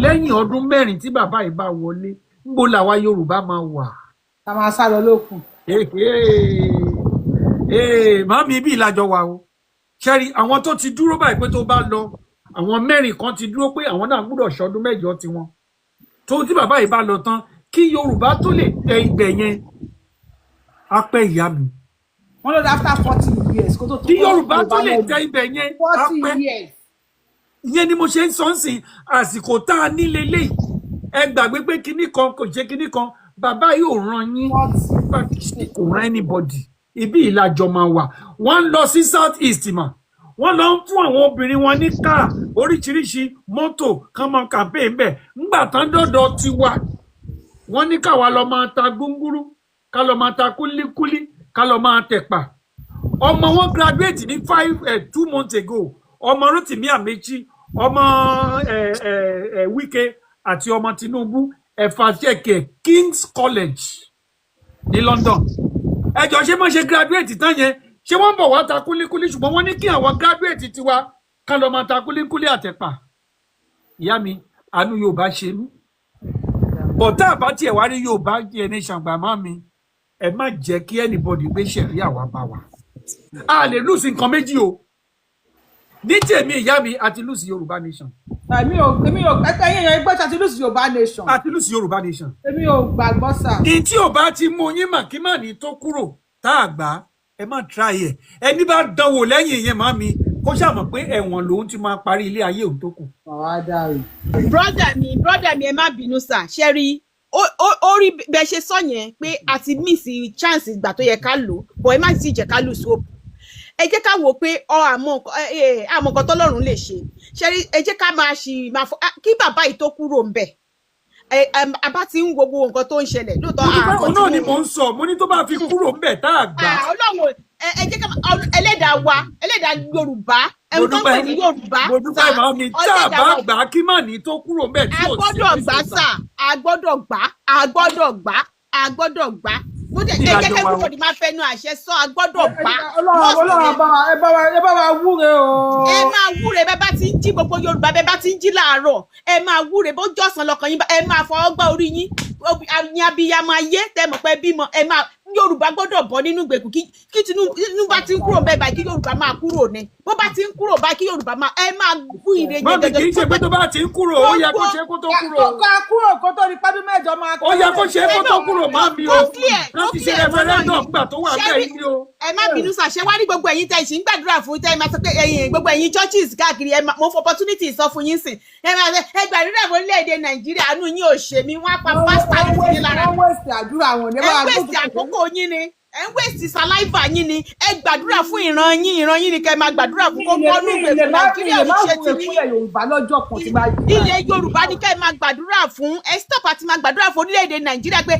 [SPEAKER 7] lẹ́yìn ọdún 4 tí bàbá yìí bá wọlé níbo làwa Yorùbá máa wà.
[SPEAKER 3] a máa sá lọ lókun.
[SPEAKER 7] màá mi bí ìlàjọ wa o ṣẹ́rí àwọn tó ti dúró báyìí pé tó bá lọ àwọn 4 kan ti dúró pé àwọn náà gbọ́dọ̀ ṣọdún 7 tiwọn tó tí bàbá yìí bá lọ tán kí Yorùbá tó lè tẹ ibẹ̀ yẹn á pẹ́ ìyá mi.
[SPEAKER 3] wọ́n lọ after 40 years kó tó tó.
[SPEAKER 7] kí Yorùbá tó lè tẹ ibẹ̀ yẹn á pẹ́
[SPEAKER 3] 40 years.
[SPEAKER 7] ìyẹn ni mo ṣe ń sọ ń sìn àsìkò tá a nílé lé ẹ gbàgbé pé kinní kan kò ṣe kinní kan bàbá yóò ràn yín kò ràn anybody ibi ìlàjọ máa wà wọ́n lọ sí south east mà wọ́n lọ ń fún àwọn obìnrin wọn ní káà oríṣiríṣi mọ́tò kan máa campaign bẹ́ẹ̀ ńgbà tán dọ́dọ̀ tiwa wọ́n ní káwa lọ máa ta gúngúrú ká lọ máa ta kúlíkúlí ká lọ máa tẹ̀pà ọmọ wọn graduate ní 2 months ago ọmọ Rotimi Amechi ọmọ Wike àti ọmọ Tinubu ẹ̀fàṣẹ̀kẹ̀ King's College ní London ẹjọ́ ṣé mọ́ ṣe graduate tán yẹn ṣé wọ́n bọ̀ wá ta kúlíkúlí ṣùgbọ́n wọ́n ní kí àwọn graduate tiwa ká lọ máa ta kúlíkúlí àtẹ̀pà ìyá mi àánú Yorùbá ṣe mí bọ̀tá àbá tiẹ̀ wá rí Yorùbá jẹ́ ní ṣàǹgbàmá mi ẹ má jẹ́ kí anybody gbé ṣẹ̀rí àwa bá wa a lè lùsì nǹkan méjì o ní tèmi ìyá mi àti lùsì Yorùbá nation.
[SPEAKER 3] èmi ò ẹ̀yin èèyàn ẹgbẹ́ àti lùsì Yorùbá nation.
[SPEAKER 7] àti lùsì Yorùbá nation.
[SPEAKER 3] èmi ò gbàgbọ́ sà.
[SPEAKER 7] ìtí ò bá ti mú yín mà kí má ní tó kúrò tá a gbà ẹ má try ẹ ẹni bá dánwò lẹ́yìn ìyẹn má mi kó ṣàmọ̀ pé ẹ̀wọ̀n lòun ti máa parí ilé ayé òun tó kù.
[SPEAKER 3] àwa dáre.
[SPEAKER 4] brọ́dà mi ẹ má bínú sà ṣe rí ó rí bẹ́ẹ̀ ṣe sọ yẹn pé a ti miss chance ìgbà tó yẹ ká lò bọ̀ ẹ má sì jẹ́ ká lù sí òpó ẹ jẹ́ ká wò pé àmọ́ nǹkan tọ́lọ́run lè ṣe ṣe rí ẹ jẹ́ ká máa fọ kí bàbá yìí tó kúrò ń bẹ̀ abá ti ń wo gbogbo nǹkan tó ń ṣẹlẹ̀ lóòótọ́
[SPEAKER 7] àkọ́jú náà ni mò ń sọ mo ní tó bá fi kúrò ń bẹ̀ tá a gbà.
[SPEAKER 4] ọlọ́run ẹ jẹ́ ká ẹlẹ́dàá wa ẹlẹ́dàá Yorùbá ẹ̀rù tó ń pè ní Yorùbá
[SPEAKER 7] mo dúpẹ́ máa mi tá a bá gbà kí má ní tó kúrò ń bẹ̀ tí ò sí.
[SPEAKER 4] a gbọ́dọ̀ gbà bó dẹ̀ jẹ́ kí everybody máa fẹnu àṣẹ sọ a gbọ́dọ̀ gbà.
[SPEAKER 3] Ọlọ́run ẹ bá wa wúre o.
[SPEAKER 4] ẹ máa wúre bẹ́ẹ̀ bá ti ń jí gbogbo Yorùbá bẹ́ẹ̀ bá ti ń jí láàárọ̀ ẹ máa wúre bó jọ̀sán lọ́kàn yín ẹ máa fọwọ́ gbá orí yín abiyamọ ayé tẹ́ mọ̀ pé bímọ ẹ máa Yorùbá gbọ́dọ̀ bọ́ nínú ìgbèkùn kí Tinubu bá ti ń kúrò bẹ́ẹ̀ báyìí kí Yorùbá máa kúrò ní bó bá ti ń kúrò báyìí kí Yorùbá máa ẹ máa fún ìre jẹjẹrẹ.
[SPEAKER 7] mọ́mí kì í ṣe pé tó bá ti ń kúrò ó yẹ kó ṣe kó tó kúrò.
[SPEAKER 3] kúrò kó tó di pẹ́bí mẹ́jọ máa
[SPEAKER 7] ó yẹ kó ṣe kó tó kúrò má mi o láti ṣe referendum gbà tó wà bẹ́ẹ̀ yìí o.
[SPEAKER 4] ẹ má bínú sàṣẹ wá ní gbogbo ẹ̀yin tẹ́ ẹ sì ń gbàdúrà fún tẹ́ ẹ máa sọ pé gbogbo ẹ̀yin churches káàkiri mo fọ opportunity sọ fún yín sìn ẹ máa ẹ gbàdúrà fún orílẹ̀-èdè Nàìjíríà àánú yín ò ṣe mí wọ́n á pa pásítà ní sí lára ẹ ń wéṣì àkókò yín ni ẹ ń wéṣì saliva yín ni ẹ gbàdúrà fún ìran yín ni kẹ́ máa gbàdúrà fún kókó ọdún ìgbèkùn Nàìjíríà ò ṣe ti ní ilẹ̀ Yorùbá ni kẹ́ máa gbàdúrà fún ẹ stop àti máa gbàdúrà fún orílẹ̀-èdè Nàìjíríà pé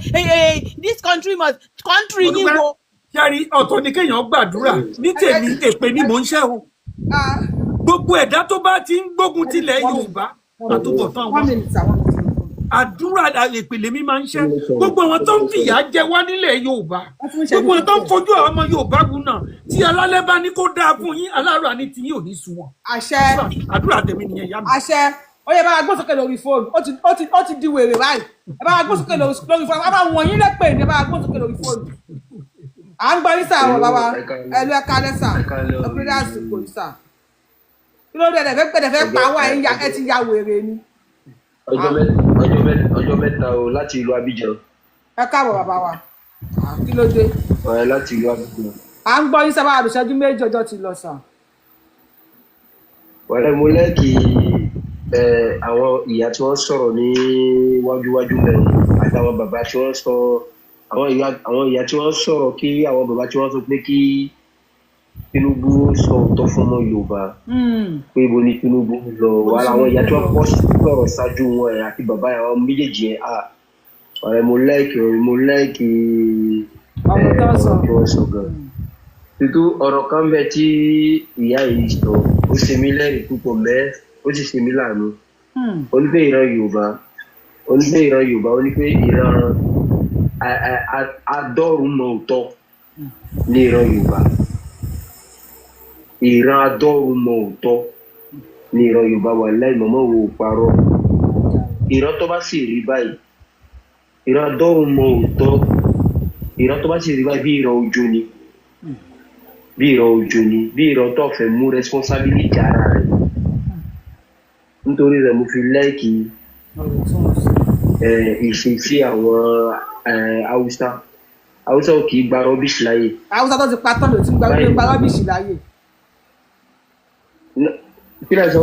[SPEAKER 4] this country yín wo.
[SPEAKER 7] yàrá ọ̀tọ̀ ni kéèyàn gbàdúrà ní tèmi èpè ni mò ń ṣẹ́ o gbogbo ẹ̀dá tó bá ti ń gbógun tilẹ̀ Yorùbá àtúbọ̀tán wọn àdúrà ìpìlẹ̀ mi máa ń ṣe gbogbo àwọn tó ń fìyà jẹ wá nílẹ̀ Yorùbá gbogbo àwọn tó ń fojú àwọn ọmọ Yorùbá gùn náà tí alálẹ́ bá ní kó dáa fún yín aláàrọ̀ àní tí yín ò ní sun wọn.
[SPEAKER 3] àṣẹ
[SPEAKER 7] àdúrà tèmi nìyẹn yá mi.
[SPEAKER 3] àṣẹ ó yẹ bá wa gbó sókè lórí fóònù ó ti di wèrè báyìí ẹ bá wa gbó sókè lórí fóònù a bá wọ̀nyí lẹ́pẹ̀ ní ẹ bá wa gbó sókè lórí fóònù. à ń gbọ́ ní sáà wọ̀ bàbá ẹ̀lú ẹ̀ka lẹ́sà ọ̀pẹ̀lẹ̀ àsìkò ìsà kí ló dé ẹ̀fẹ̀ pa wá ẹ ti ya wèrè ni.
[SPEAKER 14] ọjọ́ mẹ́ta o láti ìlú Abidjan.
[SPEAKER 3] ẹ káàbọ̀ bàbá wa kí ló dé.
[SPEAKER 14] láti ìlú Abidjan.
[SPEAKER 3] à ń gbọ́ yín sábà àdùsẹ́jú méjì ọjọ́ ti lọ sàn.
[SPEAKER 14] wàlẹ́ mo lẹ́ẹ̀kì àwọn ìyá tí wọ́n sọ̀rọ̀ ní wájúwájú mẹ́rin àtàwọn bàbá tí wọ́n sọ àwọn ìyá tí wọ́n sọ̀rọ̀ kí àwọn bàbá tí wọ́n sọ pé kí Tinubu sọ òótọ́ fún ọmọ Yorùbá pé ibo ni Tinubu lọ wà láwọn ìyá tí wọ́n pọ̀ sọ̀rọ̀ ṣáájú wọn ẹ̀ àti bàbá àwọn méjèèjì ẹ̀ ọ̀rẹ́ mo lẹ́ẹ̀kì ọ̀rọ̀ tí wọ́n sọ gan. tuntun ọ̀rọ̀ kan bẹ tí ìyá yìí sọ ó ṣe mí lẹ́rìí púpọ̀ ó sì ṣe mí láàánú ó ní pé ìran Yorùbá ó ní pé ìran adọ́rùmọ̀ òótọ́ ní ìran Yorùbá ìran adọ́rùmọ̀ òótọ́ ní ìran Yorùbá wà láì mọ̀mọ́ wo parọ́ ìran tó bá sì rí báyìí ìran adọ́rùmọ̀ òótọ́ ìran tó bá sì rí báyìí bí ìran ojo ni bí ìran tó fẹ́ mú responsibility ara rẹ̀ nítorí rẹ̀ mo fi lẹ́ẹ̀kì ìṣesí àwọn Haúsá ò kì í gba rọ́bìṣì láyè.
[SPEAKER 3] Haúsá tó ti pa tán ló ti ń gba rọ́bìṣì láyè.
[SPEAKER 14] kí lẹ sọ.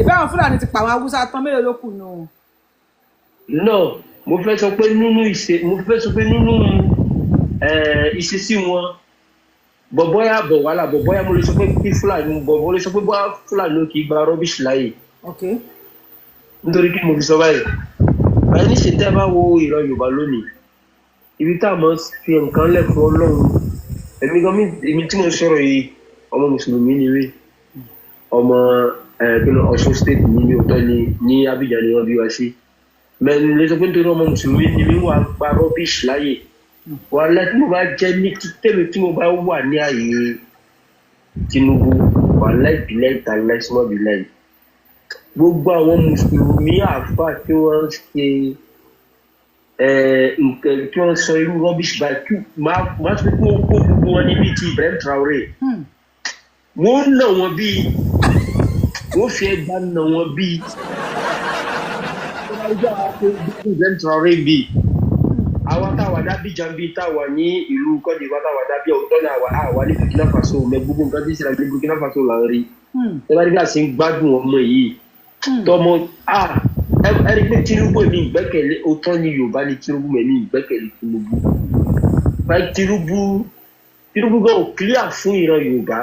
[SPEAKER 3] ìbá àwọn Fúlàní ti pa àwọn Haúsá tán mélòó ló kù nù.
[SPEAKER 14] no mo fẹ́ sọ pé nínú ìṣesí wọn bọ̀bọ́yà mo lè sọ pé kí Fúlàní bọ̀bọ́ lè sọ pé bọ́yá Fúlàní kì í gba rubbish láyè. Nítorí kí mo fi sọ báyìí báyìí ní ṣe tẹ́ bá wo ìran Yorùbá lónìí ibi tá a mọ̀ fi nǹkan lẹ̀ fún Ọlọ́run èmi tí mo sọ̀rọ̀ yìí ọmọ mùsùlùmí ni mí ọmọ Ọ̀ṣun state ní òótọ́ ní Abidjan ni wọ́n bí wá sí mẹ́rin lè sọ pé nítorí ọmọ mùsùlùmí ni mí wà gba rubbish láyè wà láti mo bá jẹ́ ní tèmi tí mo bá wà ní ààyè Tinubu wà láìpìlẹ̀ ìta láìsímọ́ bílẹ̀ gbogbo àwọn mùsùlùmí àfà tí wọ́n ṣe nǹkan tí wọ́n sọ irú rubbish báyìí máa tún kó gbogbo wọn níbi tí Ibrahim Traoré wọ́n nà wọ́n bíi wọ́n fi ẹgbà nà wọ́n bíi Ibrahim Traoré bíi àwọn táwa d'Abidjan bíi táwa ní ìlú Côte d'Ivoire táwa dábí ọ̀tọ́ ní àwa ní Burkina Faso mẹ gbogbo nǹkan tí ìṣẹ̀lẹ̀ ní Burkina Faso là ń rí ẹ bá rí bí a ṣe ń gbádùn ọmọ yìí tọmọ ẹni pé Tinubu èmi ìgbẹ́kẹ̀lé òótọ́ ní Yorùbá ní Tinubu èmi ìgbẹ́kẹ̀lé Tinubu báyìí Tinubu gan ò clear fún ìran Yorùbá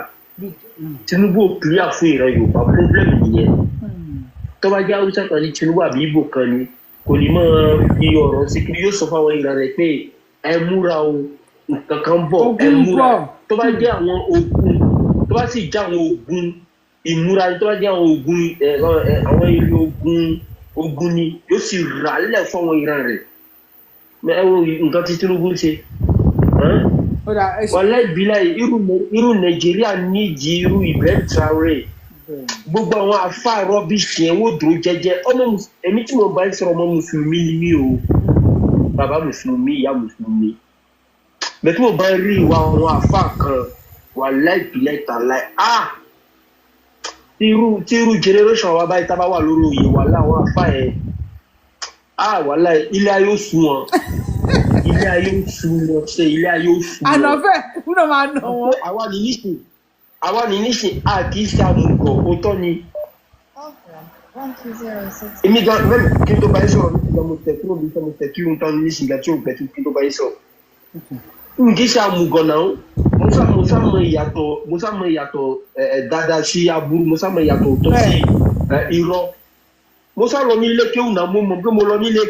[SPEAKER 14] Tinubu ò clear fún ìran Yorùbá problem nìyẹn tó bá jẹ́ Haúsá kan ní Tinubu àbí Ìgbò kan ní kò ní máa fi ọ̀rọ̀ sí kiri yóò sọ fáwọn ìran rẹ̀ pé ẹ múra o nǹkan kan bọ̀ ẹ múra tó bá jẹ́ àwọn ogun tó bá sì jẹ́ àwọn ogun ìmúra tó bá jẹ́ àwọn ogun àwọn ilé ogun ni yóò sì rà lẹ̀ fún àwọn ìran rẹ̀ ẹ wo nǹkan tí Tinubu ṣe wàhálà ìbílẹ̀ irú Nàìjíríà nídìí irú Ibrahim Traoré gbogbo àwọn àfà rọ́bìṣì yẹn wọ́n dúró jẹ́jẹ́ èmi tí mo bá ń sọ̀rọ̀ ọmọ mùsùlùmí ni mí o bàbá mùsùlùmí ìyá mùsùlùmí bẹ́ẹ̀ tí mo bá rí ìwà àwọn àfà kan wàhálà ìbílẹ̀ ìtàláì tí irú generation wa báyìí tábà wà lórí òye wàhálà àwọn àfà yẹn wàhálà ilé ayé ó sún wọn ilé ayé ó sún wọn
[SPEAKER 2] ànàfẹ́ kúrò máa nà wọ́n.
[SPEAKER 14] àwa ní nísìn kì í ṣe àmùgọ̀ òótọ́ ni. èmi gan mẹ́rin kí n tó bá yín sọ̀rọ̀ nígbà mo tẹ̀ kúrò bí mo tẹ̀ kí n tán nísìn ìgbà tí ò gbẹ kí n tó bá yín sọ̀rọ̀. n kì í ṣe àmùgọ̀ náà mo sá mọ ìyàtọ̀ dáadáa sí aburú mo sá mọ ìyàtọ̀ tó sí irọ́ mo sá lọ ní ilé kéwù náà mo mọ̀ pé mo lọ ní ilé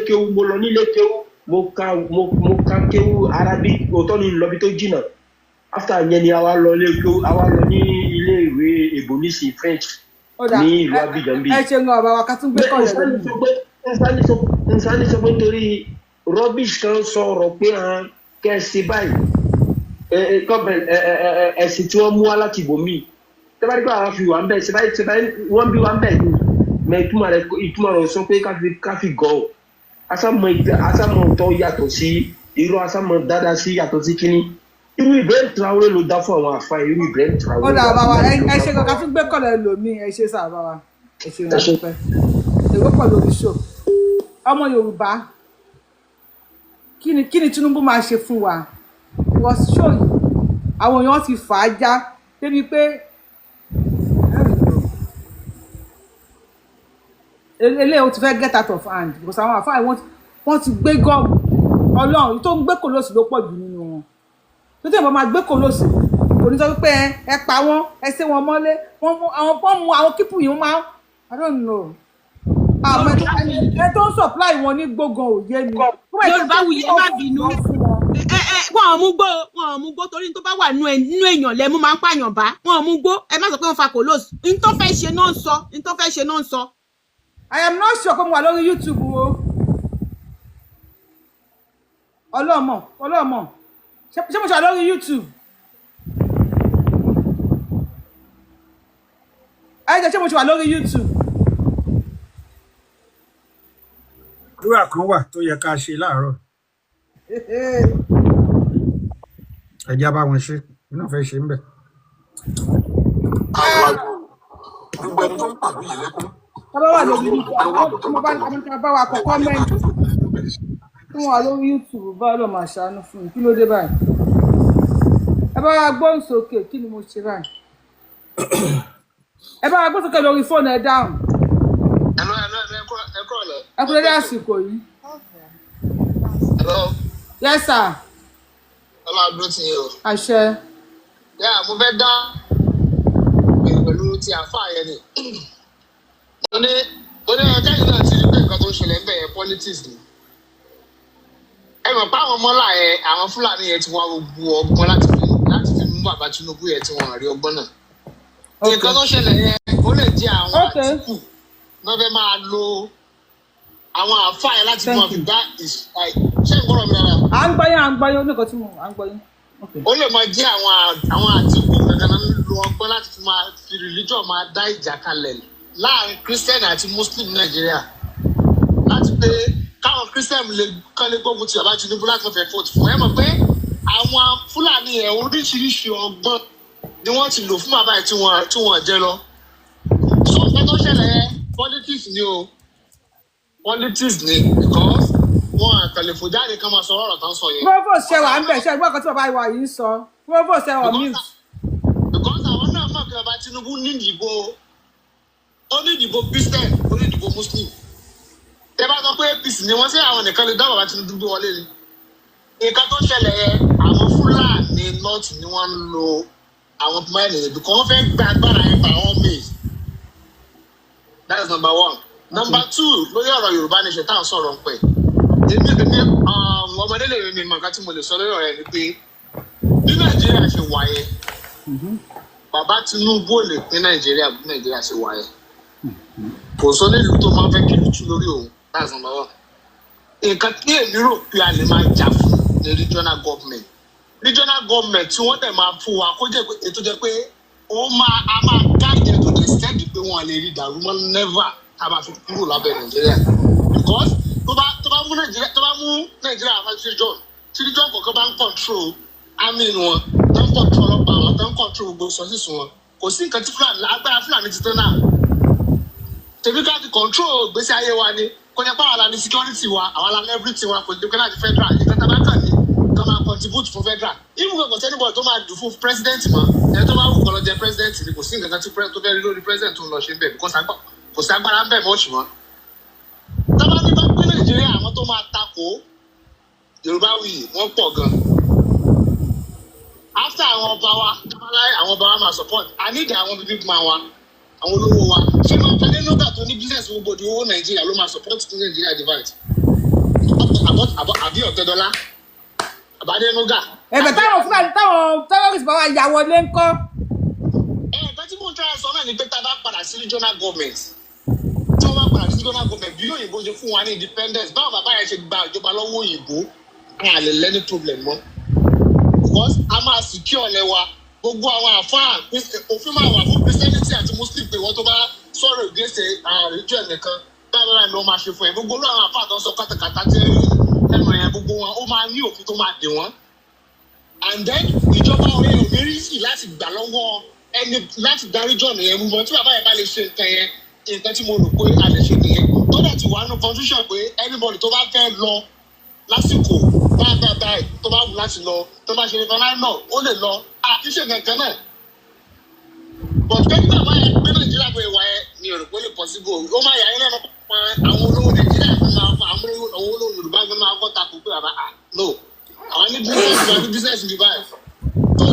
[SPEAKER 14] kéwù mo ka kéwù Arabic òótọ́ ni lọ́bi tó jìnnà after yẹn ni àwa lọ ní ilé ìwé èbó nísìn French ní ìlú Abidjan bíi.
[SPEAKER 2] ẹ ṣe ń lọ bàbá wa ká tún gbé kọ́ ọ̀rẹ́ lónìí.
[SPEAKER 14] nsani sọ pé torí rubbish kan sọ̀rọ̀ pé kẹ́sì báyìí ẹ̀sìn tí wọ́n mú wá láti ibòmí tẹ́bárí pé àwọn fi wà ń bẹ̀ ṣe báyìí wọ́n bí wà ń bẹ̀ ní mẹ ìtumọ̀ rẹ̀ sọ pé ká fi gọ̀ ọ́ asámọ̀ ọ̀tọ̀ yàtọ̀ sí irú asámọ̀ dáadáa sí yàtọ̀ sí kínní irú Ibrahim Traoré ló dá fún àwọn àfa irú Ibrahim Traoré.
[SPEAKER 2] ó dà bàbá ẹ ṣe kankan tún gbé kọ̀lẹ̀ lòmí ẹ ṣe sà bàbá ẹ ṣe ìrìnàjò èrò pọ̀ lórí ṣò ọmọ Yorùbá kí ni Tinubu máa ṣe fún wa wọ́n ṣó yìí àwọn èèyàn ti fà á já débi pé eléyìí ó ti fẹ́ get out of hand because àwọn àfáà wọ́n ti gbé gọ́ọ̀mù Ọlọ́run tó ń gbé kòlóòsì ló pọ̀ jù nínú wọn tó tẹ̀ bọ́ máa gbé kòlóòsì kò ní sọ pé ẹ pa wọ́n ẹ sé wọn mọ́lé wọ́n mú àwọn kípù yìí wọ́n máa I don't know àwọn ẹ tó ń supply wọn ní gbógan òye mi.
[SPEAKER 4] Yorùbá wuyì ẹ má bínú wọn ò mú gbó torí tó bá wà nínú èèyàn lẹ́mú máa ń pààyàn bá wọn ò mú gbó ẹ má sọ pé wọ́n fa kòlóòsì ní tó fẹ́ ṣe náà ń sọ.
[SPEAKER 2] I am not sure pé mo wà lórí YouTube o ọlọ́mọ ṣé mo ṣe wà lórí YouTube ṣé mo ṣe wà lórí YouTube.
[SPEAKER 7] àdúrà kan wà tó yẹ ká ṣe láàárọ̀ ẹjẹ bá wọn ṣe iná fẹ́ ṣe ń bẹ.
[SPEAKER 2] Bàbá wà lórí YouTube àwọn bá wa kọ kọ́mẹ́ǹtì fún wa lórí YouTube bá lọ máa ṣàánú fún mi kí ló dé báyìí ẹ bá wa gbóhùn sókè kí ni mo ṣe báyìí ẹ bá wa gbóhùn sókè lórí fóònù ẹ dáhùn ẹ kúrò dé àsìkò yìí
[SPEAKER 12] Hello.
[SPEAKER 2] Yes, sir.
[SPEAKER 12] Hello, good to you.
[SPEAKER 2] Àṣẹ.
[SPEAKER 12] Yeah, mo fẹ́ dá pẹ̀lú ti àfáà yẹn ni. Mo ní ọjọ́ yìí náà ti rí pé nǹkan tó ń ṣẹlẹ̀ ń bẹ̀rẹ̀ politics ni. Ẹ mọ̀ pé àwọn ọmọlá yẹn, àwọn Fúlàní yẹn ti wá gbogbo ọgbọ́n láti fi mú bàbá Tinubu yẹn tí wọ́n rí ọgbọ́n náà. Nǹkan tó ṣẹlẹ̀ yẹn, ó lè jẹ́ àwọn Àtíkù náà fẹ́ máa lo àwọn àfáà yẹn láti mọ̀ fi dá ṣé ń gbọ́dọ̀ mi rárá?
[SPEAKER 2] À ń gbọ́yán oníkan tí mo à ń gbọ́yán.
[SPEAKER 12] Ó lè máa jẹ́ àwọn Àtíkù kankan náà lo ọgbọ́n láti fi religion máa dá ìjà kalẹ̀ láàrin Christian àti Muslim Nàìjíríà láti pé káwọn Christian kan lè gbógun ti bàbá Tinubu láti fẹ́ vote fún ẹ mọ̀ pé àwọn Fúlàní ẹ̀ oríṣiríṣi ọgbọ́n ni wọ́n ti lò fún bàbá ẹ̀ tí wọ́n jẹ lọ. So nǹkan tó ṣẹlẹ̀ yẹn politics ni o politics ni because wọn àtàlẹ̀ fòjáde kan máa sọ ọ̀rọ̀ tán sọ yẹn.
[SPEAKER 2] Provost ṣe wà ń bẹ̀ ṣe ìgbọ́n kan tí bàbá ìwà yìí ń sọ Provost ṣe wà mute.
[SPEAKER 12] Because àwọn náà mọ̀ pé bàbá Tinubu ní ìdìbò Christian ó ní ìdìbò Muslim. Ẹ bá sọ pé APC ni wọ́n ṣe àwọn nìkan lè dá bàbá Tinubu wọlé ni. Nǹkan tó ṣẹlẹ̀ yẹn àwọn Fúlàní North ni wọ́n ń lo àwọn máìlì yẹn because wọ́n fẹ́ gba agbára yẹn by all means. That is number one. Number two lórí ọ̀rọ̀ Yorùbá nation táwọn sọ̀rọ̀ ń pẹ̀. Èmi ọmọdé lè rí mi mọ̀ nǹkan tí mo lè sọ lórí ọ̀rọ̀ yẹn ni pé bí Nàìjíríà ṣe wà yẹn bàbá Tinubu ò lè pín Nàìjíríà bí Nàìjíríà ṣe wà yẹn. Kò sọ nílùú tó máa ń fẹ́ kí ìlú tú lórí òun. That's number one. Nǹkan tí èmi rò pé a lè máa jà fún ní regional government tí wọ́n dẹ̀ máa fún wa kó jẹ́ pé ètò jẹ́ pé a máa gáàjẹ́ tó dẹ̀ sẹ́ẹ̀dì pé wọ́n lè rí ìdàrú mọ́ never tá a máa fi kúrò lábẹ́ Nàìjíríà because tó bá mú Nàìjíríà àfẹ́síjọ́ tí region kọ̀ọ̀kan bá ń control army wọn tó ń control ọlọ́pàá wọn tó ń control gbogbo sources wọn kò sí nǹkan tí agbára Fúlàní ti tán náà tèmi ká ti control ìgbésí ayé wa ni kò ní pa àwọn àlàní security wa àwọn àlàní everything wa kò ní pẹ́ láti federal ìgbà tá a bá kàn ní ká máa contribute fún federal even kò sẹ́ni bọ̀ tó máa dùn fún president mọ́ ẹni tó bá wù kọ́ lọ jẹ president ni kò sí nǹkan kan tí tó fẹ́ rí lórí president tó ń lọ ṣe ń bẹ̀ because kò sí agbára ń bẹ̀ mọ́ ṣùgbọ́n tábà ní bá pín Nàìjíríà àwọn tó máa takò Yorùbá wuyì wọ́n pọ̀ gan after àwọn ọba wa máa support I need àwọn big man wa àwọn olówó wa ṣé máa fẹ́ nínú gbà tó ní business gbogbo di owó Nàìjíríà ló máa support ní Nàìjíríà divide àbí Ọ̀tẹ́dọ́lá àbádẹ́núgà.
[SPEAKER 2] Ẹ̀bẹ̀ táwọn terrorist bá wà yà wọlé ńkọ́.
[SPEAKER 12] Ẹ̀bẹ̀ tí mò ń try sọ náà ni pé tá a bá padà sí regional government tí wọ́n bá padà sí regional government bí òyìnbó ṣe fún wa ní independence báwọn bàbá yẹn ṣe gba ìjọba lọ́wọ́ òyìnbó a lè lẹ́ni problem mọ́ because a máa secure ọ̀lẹ́ wa gbogbo àwọn àfáà òfin máa wà fún Christianity àti Muslim pé wọ́n tó bá sọ̀rọ̀ ìgbésẹ̀ region nìkan báyìí ló máa ṣe fún ẹ gbogbo àwọn àfáà tó ń sọ kátàkátà tí ẹnu yẹn gbogbo wọn ó máa ní òfin tó máa dè wọ́n and then ìjọba orí òmìnirí láti gbà lọ́wọ́ ẹni láti dá region yẹn mú bọ́ tí bàbá yẹn bá lè ṣe nǹkan yẹn nǹkan tí mo rò pé a lè ṣe nìyẹn tó dẹ̀ ti wà nínú constitution pé anybody tó bá fẹ́ lọ lásìkò báyìí tó bá wù láti lọ tó bá ṣe nǹkan náà ó lè lọ àfiṣe nǹkan náà but pé nígbà máa yẹ pé Nàìjíríà bó ìwà yẹn ni òrùkó lè possible ó máa yà yín náà pa àwọn olówó Nàìjíríà tó máa fa àwọn olówó Yorùbá tó máa kọ́ takò pé bàbá no àwọn ní business ní báyìí tó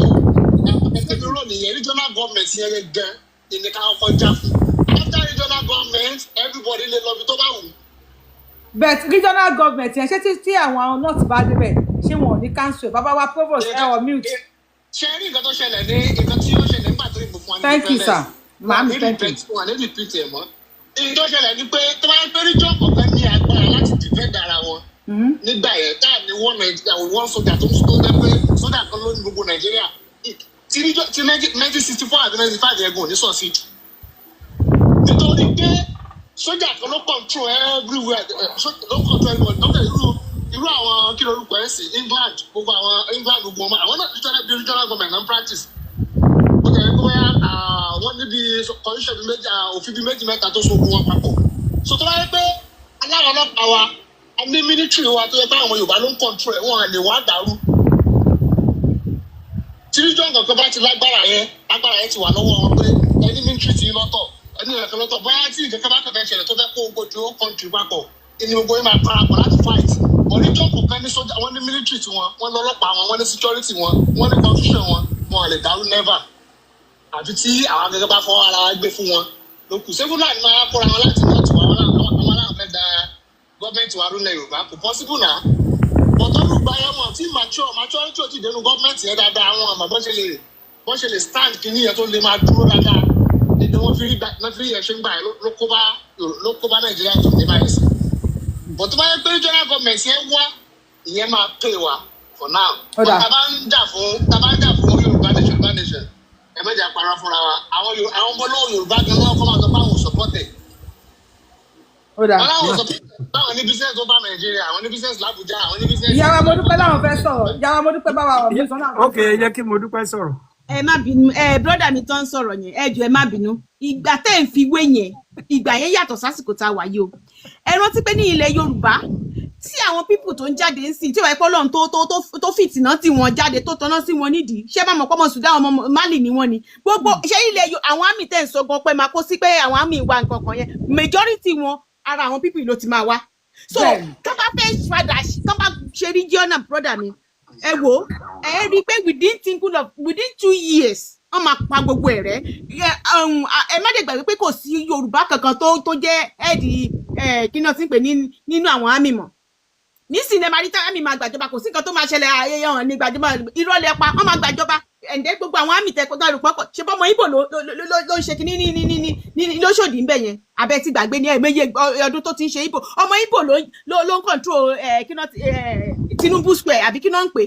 [SPEAKER 12] ẹgbẹ́ rò nìyẹn regional government yẹn gan ìní ká kọ́kọ́ já fún after regional government everybody lè lọ bí tó bá wù.
[SPEAKER 2] But regional government yẹn ṣé tí àwọn north bá débẹ̀ ṣé wọn ò ní council bàbá wa provost ẹ wọ mute.
[SPEAKER 12] Ṣé rí nǹkan tó ṣẹlẹ̀ ní nǹkan tí ó ṣẹlẹ̀ nígbà tó ìbò fún wa ní
[SPEAKER 2] thank you sir maami thank you.
[SPEAKER 12] wọn ní repeat ẹ̀ mọ́ nǹkan tó ṣẹlẹ̀ ni pé tó bá ń pẹ́ region kọ̀ọ̀kan ní agbára láti defend ara wọn nígbà yẹn táà ní wọ́n sójà tó ń sọ pé sójà kan ló ní gbogbo Nàìjíríà tí 1964 àti 1995 yẹn gùn ní sọ̀sí nítorí pé sójà kan ló control everywhere ló control everywhere lọ́kẹ́ irú àwọn kí lorúkọ ẹ̀ sí England gbogbo ọmọ àwọn náà regional government non practice ó jẹ́ pé wọ́n níbi constitution òfin bíi méjì mẹ́ta tó so ogun wọn papọ̀ so tó bá yẹ pé aláwọ̀ ọlọ́pàá wa a ní military wa tó yẹ pé àwọn Yorùbá ló ń control ẹ̀ wọ́n lè wá dàrú tí region kankan bá ti lágbára yẹn ti wà lọ́wọ́ wọn pé ẹni military ti lọ́tọ̀ ẹni ìrẹ̀kẹ́ lọ́tọ̀ bóyá tí nǹkan bá kẹ̀kẹ́ ṣẹlẹ̀ tó fẹ́ kó gbogbo country papọ̀ ẹni gbogbo yẹn máa parapọ̀ láti fight oníjọ́ kọ̀ọ̀kan ní sójà wọ́n ní military tiwọn wọ́n ní ọlọ́pàá wọn wọ́n ní security wọn wọ́n ní constitution wọn lè dàrú never àti tí àwọn akẹ́kọ̀ọ́ bá fọwọ́ ara gbé fún wọn lókù sẹ́fún náà ni máa kóra wọn láti náà tiwọn àwọn aláwọ̀ mẹ́ta gọ́ọ̀mẹ̀ntì wa rúlẹ̀ Yorùbá kò possible náà bọ̀tọ́lù gbáyé wọn tí maturity ò ti dénú gọ́ọ̀mẹ̀ntì yẹn dáadáa àwọn àmọ́ bọ́n ṣe lè stand kìíní yẹn tó lè máa dúró dáadáa nínú wọn fi yẹn ṣe ń gbà yẹn ló kó bá Nàìjíríà tó ní báyìí sí bọ̀tọ́ bá yẹ pé regional government yẹn wá ìyẹn máa pè wá for now tàbá ń jà fún Yorùbá nation ẹ mẹ́jọ àpárá fúnra wa àwọn ọmọ olówó Yorùbá gan lọ́wọ́ kọ́ máa sọ pé àwọn ò support báwọn ní business tó bá Nàìjíríà àwọn ní business l'Abuja àwọn ní business.
[SPEAKER 2] ìyá wa mo dúpẹ́ láwọn fẹ́ sọ̀rọ̀ ìyá wa mo dúpẹ́ bá wa ọ̀gbìn sọ́nà.
[SPEAKER 7] ok ẹ jẹ́ kí mo dúpẹ́ sọ̀rọ̀.
[SPEAKER 15] ẹ má bínú brọ́dà mi tó ń sọ̀rọ̀ yẹn ẹ jọ̀ọ́ ẹ má bínú ìgbà tẹ́ ń fi wé yẹn ìgbà yẹn yàtọ̀ sásìkò tá a wà yìí o ẹ rántí pé ní ilẹ̀ Yorùbá tí àwọn pípù tó ń jáde ń sìn tí wàá pọ́ lọ́run tó fìtìná tí wọ́n jáde tó tọ́ná sí wọn nídìí ṣé bá mọ̀ pọ́ mọ̀ Sudan ọmọ Mali ni wọ́n ni gbogbo ṣé ilẹ̀ àwọn àmì tẹ̀ ń sọ gan pé máa kó sí pé àwọn àmì ìwà nǹkan kan yẹn majority wọn ara àwọn pípù ló ti máa wá so tó bá fẹ́ padà tó bá ṣe regional brother mi ẹ wò ẹ rí i pé within 2 years wọ́n máa pa gbogbo ẹ̀ rẹ́ ẹ má dé gbàgbé pé kò sí Yorùbá kankan tó jẹ́ ẹ̀ẹ́dì kí náà ti ń pè nínú àwọn àmì mọ̀ nísìnyí ẹ máa rí táwọn àmì máa gbàjọba kò sí nǹkan tó máa ṣẹlẹ̀ ayẹyẹ hàn ní gbàjọba ìrọ̀lẹ́ pa wọ́n máa gbàjọba ẹ̀ǹdẹ́ gbogbo àwọn àmì tẹ̀kọ́ tó rò ṣe bọ́ ọmọ Ìgbò ló ń ṣe kínní ní lóṣòdì ńbẹ yẹn abẹ́ ti gbàgbé ní ẹ̀mẹ́yẹ ọdún tó ti ń ṣe Ìgbò ọmọ Ìgbò ló ń control Tinubu Square àbí kí náà ń pè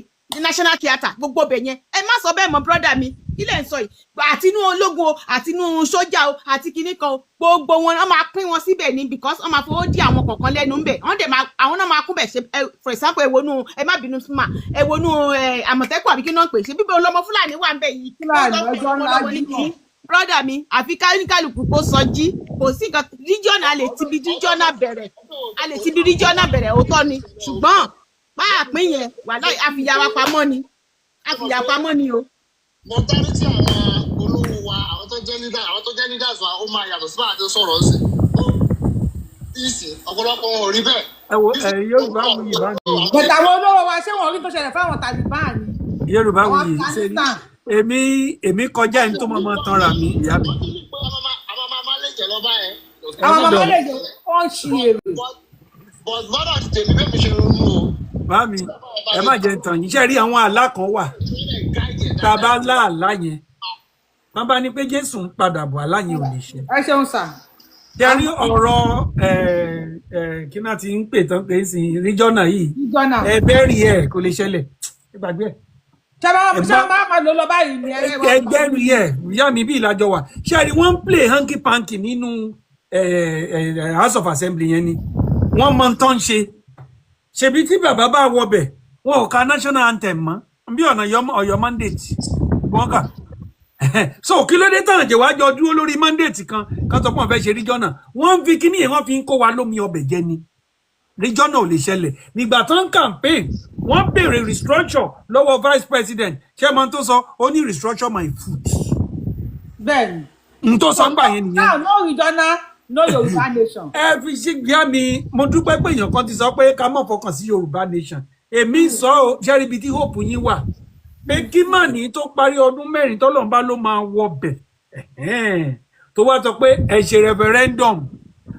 [SPEAKER 15] national theatre gbogbo bẹ̀ yẹn ẹ má sọ bẹ́ẹ̀ mọ́ brọ́dà mi ilé ń sọ yìí àtinú ológun o àtinú sójà o àti kinní kan o gbogbo wọn wọ́n máa pín wọn síbẹ̀ ni because wọ́n máa fowó dí àwọn kọ̀ọ̀kan lẹ́nu ń bẹ̀ wọ́n dẹ̀ máa àwọn náà máa kún bẹ̀ ṣe for example ẹ̀wọ̀nù ẹ má bínú mà ẹ̀wọ̀nù àmọ̀tẹ́kùn àbí kí náà pè ṣe bíbẹ̀ olómọ Fúlàní wà ń bẹ̀ yìí brọ́dà mi àfi kálukú kó sọ jí kò sí nǹkan regional lè ti bi regional bẹ̀rẹ̀ òótọ́ ni ṣùgbọ́n báyà pín yẹn wà láì àfìyàwó pamọ́ ni o.
[SPEAKER 12] mentality àwọn olówó wa àwọn tó jẹ́ leaders wa ó máa yàtọ̀ sí báyà tó sọ̀rọ̀ sí ọ̀pọ̀lọpọ̀ wọn ò rí bẹ́ẹ̀.
[SPEAKER 7] ẹ wo Yorùbá wuyì bá mi.
[SPEAKER 2] bẹ̀tẹ̀ àwọn olówó wa ṣé wọn rí tó ṣẹlẹ̀ fáwọn Taliban ni.
[SPEAKER 7] Yorùbá wuyì ṣe ní èmi kọjá ẹni tó mọ tanra mi ìyá mi.
[SPEAKER 12] àwọn máa lè jẹ lọ́ba ẹ̀.
[SPEAKER 2] àwọn máa lè jẹ wọ́n ṣì èrè.
[SPEAKER 12] but bọ́dà ti tèmi bẹ́ẹ̀ mi ṣe ronú o.
[SPEAKER 7] bá mi ẹ má jẹ tàn yín ṣe rí àwọn àlá kan wà tá a bá láàlá yẹn wọn bá ní pé Jésù ń padà bọ̀ àlá yẹn ò lè ṣe.
[SPEAKER 2] ẹ ṣeun sà.
[SPEAKER 7] ṣe rí ọ̀rọ̀ kí náà ti ń pè tán pé sí ríjọ́nà yìí ẹ bẹ́ẹ̀rì ẹ̀ kò lè ṣẹlẹ̀ ẹ gbàgbé ẹ̀.
[SPEAKER 2] ṣé máa lọ báyìí ni
[SPEAKER 7] ẹ gbẹ́rì ẹ̀ ìyá mi bí ìlàjọ wà ṣe rí wọ́n ń play hanky panky nínú House of Assembly yẹn ni wọ́n mọ tán ṣe ṣebí tí bàbá bá wọbẹ̀ wọn ò ka national anthem mọ́ bí ọ̀nà Ọ̀yọ́ mandate wọ́n kà so kí ló dé tàn jẹ́ wájọ dúró lórí mandate kan tó pọ̀ fẹ́ ṣe regional wọ́n ń fi kíní yẹn wọ́n fi ń kó wa lómi ọbẹ̀ jẹ ni regional ò lè ṣẹlẹ̀ nígbà tó ń campaign wọ́n béèrè restructure lọ́wọ́ vice president chairman tó sọ ó ní restructure my food.
[SPEAKER 2] bẹ́ẹ̀ni.
[SPEAKER 7] n tó sọ ń gbà yẹn nìyẹn.
[SPEAKER 2] no regional no Yorùbá nation.
[SPEAKER 7] ẹ fi ṣe gbìyà mi mo dúpẹ́ pé èèyàn kan ti sọ pé ká mọ̀ fọkàn sí Yorùbá nation èmi sọ ọ ṣẹ́rí ibi tí hope yín wà pé kí mà ní tó parí ọdún 4 tọ́lọ́mbá ló máa wọbẹ̀ tó wá sọ pé ẹ ṣe referendum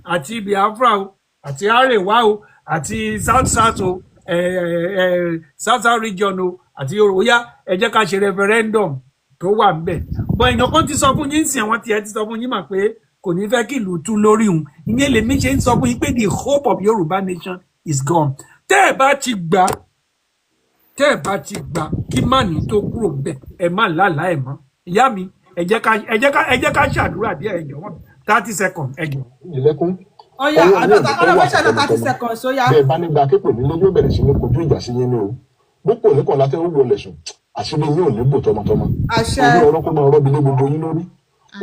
[SPEAKER 7] àti Biafra o àti Arewa o àti South o South region o àti Yorùbá ẹ jẹ́ ká ṣe referendum tó wà ńbẹ̀ bọ́ èèyàn kan ti sọ fún yín sìn àwọn tiẹ̀ ti sọ fún yín mà pé kò ní fẹ́ kí ìlú tú lórí òun ìyẹn lèmi ṣe ń sọ fún yín pé the hope of Yorùbá nation is gone tẹ́ ẹ̀ bá ti gbà kí màní tó kúrò bẹ́ẹ̀ ẹ má lálàá ẹ̀ mọ́ ìyá mi ẹ jẹ́ ká ṣàdúrà díẹ̀ ẹ jọ̀wọ́ 30 seconds ẹ jọ̀wọ́.
[SPEAKER 1] ìlẹ́kùn
[SPEAKER 2] ọ̀yà ọlọ́fẹ́sẹ̀ náà 30 seconds ó yá.
[SPEAKER 1] bẹ́ẹ̀ bá nígbà kéèpò nílé yóò bẹ̀rẹ̀ sí ní kojú ìjà sí yín ní o bókò oníkan látẹ̀ ó wọlé sùn àṣírí yín ò ní bò tọmọtọmọ orí ọ̀rọ̀ kó máa rọ́bi lé gbogbo yín lórí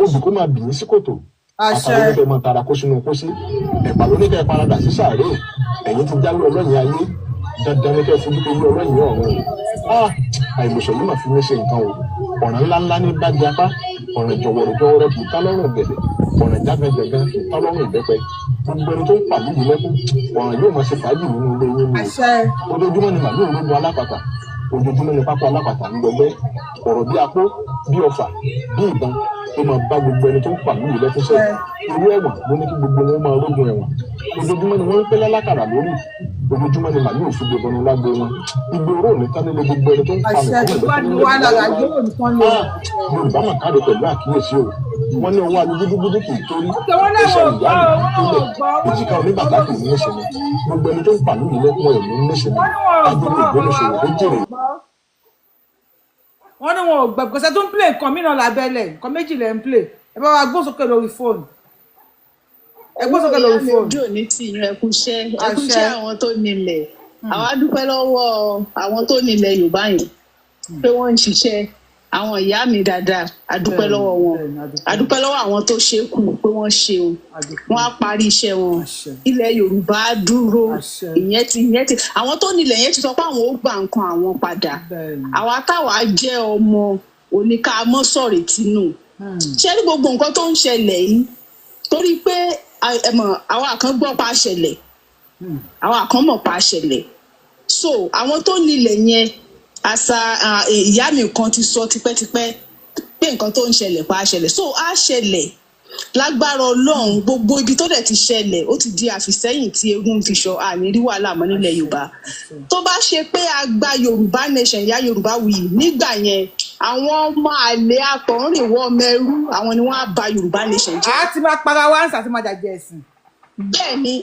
[SPEAKER 1] obì kó máa bì yín sí kòtò àtàwọn oníkẹ́ máa tara kó sínú kó sí ẹ̀pà lóníkẹ́ paradà sí sàárè ẹ̀yìn ti jáwé ọlọ́yin ayé dandan ní kẹ́ fojú pé ilé ọlọ́yin ọ̀run o àìmọ̀sọ̀ yìí máa fi mí ṣe nǹkan o ọ̀ràn ńláńlá ní bá japa ọ̀ràn jọ̀wọ̀rọ̀ kì í tá lọ́rùn gẹ̀dẹ̀ ọ̀ràn jágajàga kì í tá lọ́rùn ìbẹ́pẹ
[SPEAKER 16] gbogbo ẹni tó ń pàdé yìí lẹ́kún ọ̀ràn yóò máa ṣe fàájì nínú ilé yín ni o ojoojúmọ́ ni màlúù ológun alápàtà ojoojúmọ́ ni pápá alápàtà ń gbọgbẹ́ ọ̀rọ̀ bí apó bí ọfà bí ìbọn ó máa bá gbogbo ẹni tó ń pàdé yìí lẹ́kún sẹ́yìn irú ẹ̀wọ̀n ló ní kí gbogbo wọn máa rógun ẹ̀wọ̀n ojoojúmọ́ ni wọ́n ń pẹ́ lálákàrà lórí ojoojúmọ́ ni màlúù fi gbogbo ọ̀nà lágbo wọn ìgboro òní tán nílé gbogbo ẹni tó ń pa Yorùbá mà káàdé pẹ̀lú àkíyèsí o wọ́n ní ọwọ́ alúgbúgbúgbú kì í torí ẹsẹ̀ ìyá ìpínlẹ̀ èjìká oníbàtà kì í ní ìṣẹ̀lẹ̀ gbogbo ẹni tó ń pàlú yìí lẹ́kún ẹ̀mí ní ìṣẹ̀lẹ̀ agbègbè ìgbóníṣòwò ló jèrè.
[SPEAKER 2] wọ́n ní wọn ò gbà gbèsè tó ń play nǹkan mìíràn lábẹ́lẹ̀ nǹkan méjì lẹ́ ń play ẹ bá wa gbó sókè lórí fóònù ẹ gbó sókè lórí fóònù.
[SPEAKER 17] ojú òní tì yín ẹkúṣẹ́ àwọn tó nílẹ̀ àwa dúpẹ́ lọ́wọ́ àwọn tó nílẹ̀ Yorùbá yẹn pé wọ́n ń ṣiṣẹ́ àwọn ìyá mi dáadáa adúpẹ́ lọ́wọ́ wọn adúpẹ́ lọ́wọ́ àwọn tó ṣekú pé wọ́n ṣeun wọ́n á parí iṣẹ́ wọn ilẹ̀ Yorùbá dúró ìyẹn ti àwọn tó nílẹ̀ yẹn ti sọ pé àwọn ó gba nǹkan àwọn padà àwa táwa jẹ́ ọmọ oníkàámọ́ sọ̀rọ̀ tínú ṣé ní gbogbo nǹkan tó ń ṣẹlẹ̀ yìí torí pé àwa kan gbọ́ pa ṣẹlẹ̀ àwa kan mọ̀ pa ṣẹlẹ̀ so àwọn tó nílẹ̀ yẹn àṣà ìyá mi kan ti sọ tipẹ́tipẹ́ pé nǹkan tó ń ṣẹlẹ̀ pa ṣẹlẹ̀ so á ṣẹlẹ̀ lágbára Ọlọ́run gbogbo ibi tó dẹ̀ ti ṣẹlẹ̀ ó ti di àfìsẹ́yìn tí eégún fi ṣọ àní rí wàhálà mọ́ nílẹ̀ Yorùbá tó bá ṣe pé a gba Yorùbá nation ìyá Yorùbá wuyì nígbà yẹn àwọn ọmọ àlè àtọ̀rìnwọ̀ mẹ́rú àwọn ni wọ́n á ba Yorùbá nation jẹ́.
[SPEAKER 2] a ti máa para wá ń sàtìmọ́ jàjẹ́ ẹ̀sìn.
[SPEAKER 17] bẹ́ẹ̀ ni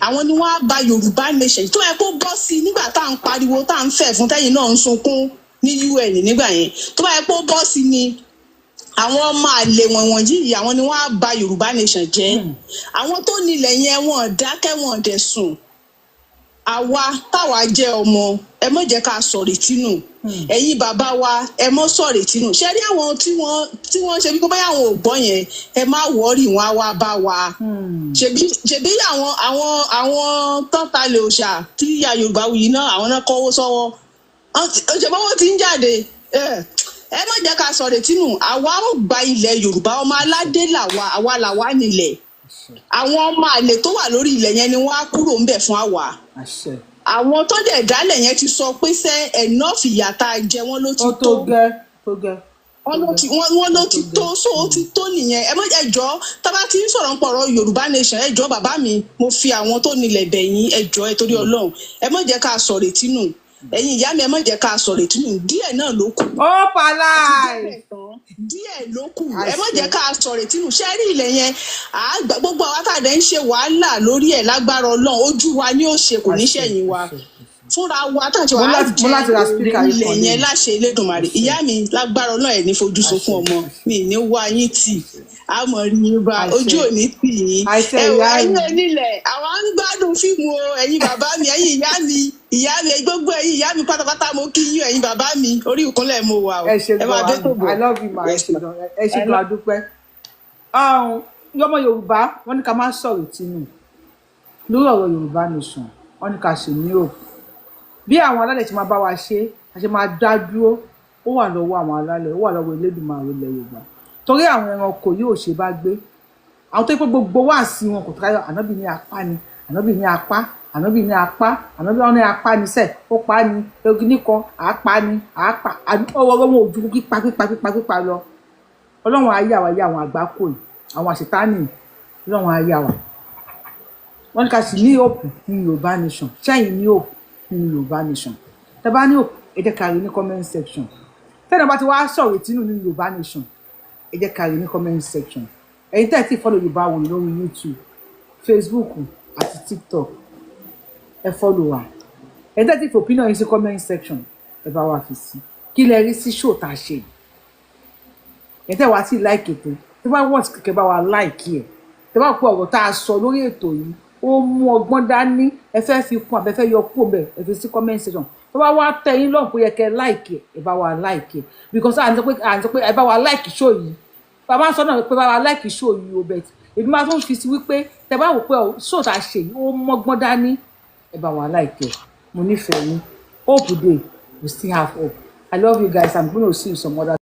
[SPEAKER 17] àwọn ni wọ́n á ba Yorùbá nation tó yẹ kó bọ́ sí nígbà tá à ń pariwo tá à ń fẹ̀ fún tẹ́yìn náà ń sunkún ní UN nígbà yẹn tó bá yẹ kó bọ́ sí ni àwọn ọmọ àlè wọ̀nyí yìí àwọn ni wọ́n á ba Yorùbá nation jẹ́ àwọn tó nílẹ̀ yẹn wọ́n dákẹ́ wọ́n dẹ̀ sùn àwa táwa jẹ́ ọmọ ẹ má jẹ́ ká sọ̀rọ̀ ìtinú ẹ̀yin bàbá wa ẹ má sọ̀rọ̀ ìtinú ṣe rí àwọn tí wọ́n ṣe bí kó bá yà wọn ò gbọ́ yẹn ẹ má wọ́ọ̀rì wọn á wá bá wa ṣèbí àwọn tọ́talẹ̀ òòṣà tí ìyá Yorùbá wuyì náà àwọn náà kọ́wọ́ sọ́wọ́ ṣèbí wọ́n ti ń jáde ẹ má jẹ́ ká sọ̀rọ̀ ìtinú àwa ó gba ilẹ̀ Yorùbá ọmọ aládé àwa làwa nílẹ̀ àwọn ọmọ àlè tó wà lórí ilẹ̀ yẹn ni wọ́n á kúrò ńbẹ̀ fún àwa àwọn tó dẹ̀ dálẹ̀ yẹn ti sọ pé sẹ́ enough ìyà tá a jẹ wọ́n ló ti tó wọ́n ló ti tó so ó ti tó nìyẹn ẹ jọ̀ọ́ tá bá ti ń sọ̀rọ̀ ń pọ̀rọ̀ Yorùbá nation ẹ jọ̀ọ́ bàbá mi mo fi àwọn tó nílẹ̀ bẹ̀yìn ẹ jọ̀ọ́ ẹ torí Ọlọ́run ẹ má jẹ́ ká sọ̀rọ̀ ìtinú ẹ̀yin ìyá mi ẹ má jẹ́ ká sọ̀rọ̀ ìtinú díẹ̀ náà ló kù.
[SPEAKER 2] ó palai
[SPEAKER 17] díẹ̀ ló kù ẹ má jẹ́ ká sọ̀rọ̀ ìtinú ṣé rí ilẹ̀ yẹn gbogbo àwa tá a dẹ̀ ń ṣe wàhálà lórí ẹ̀ lágbára Ọlọ́run ojú wa ni ó ṣe kò ní ṣẹ̀yìn wa fúnra wa tàǹtí wa á jẹ ilẹ̀ yẹn láṣẹ Elédùmarè ìyá mi lágbára Ọlọ́run ẹ̀ ní fojú sunkún ọmọ mi ní wá yín tì àmọ́ rí yín bá ojú òní tì yín ẹ̀wọ̀ ẹ̀yin onílẹ̀ àwa ń gbádùn fíìmù o ẹ̀yin bàbá mi ẹ̀yin ìyá mi gbogbo ẹ̀yin ìyá mi pátápátá mo kí yín ẹ̀yin bàbá mi orí ìkúnlẹ̀ mo wà o ẹ máa dé tó bọ̀.
[SPEAKER 2] I love you ma ẹ ṣe gan adúpẹ́ yọmọ Yorùbá wọn ní ká má sọ̀rọ̀ ìtinú lórí ọ̀rọ̀ Yorùbá nation wọn ní ká ṣe ní òkú bí àwọn alálẹ̀ tí máa bá wa ṣe àṣẹ máa dá dúró ó wà lọ́wọ́ àwọn alálẹ̀ ó wà lọ́wọ́ Elédùmarè ilẹ̀ Yorùbá torí àwọn ẹranko yóò ṣe bá gbé àwọn tó yẹ pé gbogbo wá sí wọn kò tayọ ànábì ní apá ni ànábì ní apá ànábì ní apá ànábì ní apá ni sẹ ó pa ni egi nìkan àápá ni àápá ọwọ́ wọn ò ju pípa lọ Ọlọ́run ayé àwa yé àwọn àgbákò yìí àwọn àṣetánì Ọlọ́run ayé àwa wọn ní ká sì ní òpù ní Yorùbá nation ṣẹ́yìn ní òpù ní Yorùbá nation tẹ́ bá ní òpù ẹ jẹ́ ká rí ní comment section tẹ́lẹ̀ bá ti wá sọ̀rọ̀ ìtinú ní Yorùbá nation ẹ jẹ́ ká rí ní comment section ẹ̀yin tẹ́ ẹ ti follow Yorùbá Wuyi lórí YouTube Facebook àti TikTok ẹ follow wa ẹ̀yin tẹ́ ẹ ti fi opinion yín sí comment section ẹ bá wa fi sí kí lẹ rí sí show tá a ṣe ẹ̀yin tẹ́ wá sí like ètò tẹ́ bá wọ́n kẹ̀kẹ́ bá wa like ẹ̀ tẹ́ bá pọ̀ ọ̀rọ̀ tá a sọ lórí ètò yìí ó mú ọgbọ́n dání ẹ fẹ́ fi kún àbẹ́fẹ́ yọ kú ọbẹ̀ ẹ fi sí comment section tó bá wá tẹ yín lọ́hùn pé yẹ kẹ́ like ẹ bá wa like ẹ because à ń sọ pé ẹ bá wa like show yìí bàbá sọ náà pé bá wa like show yìí o bẹ̀ èmi máa tún fi sí wípé tẹ bá wò pé show tá a ṣe yìí ó mọ́gbọ́n dání ẹ bá wa like ẹ mo nífẹ̀ẹ́ yín hope day we still have hope I love you guys I'm gonna see you some other